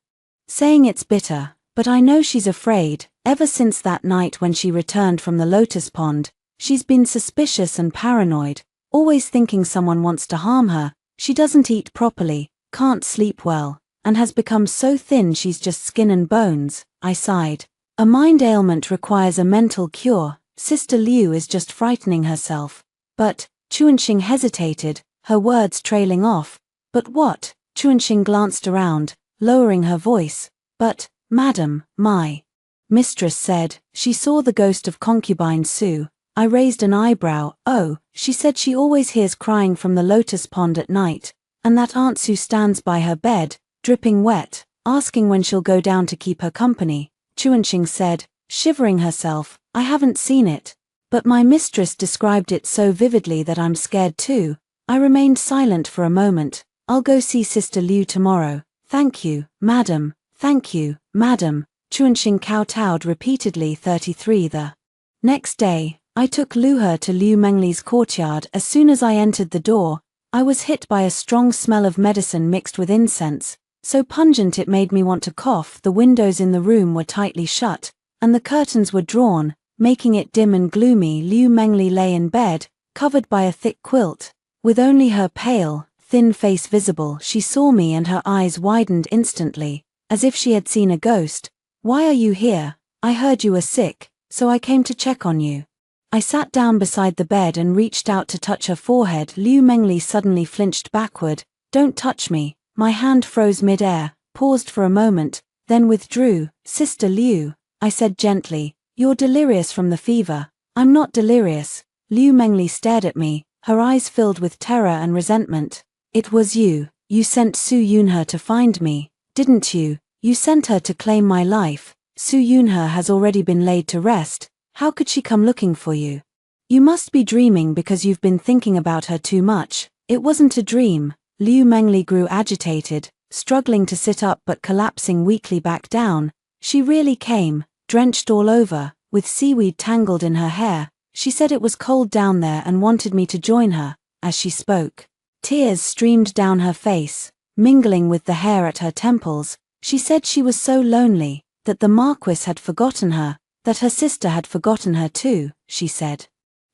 saying it's bitter, but I know she's afraid. Ever since that night when she returned from the lotus pond, she's been suspicious and paranoid, always thinking someone wants to harm her. She doesn't eat properly, can't sleep well, and has become so thin she's just skin and bones. I sighed. A mind ailment requires a mental cure. Sister Liu is just frightening herself. But, Chuanxing hesitated, her words trailing off. But what? Chuanxing glanced around, lowering her voice. But, Madam, my mistress said, she saw the ghost of concubine Su. I raised an eyebrow. Oh, she said she always hears crying from the lotus pond at night, and that Aunt Su stands by her bed, dripping wet, asking when she'll go down to keep her company. Chuanxing said, shivering herself, I haven't seen it, but my mistress described it so vividly that I'm scared too. I remained silent for a moment. I'll go see Sister Liu tomorrow. Thank you, madam. Thank you, madam. Chuanxing kowtowed repeatedly. 33. The next day, I took Luhe to Liu Mengli's courtyard. As soon as I entered the door, I was hit by a strong smell of medicine mixed with incense. so pungent it made me want to cough. The windows in the room were tightly shut, and the curtains were drawn, making it dim and gloomy. Liu Mengli lay in bed, covered by a thick quilt, with only her pale, thin face visible. She saw me and her eyes widened instantly, as if she had seen a ghost. "Why are you here? I heard you were sick, so I came to check on you." I sat down beside the bed and reached out to touch her forehead. Liu Mengli suddenly flinched backward. "Don't touch me." My hand froze mid-air, paused for a moment, then withdrew. "Sister Liu," I said gently, "you're delirious from the fever." "I'm not delirious." Liu Mengli stared at me, her eyes filled with terror and resentment. "It was you. You sent Su Yunhe to find me, didn't you? You sent her to claim my life. Su Yunhe has already been laid to rest. How could she come looking for you? You must be dreaming because you've been thinking about her too much." "It wasn't a dream." Liu Mengli grew agitated, struggling to sit up but collapsing weakly back down. "She really came, drenched all over, with seaweed tangled in her hair. She said it was cold down there and wanted me to join her." As she spoke, tears streamed down her face, mingling with the hair at her temples. "She said she was so lonely, that the Marquis had forgotten her, that her sister had forgotten her too," she said.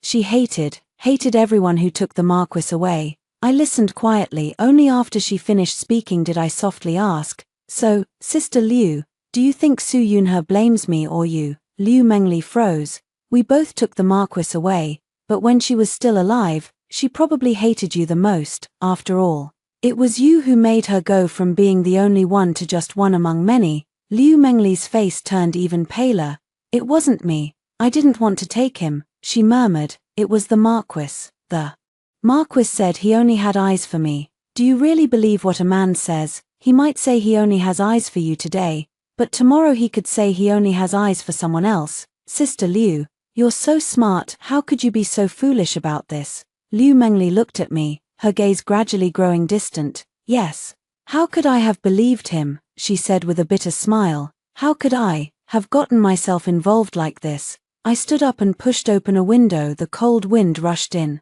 She hated everyone who took the Marquis away. I listened quietly. Only after she finished speaking did I softly ask, "So, Sister Liu, do you think Su Yunhe blames me or you?" Liu Mengli froze. "We both took the Marquis away, but when she was still alive, she probably hated you the most. After all, it was you who made her go from being the only one to just one among many." Liu Mengli's face turned even paler. "It wasn't me. I didn't want to take him," she murmured. "It was the Marquis. The Marquis said he only had eyes for me." "Do you really believe what a man says? He might say he only has eyes for you today, but tomorrow he could say he only has eyes for someone else." "Sister Liu, you're so smart. How could you be so foolish about this?" Liu Mengli looked at me, her gaze gradually growing distant. "Yes. How could I have believed him?" she said with a bitter smile. "How could I have gotten myself involved like this?" I stood up and pushed open a window. The cold wind rushed in,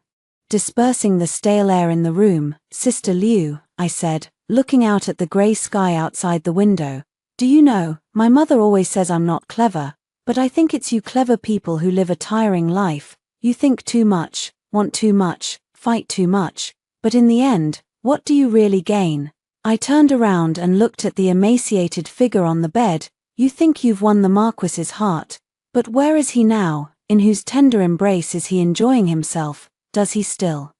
dispersing the stale air in the room. "Sister Liu," I said, looking out at the grey sky outside the window. "Do you know, my mother always says I'm not clever, but I think it's you clever people who live a tiring life. You think too much, want too much, fight too much, but in the end, what do you really gain?" I turned around and looked at the emaciated figure on the bed. "You think you've won the Marquis's heart, but where is he now? In whose tender embrace is he enjoying himself? Does he still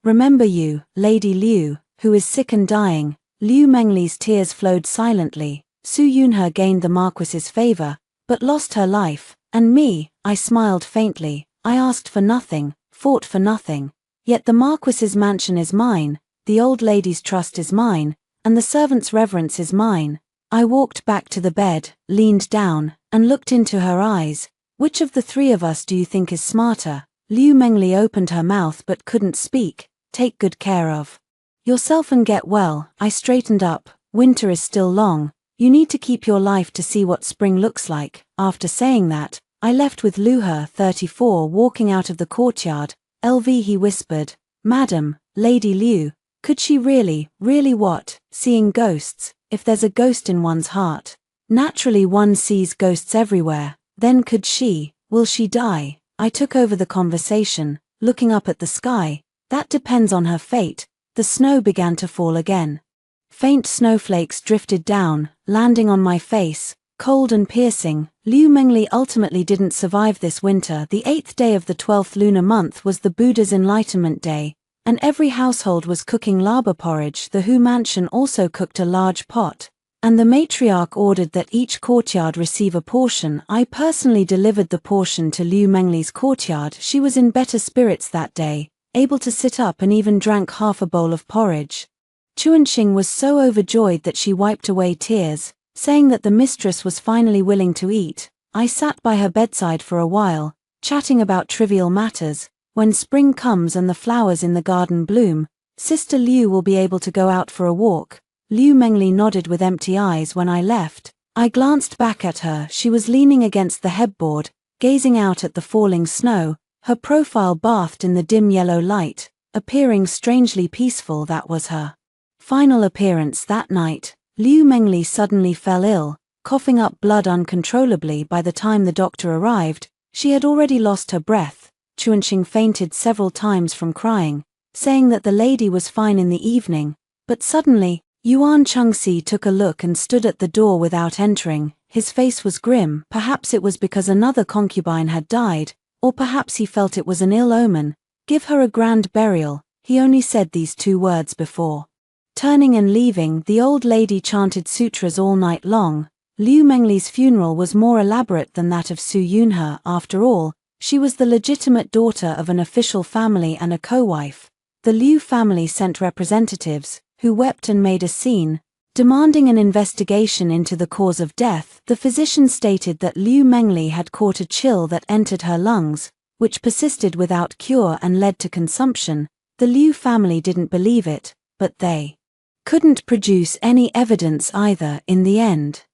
remember you, Lady Liu, who is sick and dying?" Liu Mengli's tears flowed silently. "Su Yunhe gained the Marquis's favor, but lost her life, and me." I smiled faintly. "I asked for nothing, fought for nothing. Yet the Marquis's mansion is mine, the old lady's trust is mine, and the servant's reverence is mine." I walked back to the bed, leaned down, and looked into her eyes. "Which of the three of us do you think is smarter?" Liu Mengli opened her mouth but couldn't speak. "Take good care of yourself and get well." I straightened up. "Winter is still long. You need to keep your life to see what spring looks like." After saying that, I left with Luhe, 34, walking out of the courtyard. "LV," he whispered. "Madam, Lady Liu, could she really what? Seeing ghosts, if there's a ghost in one's heart. Naturally one sees ghosts everywhere. Then could she, will she die?" I took over the conversation, looking up at the sky. "That depends on her fate." The snow began to fall again. Faint snowflakes drifted down, landing on my face, cold and piercing. Liu Mengli ultimately didn't survive this winter. The 8th day of the 12th lunar month was the Buddha's Enlightenment Day, and every household was cooking lava porridge. The Hu mansion also cooked a large pot, and the matriarch ordered that each courtyard receive a portion. I personally delivered the portion to Liu Mengli's courtyard. She was in better spirits that day, able to sit up and even drank half a bowl of porridge. Chuanxing was so overjoyed that she wiped away tears, saying that the mistress was finally willing to eat. I sat by her bedside for a while, chatting about trivial matters. "When spring comes and the flowers in the garden bloom, Sister Liu will be able to go out for a walk." Liu Mengli nodded with empty eyes when I left. I glanced back at her. She was leaning against the headboard, gazing out at the falling snow, her profile bathed in the dim yellow light, appearing strangely peaceful. That was her final appearance that night. Liu Mengli suddenly fell ill, coughing up blood uncontrollably. By the time the doctor arrived, she had already lost her breath. Chuanqing fainted several times from crying, saying that the lady was fine in the evening, but suddenly, Yuan Chengxi took a look and stood at the door without entering. His face was grim. Perhaps it was because another concubine had died, or perhaps he felt it was an ill omen. Give her a grand burial. He only said these 2 words before turning and leaving. The old lady chanted sutras all night long. Liu Mengli's funeral was more elaborate than that of Su Yunhe. After all, she was the legitimate daughter of an official family and a co-wife. The Liu family sent representatives, who wept and made a scene, demanding an investigation into the cause of death. The physician stated that Liu Mengli had caught a chill that entered her lungs, which persisted without cure and led to consumption. The Liu family didn't believe it, but they couldn't produce any evidence either. In the end,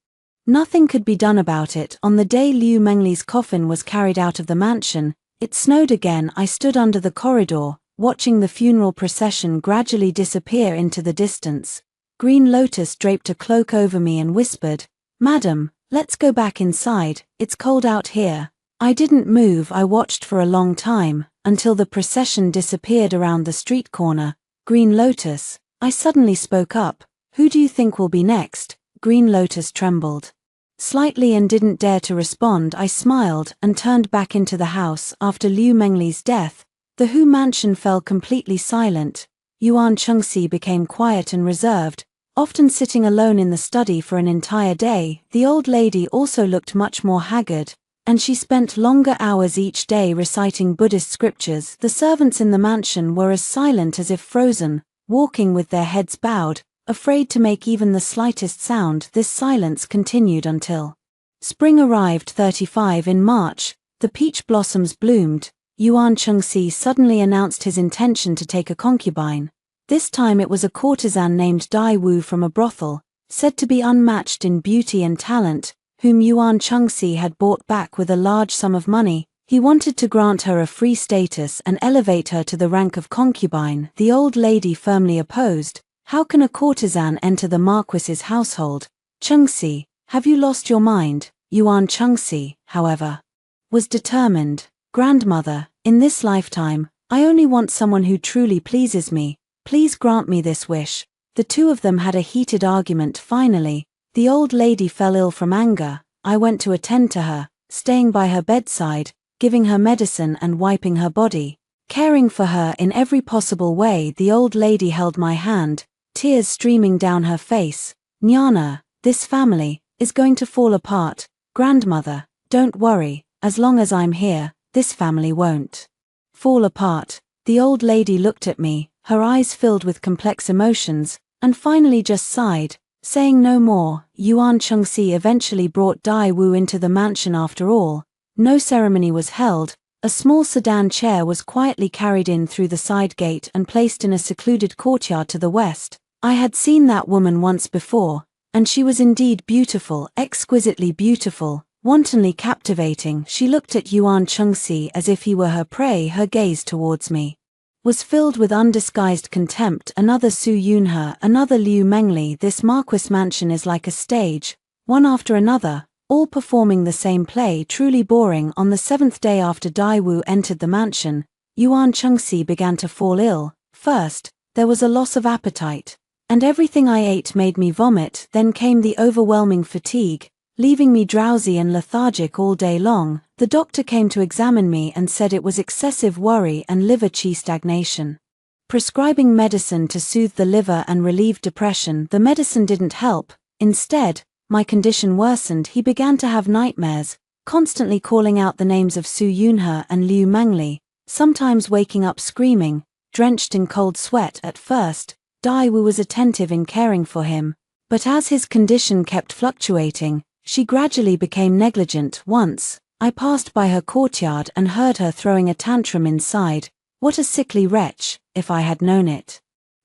nothing could be done about it. On the day Liu Mengli's coffin was carried out of the mansion, it snowed again. I stood under the corridor, watching the funeral procession gradually disappear into the distance. Green Lotus draped a cloak over me and whispered, "Madam, let's go back inside, it's cold out here." I didn't move. I watched for a long time, until the procession disappeared around the street corner. Green Lotus, I suddenly spoke up, "Who do you think will be next?" Green Lotus trembled slightly and didn't dare to respond. I smiled and turned back into the house. After Liu Mengli's death, the Hu mansion fell completely silent. Yuan Chengxi became quiet and reserved, often sitting alone in the study for an entire day. The old lady also looked much more haggard, and she spent longer hours each day reciting Buddhist scriptures. The servants in the mansion were as silent as if frozen, walking with their heads bowed, afraid to make even the slightest sound. This silence continued until spring arrived. 35 In March, the peach blossoms bloomed. Yuan Chengxi suddenly announced his intention to take a concubine. This time it was a courtesan named Dai Wu from a brothel, said to be unmatched in beauty and talent, whom Yuan Chengxi had bought back with a large sum of money. He wanted to grant her a free status and elevate her to the rank of concubine. The old lady firmly opposed. How can a courtesan enter the Marquis's household? Chengxi, have you lost your mind? Yuan Chengxi, however, was determined. Grandmother, in this lifetime, I only want someone who truly pleases me. Please grant me this wish. The 2 of them had a heated argument. Finally, the old lady fell ill from anger. I went to attend to her, staying by her bedside, giving her medicine and wiping her body, caring for her in every possible way. The old lady held my hand, tears streaming down her face. "Nyana, this family is going to fall apart. Grandmother, don't worry, as long as I'm here, this family won't fall apart." The old lady looked at me, her eyes filled with complex emotions, and finally just sighed, saying no more. Yuan Chengxi eventually brought Dai Wu into the mansion. After all, no ceremony was held. A small sedan chair was quietly carried in through the side gate and placed in a secluded courtyard to the west. I had seen that woman once before, and she was indeed beautiful, exquisitely beautiful, wantonly captivating. She looked at Yuan Chengxi as if he were her prey. Her gaze towards me was filled with undisguised contempt. Another Su Yunhe, another Liu Mengli. This Marquis mansion is like a stage, one after another, all performing the same play. Truly boring. On the 7th day after Dai Wu entered the mansion, Yuan Chengxi began to fall ill. First, there was a loss of appetite, and everything I ate made me vomit. Then came the overwhelming fatigue, leaving me drowsy and lethargic all day long. The doctor came to examine me and said it was excessive worry and liver qi stagnation. Prescribing medicine to soothe the liver and relieve depression. The medicine didn't help. Instead, my condition worsened. He began to have nightmares, constantly calling out the names of Su Yunhe and Liu Mengli, sometimes waking up screaming, drenched in cold sweat. At first, Dai Wu was attentive in caring for him, but as his condition kept fluctuating, she gradually became negligent. Once, I passed by her courtyard and heard her throwing a tantrum inside. What a sickly wretch. If I had known it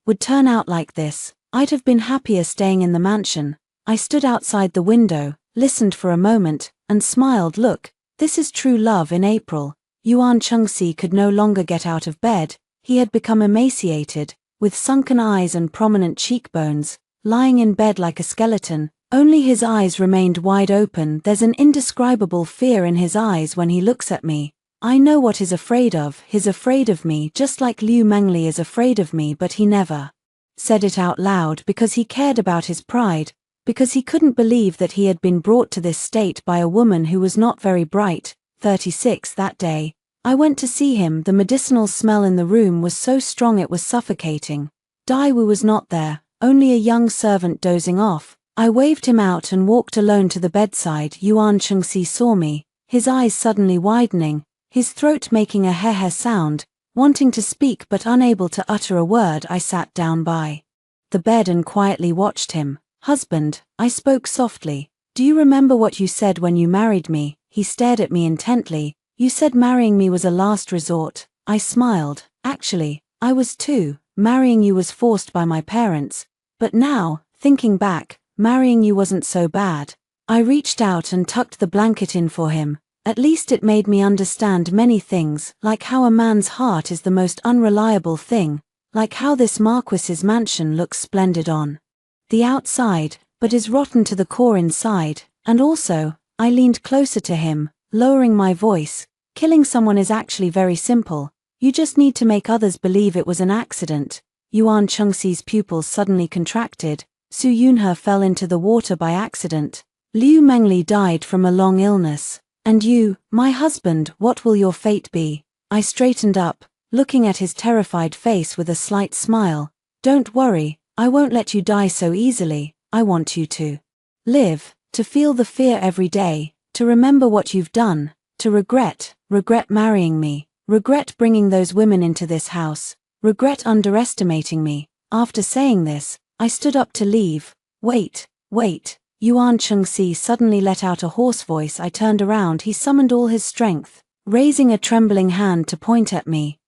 would turn out like this, I'd have been happier staying in the mansion. I stood outside the window, listened for a moment, and smiled. Look, this is true love in April. Yuan Chengxi could no longer get out of bed. He had become emaciated, with sunken eyes and prominent cheekbones. lying in bed like a skeleton, only his eyes remained wide open. There's an indescribable fear in his eyes when he looks at me. I know what he's afraid of. He's afraid of me just like Liu Mengli is afraid of me, but he never said it out loud because he cared about his pride, because he couldn't believe that he had been brought to this state by a woman who was not very bright. 36 That day, I went to see him. The medicinal smell in the room was so strong it was suffocating. Daiwu was not there, only a young servant dozing off. I waved him out and walked alone to the bedside. Yuan Chengxi saw me, his eyes suddenly widening, his throat making a he-he sound, wanting to speak but unable to utter a word. I sat down by the bed and quietly watched him. Husband, I spoke softly. Do you remember what you said when you married me? He stared at me intently. You said marrying me was a last resort. I smiled. Actually, I was too. Marrying you was forced by my parents. But now, thinking back, marrying you wasn't so bad. I reached out and tucked the blanket in for him. At least it made me understand many things, like how a man's heart is the most unreliable thing, like how this Marquis's mansion looks splendid on the outside, but is rotten to the core inside. And also, I leaned closer to him, lowering my voice. Killing someone is actually very simple. You just need to make others believe it was an accident. Yuan Chengxi's pupils suddenly contracted. Su Yunhe fell into the water by accident. Liu Mengli died from a long illness. And you, my husband, what will your fate be? I straightened up, looking at his terrified face with a slight smile. Don't worry, I won't let you die so easily. I want you to live, to feel the fear every day, to remember what you've done, to regret marrying me, regret bringing those women into this house, regret underestimating me. After saying this, I stood up to leave. Wait. Yuan Chengxi suddenly let out a hoarse voice. I turned around. He summoned all his strength, raising a trembling hand to point at me.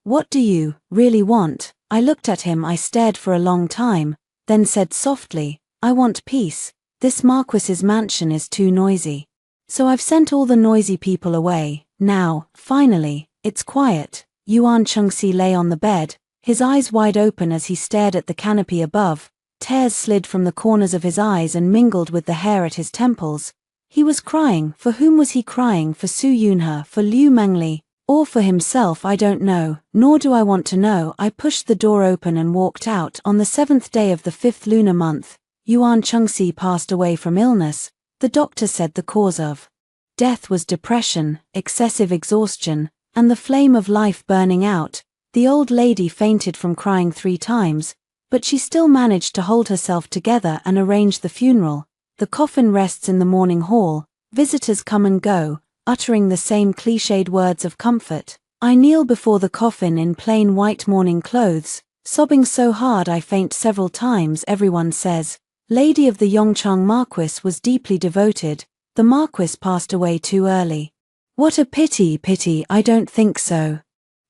What do you really want? I looked at him. I stared for a long time, then said softly, I want peace. This Marquis's mansion is too noisy. So I've sent all the noisy people away. Now, finally, it's quiet. Yuan Chengxi lay on the bed, his eyes wide open as he stared at the canopy above. Tears slid from the corners of his eyes and mingled with the hair at his temples. He was crying. For whom was he crying? For Su Yunhe, for Liu Mengli, or for himself? I don't know, nor do I want to know. I pushed the door open and walked out. On the 7th day of the 5th lunar month, Yuan Chengxi passed away from illness. The doctor said the cause of death was depression, excessive exhaustion, and the flame of life burning out. The old lady fainted from crying 3 times, but she still managed to hold herself together and arrange the funeral. The coffin rests in the mourning hall. Visitors come and go, uttering the same cliched words of comfort. I kneel before the coffin in plain white mourning clothes, sobbing so hard I faint several times. Everyone says, Lady of the Yongchang Marquis was deeply devoted. The Marquis passed away too early. What a pity. I don't think so.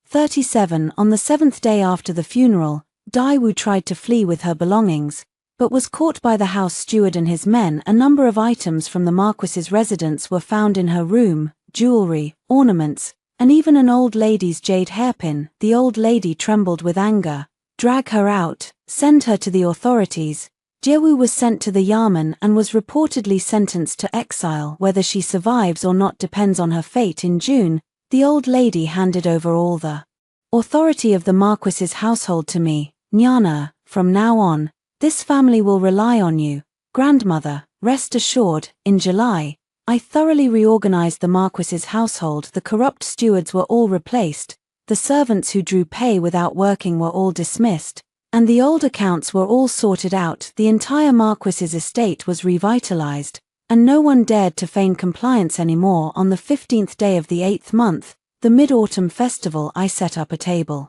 37 On the 7th day after the funeral, Daiwu tried to flee with her belongings, but was caught by the house steward and his men. A number of items from the Marquis's residence were found in her room, jewelry, ornaments, and even an old lady's jade hairpin. The old lady trembled with anger. Drag her out, send her to the authorities. Jiewu was sent to the Yamen and was reportedly sentenced to exile. Whether she survives or not depends on her fate. In June, the old lady handed over all the authority of the Marquis's household to me. Nyana, from now on, this family will rely on you. Grandmother, rest assured. In July, I thoroughly reorganized the Marquis's household. The corrupt stewards were all replaced, the servants who drew pay without working were all dismissed, and the old accounts were all sorted out. The entire Marquis's estate was revitalized, and no one dared to feign compliance anymore. On the 15th day of the 8th month, the Mid-Autumn Festival, I set up a table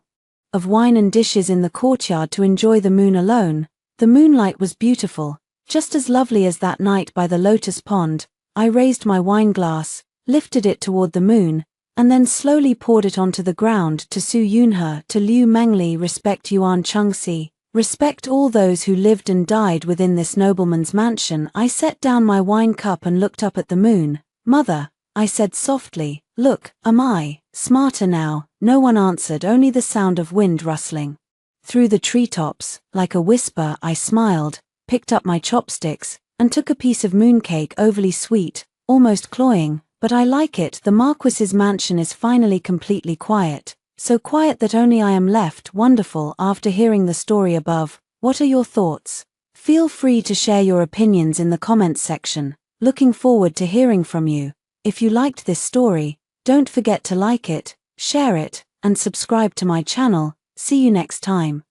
of wine and dishes in the courtyard to enjoy the moon alone. The moonlight was beautiful, just as lovely as that night by the lotus pond. I raised my wine glass, lifted it toward the moon, and then slowly poured it onto the ground. To Su Yunhe, to Liu Mengli, respect Yuan Chengxi, respect all those who lived and died within this nobleman's mansion. I set down my wine cup and looked up at the moon. Mother, I said softly, look, am I smarter now? No one answered, only the sound of wind rustling through the treetops. Like a whisper, I smiled. picked up my chopsticks, and took a piece of mooncake overly sweet, almost cloying, but I like it. The Marquis's mansion is finally completely quiet, so quiet that only I am left. Wonderful. After hearing the story above, what are your thoughts? Feel free to share your opinions in the comments section. Looking forward to hearing from you. If you liked this story, don't forget to like it, share it, and subscribe to my channel. See you next time.